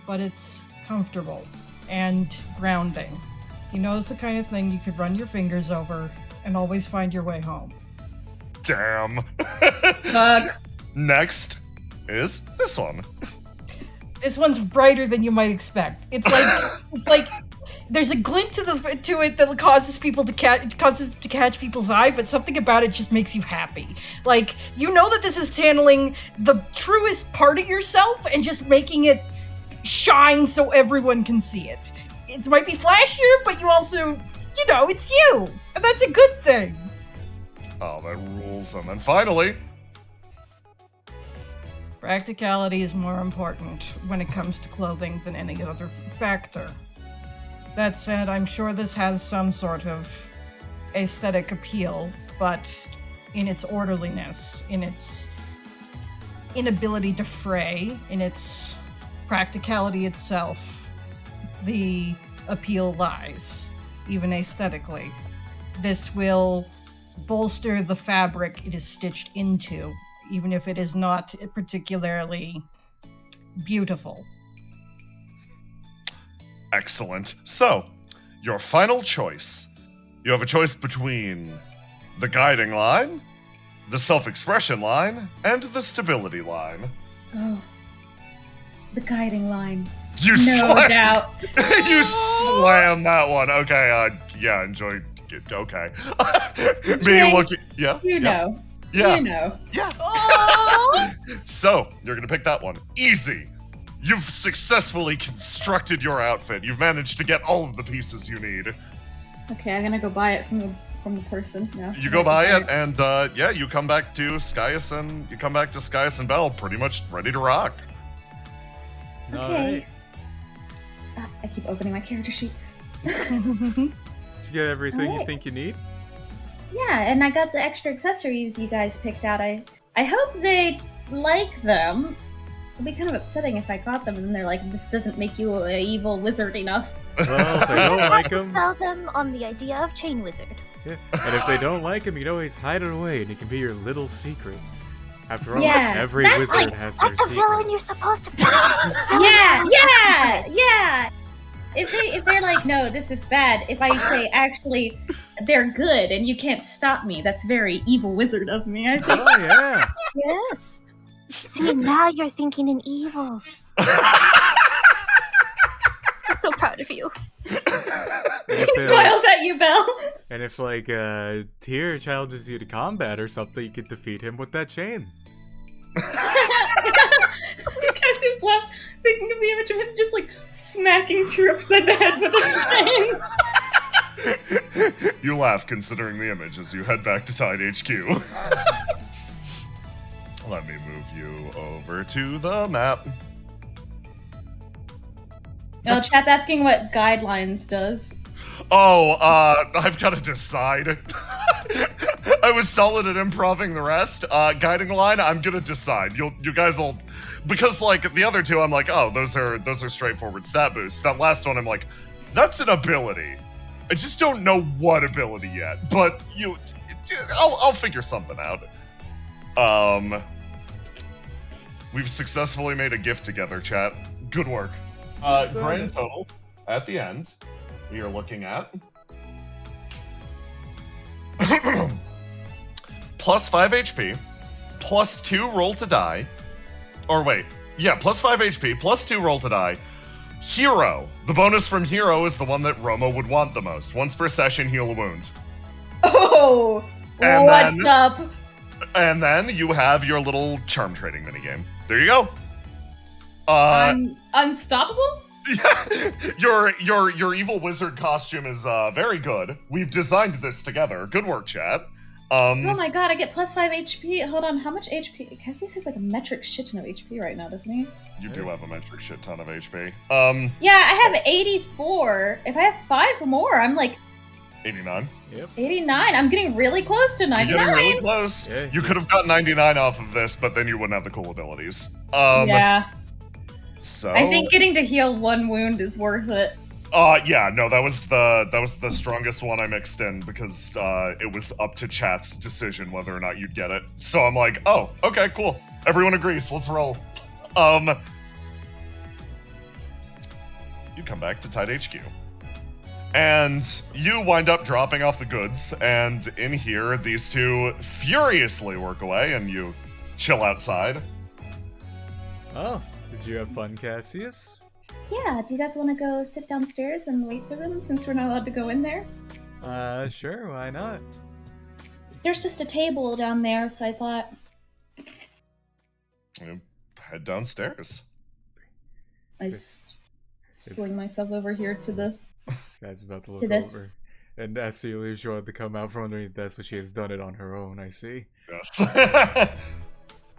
But it's comfortable and grounding. You know, it's the kind of thing you could run your fingers over and always find your way home. Damn. Fuck. Next is this one. This one's brighter than you might expect. It's like there's a glint to it that causes to catch people's eye, but something about it just makes you happy. Like, you know that this is channeling the truest part of yourself and just making it shine so everyone can see it. It might be flashier, but you also, you know, it's you, and that's a good thing. Oh, that rules. And then finally, practicality is more important when it comes to clothing than any other factor. That said, I'm sure this has some sort of aesthetic appeal, but in its orderliness, in its inability to fray, in its practicality itself, the appeal lies, even aesthetically. This will bolster the fabric it is stitched into, even if it is not particularly beautiful. excellent. So, your final choice. You have a choice between the guiding line, the self-expression line, and the stability line. Oh. The guiding line. You No slam- doubt. You slam that one. Okay, yeah, enjoy. Okay. Me Jane, looking. Yeah. You know. Yeah. You know. Yeah. Oh! So, you're gonna pick that one. Easy. You've successfully constructed your outfit. You've managed to get all of the pieces you need. Okay, I'm gonna go buy it from the person. No. You go buy it, and yeah, you come back to Skyus and Belle, pretty much ready to rock. Okay. I keep opening my character sheet. Did you get everything you Alright. think you need? Yeah, and I got the extra accessories you guys picked out. I hope they like them. It'd be kind of upsetting if I got them and they're like, this doesn't make you an evil wizard enough. Well, if they don't like them, Sell them on the idea of Chain Wizard. yeah. And if they don't like them, you can always hide it away, and it can be your little secret. After all, Yeah, every that's wizard has their Like the villain you're secrets. supposed to be. Yeah. If they're like, no, this is bad. If I say, actually, they're good and you can't stop me, that's very evil wizard of me, I think. Oh yeah. Yes. See, now you're thinking in evil. I'm so proud of you. And He if, they, smiles at you, Belle. and if like Tyr challenges you to combat or something, you can defeat him with that chain. Cassius laughs, thinking of the image of him just like smacking Tyr upside the head with a chain. You laugh considering the image as you head back to Tide HQ. Let me move you over to the map. No, chat's asking what guidelines does. Oh, I've got to decide. I was solid at improving the rest. Guiding line, I'm gonna decide. You guys will, because like the other two, I'm like, oh, those are straightforward stat boosts. That last one, I'm like, that's an ability. I just don't know what ability yet, but I'll figure something out. We've successfully made a gift together, chat. Good work. Grand total at the end, we are looking at plus 5 HP, plus 2 roll to die. Or wait, yeah, plus 5 HP, plus 2 roll to die. Hero. The bonus from Hero is the one that Roma would want the most. Once per session, heal a wound. Oh, And what's then- up? And then you have your little charm trading minigame. There you go. Unstoppable? your evil wizard costume is very good. We've designed this together. Good work, chat. Oh my god, I get plus 5 HP. Hold on, how much HP? Cassius has like a metric shit ton of HP right now, doesn't he? You do have a metric shit ton of HP. Yeah, I have 84. If I have 5 more, I'm like 89. Yep. 89. I'm getting really close to You're 99. getting really close. Yeah, you could have got 99 off of this, but then you wouldn't have the cool abilities. Yeah. So I think getting to heal 1 wound is worth it. yeah, no, that was the strongest one I mixed in because it was up to chat's decision whether or not you'd get it. So I'm like, oh, okay, cool. Everyone agrees. Let's roll. You come back to Tide HQ. And you wind up dropping off the goods, and in here, these two furiously work away, and you chill outside. Oh, did you have fun, Cassius? Yeah, do you guys want to go sit downstairs and wait for them since we're not allowed to go in there? Sure, why not? There's just a table down there, so I thought... You head downstairs. I sling myself over here to the... Guy's about to look To this. over. And as Celia wanted to come out from underneath this, but she has done it on her own, I see. Yes.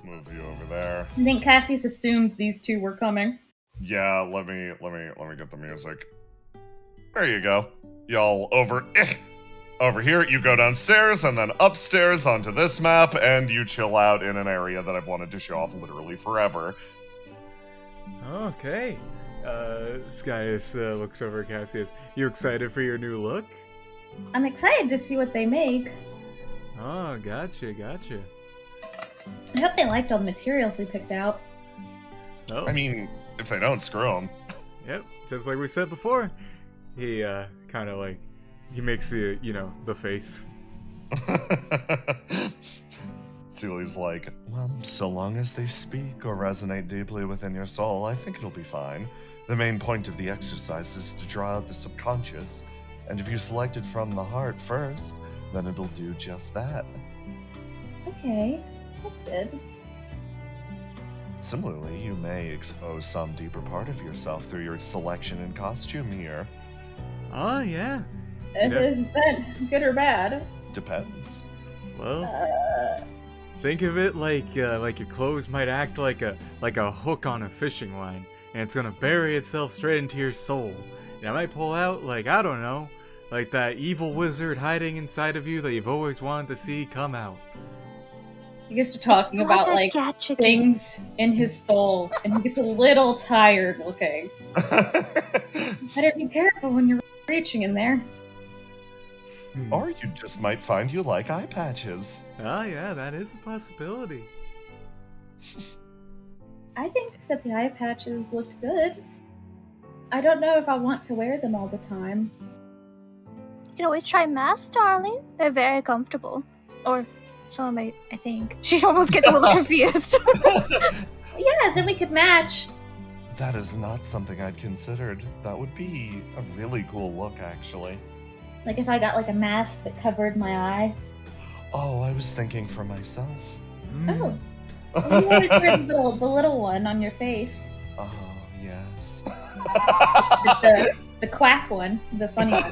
Move you over there. I think Cassius assumed these two were coming. Yeah, let me get the music. There you go. Y'all over here, you go downstairs and then upstairs onto this map, and you chill out in an area that I've wanted to show off literally forever. Okay. Skyus looks over at Cassius. You excited for your new look? I'm excited to see what they make. Oh, gotcha. I hope they liked all the materials we picked out. Oh. I mean, if they don't, screw them. Yep, just like we said before. He, kind of like, he makes the, the face. Celia's like, well, so long as they speak or resonate deeply within your soul, I think it'll be fine. The main point of the exercise is to draw out the subconscious, and if you select it from the heart first, then it'll do just that. Okay, that's good. Similarly, you may expose some deeper part of yourself through your selection and costume here. Oh, yeah. Is that good or bad? Depends. Well, think of it like your clothes might act like a hook on a fishing line, and it's gonna bury itself straight into your soul. And it might pull out, like, I don't know, like that evil wizard hiding inside of you that you've always wanted to see come out. You guys are talking about, like, things in his soul, and he gets a little tired looking. Better be careful when you're reaching in there. Or you just might find you like eye patches. Oh, yeah, that is a possibility. I think that the eye patches looked good. I don't know if I want to wear them all the time. You can always try masks, darling. They're very comfortable. Or so I think. She almost gets a little confused. Yeah, then we could match. That is not something I'd considered. That would be a really cool look, actually. Like if I got like a mask that covered my eye. Oh, I was thinking for myself. Oh. Well, you always wear the little one on your face. Oh, yes. The quack one, the funny one.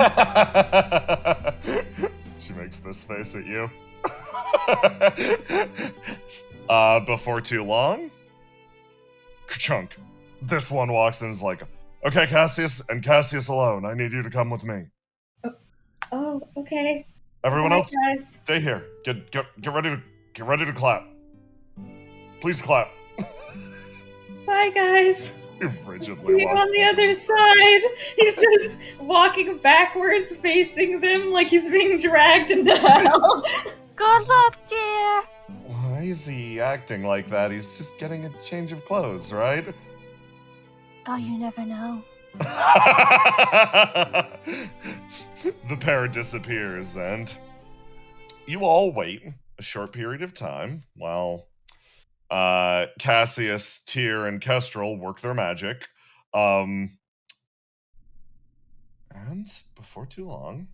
She makes this face at you. Before too long, ka-chunk. This one walks in and is like, okay, Cassius and Cassius alone, I need you to come with me. Oh, okay. Everyone Bye, else, guys. stay here. Get ready to clap. Please clap. Bye, guys. You rigidly See you on the other side. He's just walking backwards, facing them like he's being dragged into hell. Good luck, dear. Why is he acting like that? He's just getting a change of clothes, right? Oh, you never know. The pair disappears, and you all wait a short period of time while Cassius, Tyr, and Kestrel work their magic. And before too long,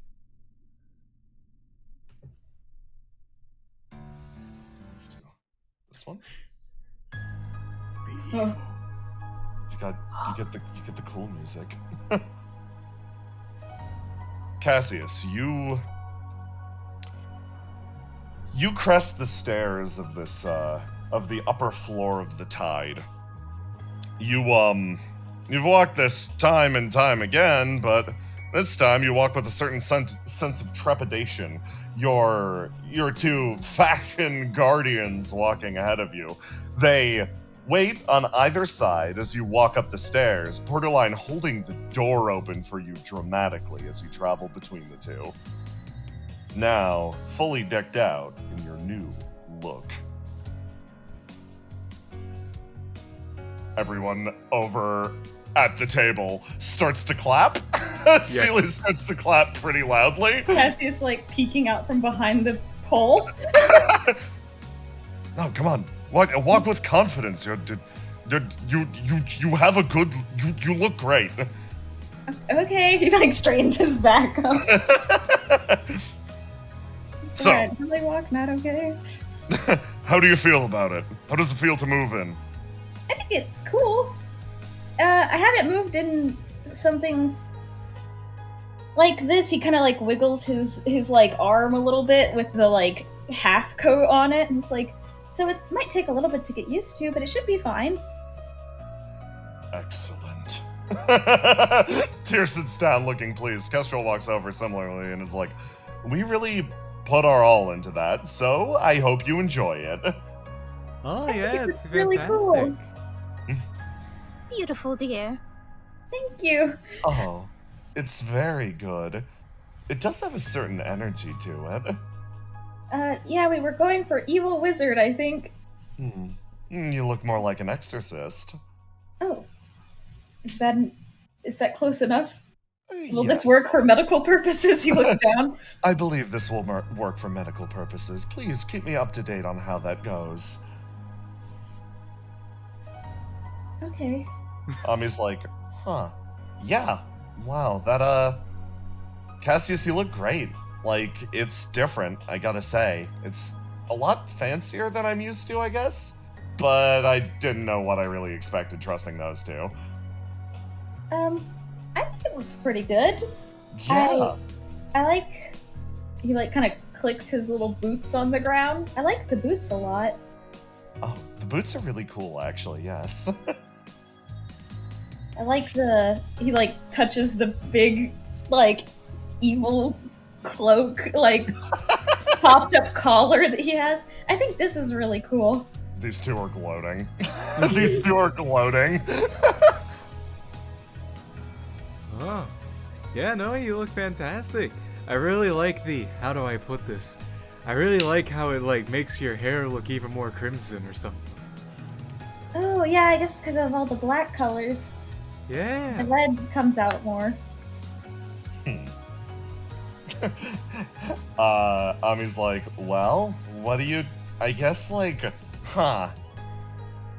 let's do this one. Oh. You get the cool music. Cassius, you crest the stairs of this of the upper floor of the Tide. You've walked this time and time again, but This time you walk with a certain sense of trepidation. Your two faction guardians walking ahead of you. They wait on either side as you walk up the stairs, borderline holding the door open for you dramatically as you travel between the two. Now, fully decked out in your new look. Everyone over at the table starts to clap. Celia starts to clap pretty loudly. Cassius like peeking out from behind the pole. No, come on. Walk with confidence. You have a good. You look great. Okay, he like straightens his back up. So, Alright, really walk not okay? how do you feel about it? How does it feel to move in? I think it's cool. I haven't moved in something like this. He kind of like wiggles his like arm a little bit with the like half coat on it, and it's like, so it might take a little bit to get used to, but it should be fine. Excellent. Tyr sits down looking pleased. Kestrel walks over similarly and is like, we really put our all into that, so I hope you enjoy it. Oh I yeah, think it's really fantastic. cool. Beautiful, dear. Thank you. Oh, it's very good. It does have a certain energy to it. Yeah, we were going for evil wizard, I think. You look more like an exorcist. Oh, is that close enough? Will Yes. this work for medical purposes? He looks down. I believe this will work for medical purposes. Please keep me up to date on how that goes. Okay. He's like, huh. Yeah. Wow, that, Cassius, you look great. Like, it's different, I gotta say. It's a lot fancier than I'm used to, I guess. But I didn't know what I really expected trusting those two. I think it looks pretty good. Yeah. I like, he like kind of clicks his little boots on the ground. I like the boots a lot. Oh, the boots are really cool, actually, yes. I like he like touches the big, like, evil cloak, like, popped up collar that he has. I think this is really cool. These two are gloating. These two are gloating. Oh. Yeah, no, you look fantastic. I really like how do I put this? I really like how it like makes your hair look even more crimson or something. Oh, yeah, I guess because of all the black colors. The Yeah. red comes out more. He's like, well, what do you, I guess, like, huh.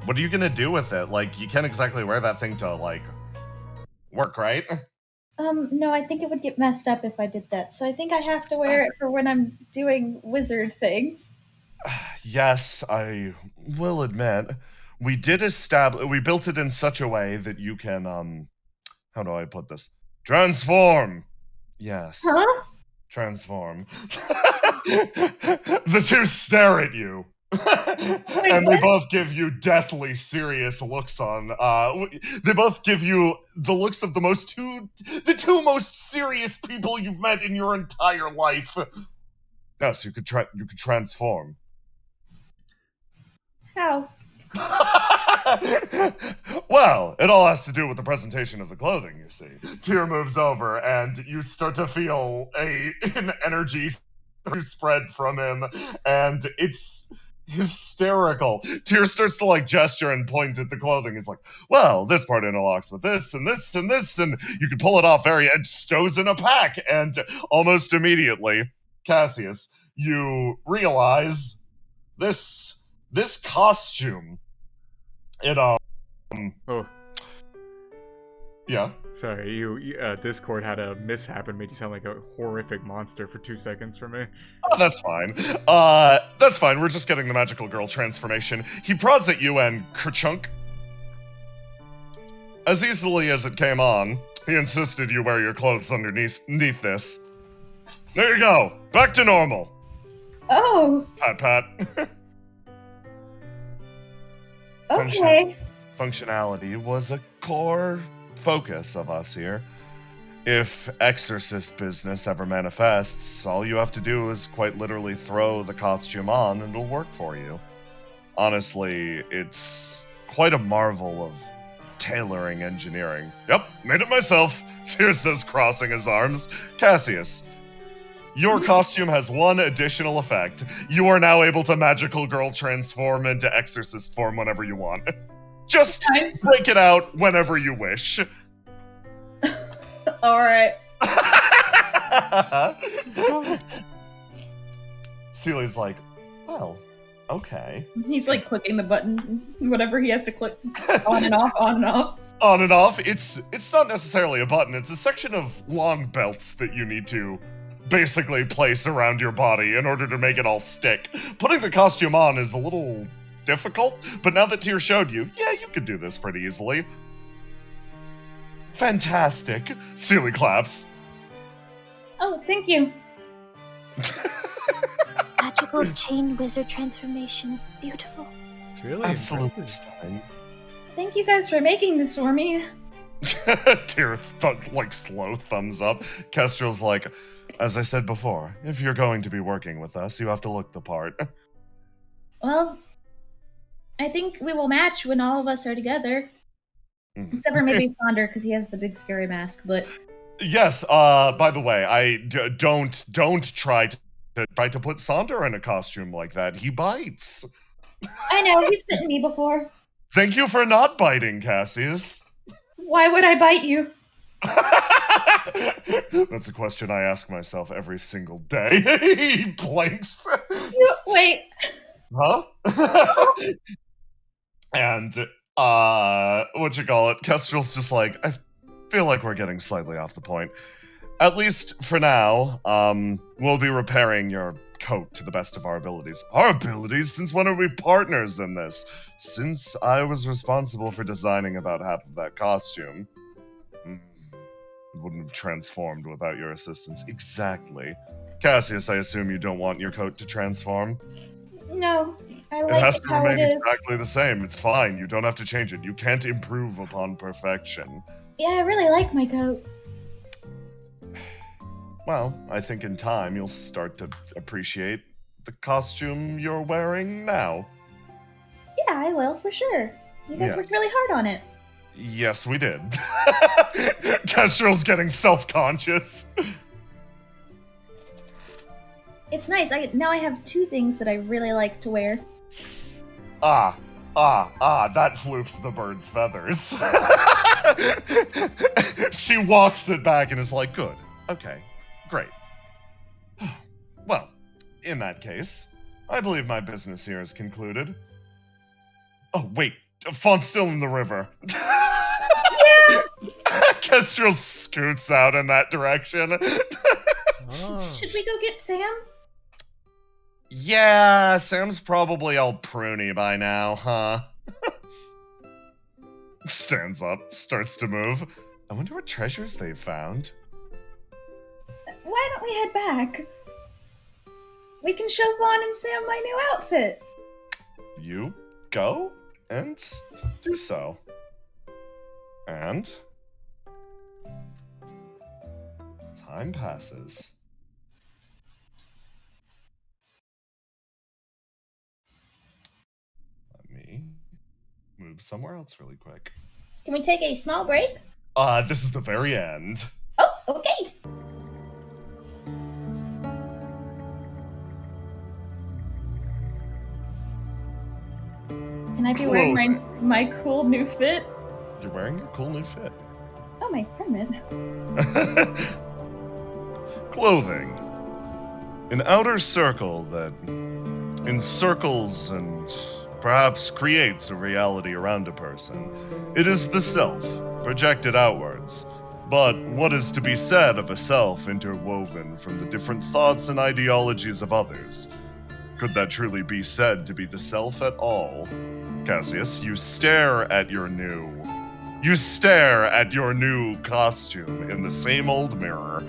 What are you gonna do with it? Like, you can't exactly wear that thing to, like, work, right? No, I think it would get messed up if I did that. So I think I have to wear it for when I'm doing wizard things. Yes, I will admit, we built it in such a way that you can, how do I put this? Transform! Yes. Huh? Transform. The two stare at you. And they what? both give you deathly serious looks on. They both give you the looks of the two most serious people you've met in your entire life. Yes, you could transform. How? Well, it all has to do with the presentation of the clothing, you see. Tyr moves over, and you start to feel an energy spread from him, and it's hysterical. Tyr starts to like gesture and point at the clothing. He's like, well, this part interlocks with this and this and this, and you can pull it off and stows in a pack. And almost immediately, Cassius, you realize this costume, it Oh, yeah. sorry. You Discord had a mishap and made you sound like a horrific monster for 2 seconds for me. Oh, that's fine. That's fine. We're just getting the magical girl transformation. He prods at you and kerchunk. As easily as it came on, he insisted you wear your clothes underneath this. There you go. Back to normal. Oh, Pat, pat. okay. Functionality was a core focus of us here. If Exorcist business ever manifests, all you have to do is quite literally throw the costume on and it'll work for you. Honestly, it's quite a marvel of tailoring engineering. Yep, made it myself. Tyr says, crossing his arms. Cassius, your costume has one additional effect. You are now able to magical girl transform into Exorcist form whenever you want. Just Nice. break it out whenever you wish. Alright. Seely's like, well, okay. He's like clicking the button, whatever he has to click on and off, on and off. On and off, it's not necessarily a button, it's a section of long belts that you need to basically place around your body in order to make it all stick. Putting the costume on is a little difficult, but now that Tyr showed you, yeah, you could do this pretty easily. Fantastic. Seely claps. Oh, thank you. Magical chain wizard transformation. Beautiful. It's really Absolutely impressive. stunning. Thank you guys for making this for me. Tyr, slow thumbs up. Kestrel's like, as I said before, if you're going to be working with us, you have to look the part. Well, I think we will match when all of us are together. Mhm. Except for maybe Fonder, because he has the big scary mask, but... Yes, by the way, don't try to put Sonder in a costume like that. He bites. I know, he's bitten me before. Thank you for not biting, Cassius. Why would I bite you? That's a question I ask myself every single day. He blinks. Wait. Huh? And, Kestrel's just like, I feel like we're getting slightly off the point. At least for now, we'll be repairing your coat to the best of our abilities. Our abilities? Since when are we partners in this? Since I was responsible for designing about half of that costume. It wouldn't have transformed without your assistance. Exactly. Cassius, I assume you don't want your coat to transform? No, I It like has it to how it remain is. exactly the same. It's fine. You don't have to change it. You can't improve upon perfection. Yeah, I really like my coat. Well, I think in time you'll start to appreciate the costume you're wearing now. Yeah, I will, for sure. You guys Yes. worked really hard on it. Yes, we did. Kestrel's getting self-conscious. It's nice. Now I have two things that I really like to wear. That floofs the bird's feathers. She walks it back and is like, good, okay, great. Well, in that case, I believe my business here is concluded. Oh, wait, Font's still in the river. Yeah! Kestrel scoots out in that direction. Oh. Should we go get Sam? Yeah, Sam's probably all pruny by now, huh? Stands up, starts to move. I wonder what treasures they've found. Why don't we head back? We can show Vaughn and Sam my new outfit. You go and do so. And time passes. Let me move somewhere else really quick. Can we take a small break? This is the very end. Oh, okay. Can I be wearing my cool new fit? You're wearing a cool new fit. Oh, my permit. Clothing. An outer circle that encircles and perhaps creates a reality around a person. It is the self, projected outwards. But what is to be said of a self interwoven from the different thoughts and ideologies of others? Could that truly be said to be the self at all? Cassius, you stare at your new costume in the same old mirror.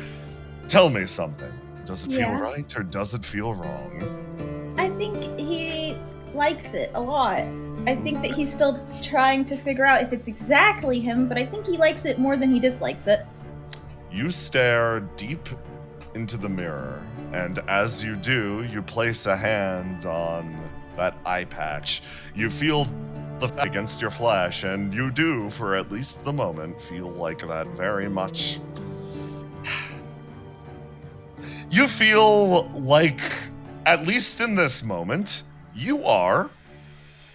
Tell me something. Does it feel Yeah. right or does it feel wrong? I think he likes it a lot. I think that he's still trying to figure out if it's exactly him, but I think he likes it more than he dislikes it. You stare deep into the mirror, and as you do, you place a hand on that eye patch. You feel the against your flesh, and you do, for at least the moment, feel like that very much. You feel like, at least in this moment, you are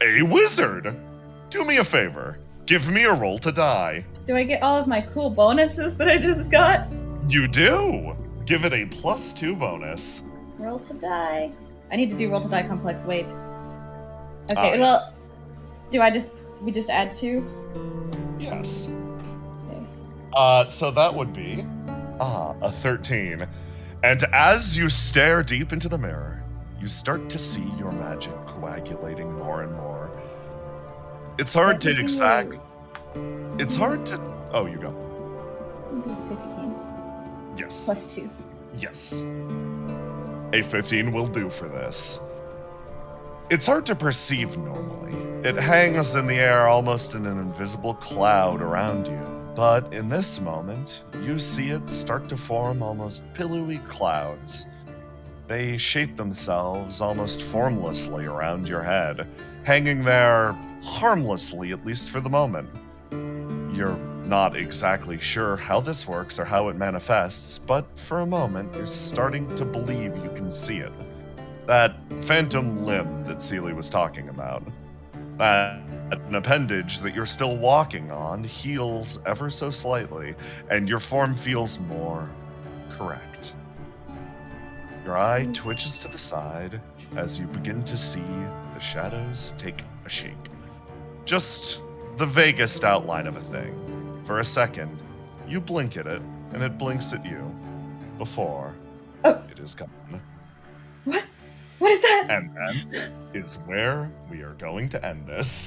a wizard. Do me a favor. Give me a roll to die. Do I get all of my cool bonuses that I just got? You do. Give it a +2 bonus. Roll to die. I need to do roll to die complex weight. Okay, Yes. well, we just add 2? Yes. Okay. So that would be a 13. And as you stare deep into the mirror, you start to see your magic coagulating more and more. It's hard to exact. It's hard to. Oh, you go. Maybe 15. Yes. Plus 2. Yes. A 15 will do for this. It's hard to perceive normally. It hangs in the air almost in an invisible cloud around you. But in this moment, you see it start to form almost pillowy clouds. They shape themselves almost formlessly around your head, hanging there harmlessly, at least for the moment. You're not exactly sure how this works or how it manifests, but for a moment, you're starting to believe you can see it. That phantom limb that Seely was talking about. An appendage that you're still walking on heals ever so slightly, and your form feels more correct. Your eye twitches to the side as you begin to see the shadows take a shape. Just the vaguest outline of a thing. For a second, you blink at it, and it blinks at you before it is gone. What? What is that? And that is where we are going to end this.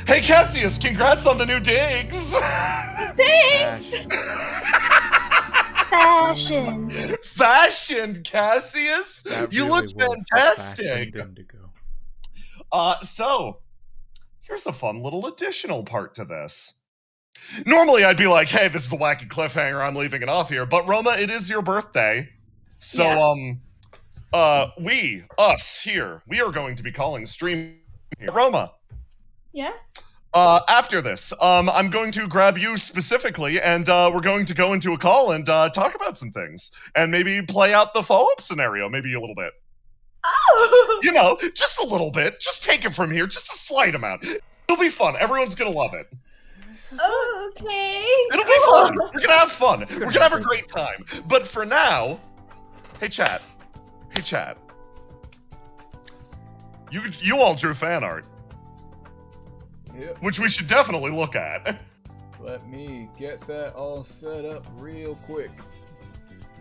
Hey, Cassius, congrats on the new digs! Thanks! Fashion. Fashion, Cassius! That You really look was the fantastic! fashioned Indigo. So, here's a fun little additional part to this. Normally, I'd be like, hey, this is a wacky cliffhanger, I'm leaving it off here, but Roma, it is your birthday. So, us here, we are going to be calling stream here. Roma. Yeah? After this, I'm going to grab you specifically, and we're going to go into a call and talk about some things, and maybe play out the follow-up scenario, maybe a little bit. Oh! You know, just a little bit. Just take it from here, just a slight amount. It'll be fun. Everyone's gonna love it. Okay. It'll be fun. We're gonna have fun. We're gonna have a great time. But for now, hey chat. You all drew fan art, Yep. which we should definitely look at. Let me get that all set up real quick.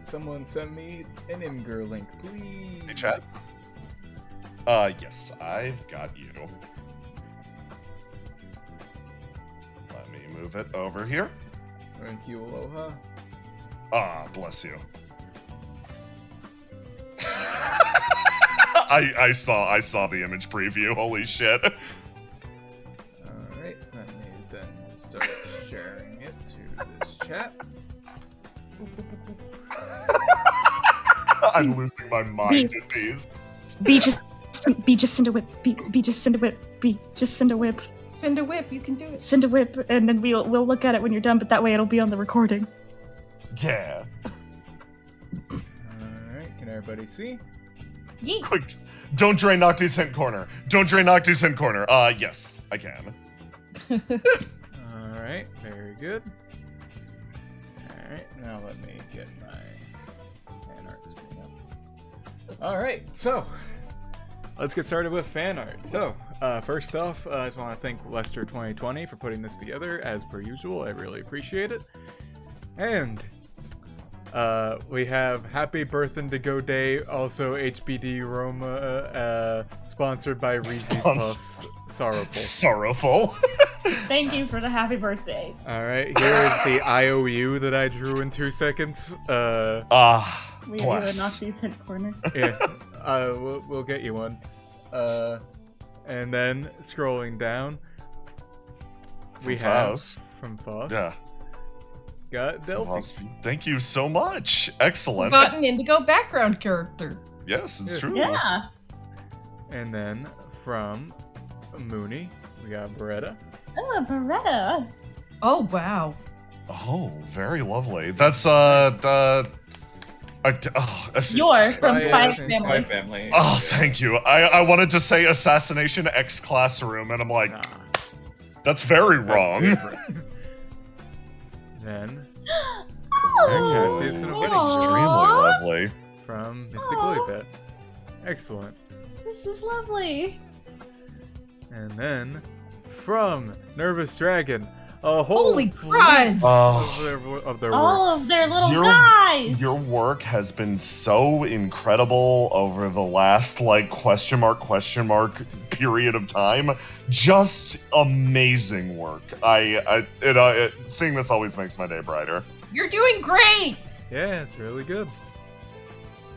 Someone send me an Imgur link, please. Hey, chat. Yes, I've got you. Let me move it over here. Thank you, aloha. Ah, bless you. I saw the image preview. Holy shit. Alright, let me then start sharing it to this chat. I'm losing my mind at these. B just send a whip. B just send a whip. B just send a whip. Send a whip, you can do it. Send a whip, and then we'll look at it when you're done. But that way, it'll be on the recording. Yeah. Alright, can everybody see? Yeet. Quick, don't drain Noctu's hint corner. Don't drain Noctu's hint corner. Yes, I can. Alright, very good. Alright, now let me get my fan art screen up. Alright, so let's get started with fan art. So, first off, I just want to thank Lester 2020 for putting this together, as per usual. I really appreciate it. And we have Happy Birth Indigo Day, also HBD Roma, sponsored by Reese's Puffs. Sorrowful. Thank you for the happy birthdays. Alright, here is the IOU that I drew in 2 seconds. We are bless. not these hint corner. Yeah, we'll get you one. And then scrolling down, we have Faust. from Faust. Yeah. got Delphi. Thank you so much. Excellent. Got an Indigo background character. Yes, it's Yeah. true. Yeah. And then from Mooney, we got Beretta. Oh, Beretta. Oh wow. Oh, very lovely. That's You're from Spy Spy Family. Family. Oh, thank you. I wanted to say Assassination X Classroom, and I'm like, Nah, that's very that's wrong. different. Then Oh, Cassius and a wedding Extremely dress lovely. from Mystic Aw. Lily Pet. Excellent. this is lovely. And then from Nervous Dragon, a whole Holy fleet Christ! of their All works. of their little Your- guys. Your work has been so incredible over the last question mark period of time. Just amazing work. Seeing this always makes my day brighter. You're doing great. Yeah, it's really good.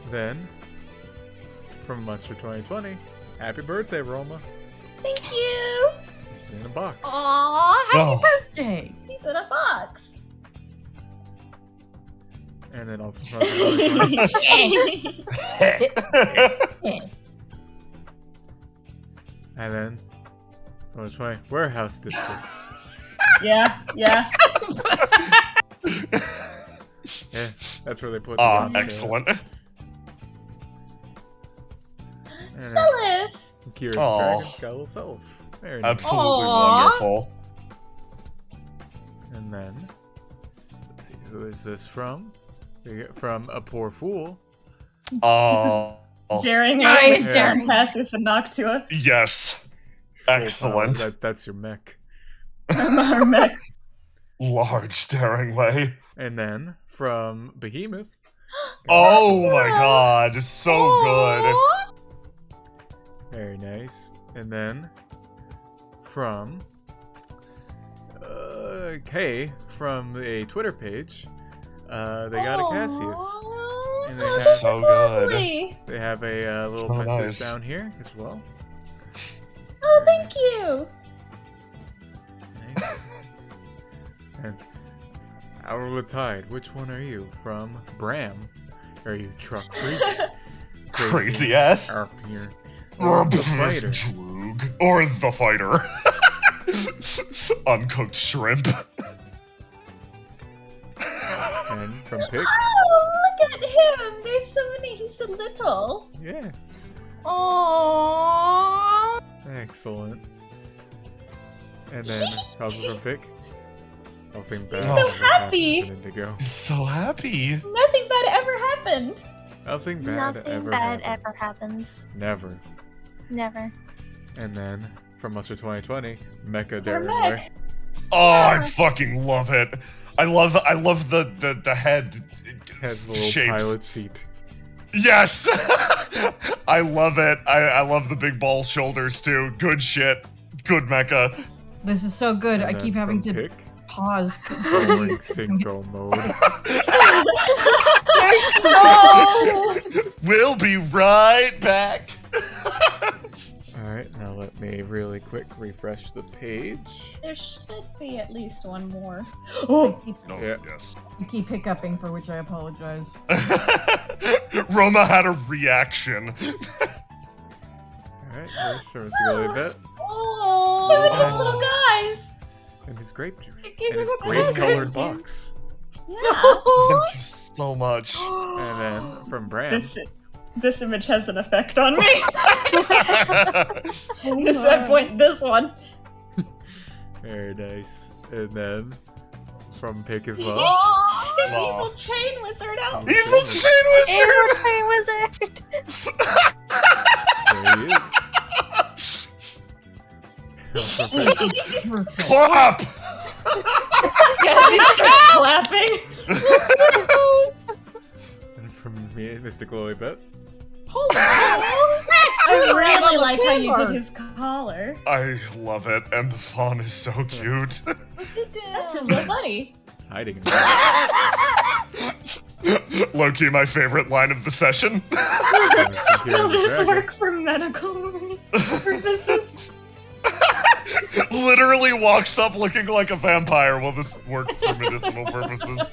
Then from Monster 2020, happy birthday, Roma. Thank you. It's in a box. Aw, happy Oh. birthday. He's in a box. And then also from Monster 2020. And then from the 20 Warehouse District. yeah. Yeah, that's where they put the Ah, gun. excellent. And then Selif. Kira's Aw. Dragon got a little self. Very nice. Absolutely Aw. wonderful. And then, let's see, who is this from? We get from A Poor Fool. Oh, Daring Nice, with Daring. Cassius and Noctua. yes. Full Excellent. power. That's your mech. Our mech. Large daring way. And then from Behemoth. Oh my god, so good. Aw. Very nice. And then from Kay from a Twitter page. They got a Cassius. Aw, And they this have- is So good. lovely. They have a little So message nice. down here as well. Oh, thank you. Nice. And Hour with Tide, which one are you? From Bram. Are you truck freak? Crazy ass. Arp here. Or the fighter. Droog. Or the fighter. Uncooked shrimp. And from Pick. Oh, look at him. There's so many. He's so little. Yeah. Aww. Excellent. And then also from Pick. Nothing bad so ever happy. happens in Indigo. He's so happy. Nothing bad ever happened. Nothing bad Nothing ever bad happened. ever happens. Never. Never. And then from Monster 2020, Mecha Our Daring mech. Way. Oh, I fucking love it. I love the head Has the little shapes. pilot seat. Yes. I love it. I love the big ball shoulders too. Good shit. Good mecha. This is so good. And I then keep having from to Pick, pause. Rolling Synchro mode. No! We'll be right back. Alright, now let me really quick refresh the page. There should be at least one more. Oh, Oh, Yeah. yes. I keep hiccuping, for which I apologize. Roma had a reaction. Alright, here's from Sigilly Vet. Oh, look at these little guys. And his grape juice. gave And his him a grape colored present. box. Yeah. Thank you so much. And then from Bram. This image has an effect on me. This I point this one. Very nice. And then from Pick as well. His Aw. evil chain wizard out. Evil chain Evil wizard. Train Wizard! There he is. From Pick. Clap. Yes, he starts clapping. And from me, Mystic Lily Bet. I really like how you did his collar. I love it, and the fawn is so cute. That's his little buddy. Hiding in Low-key, my favorite line of the session. Will this work for medical purposes? literally walks up looking like a vampire. Will this work for medicinal purposes?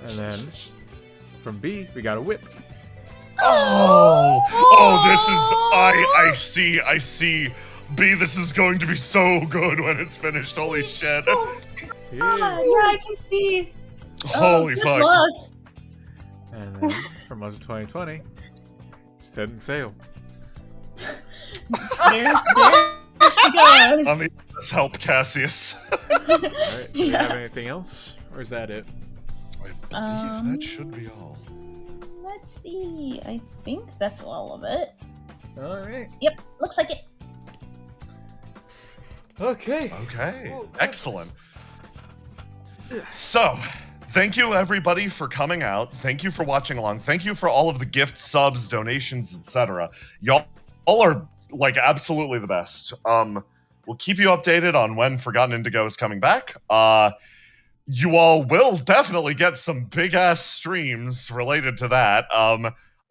And then from B, we got a whip. This is I see. B, this is going to be so good when it's finished. Holy shit. Yeah, I can see. Holy good fuck. luck. And then from us 2020, set sail. There she goes. Let's help Cassius. Alright, do we have anything else? Or is that it? I believe that should be all. Let's see. I think that's all of it. Alright. Yep, looks like it. Okay. Excellent. So, thank you everybody for coming out. Thank you for watching along. Thank you for all of the gift subs, donations, etc. Y'all are like absolutely the best. We'll keep you updated on when Forgotten Indigo is coming back. You all will definitely get some big ass streams related to that.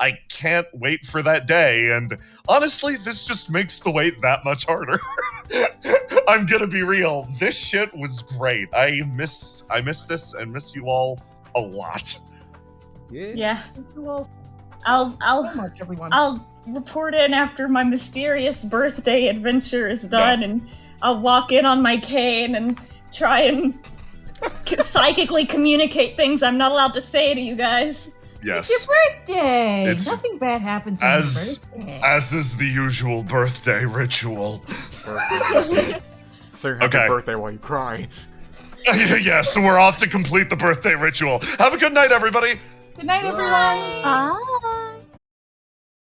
I can't wait for that day, and honestly, this just makes the wait that much harder. I'm gonna be real. This shit was great. I miss this and miss you all a lot. Yeah. Well, I'll much, everyone. I'll report in after my mysterious birthday adventure is done, and I'll walk in on my cane and try and psychically communicate things I'm not allowed to say to you guys. Yes. It's your birthday. It's- Nothing bad happens on your birthday. As is the usual birthday ritual. Sing happy birthday while you cry. Yeah, so we're off to complete the birthday ritual. Have a good night, everybody. Good night, everyone. Ah.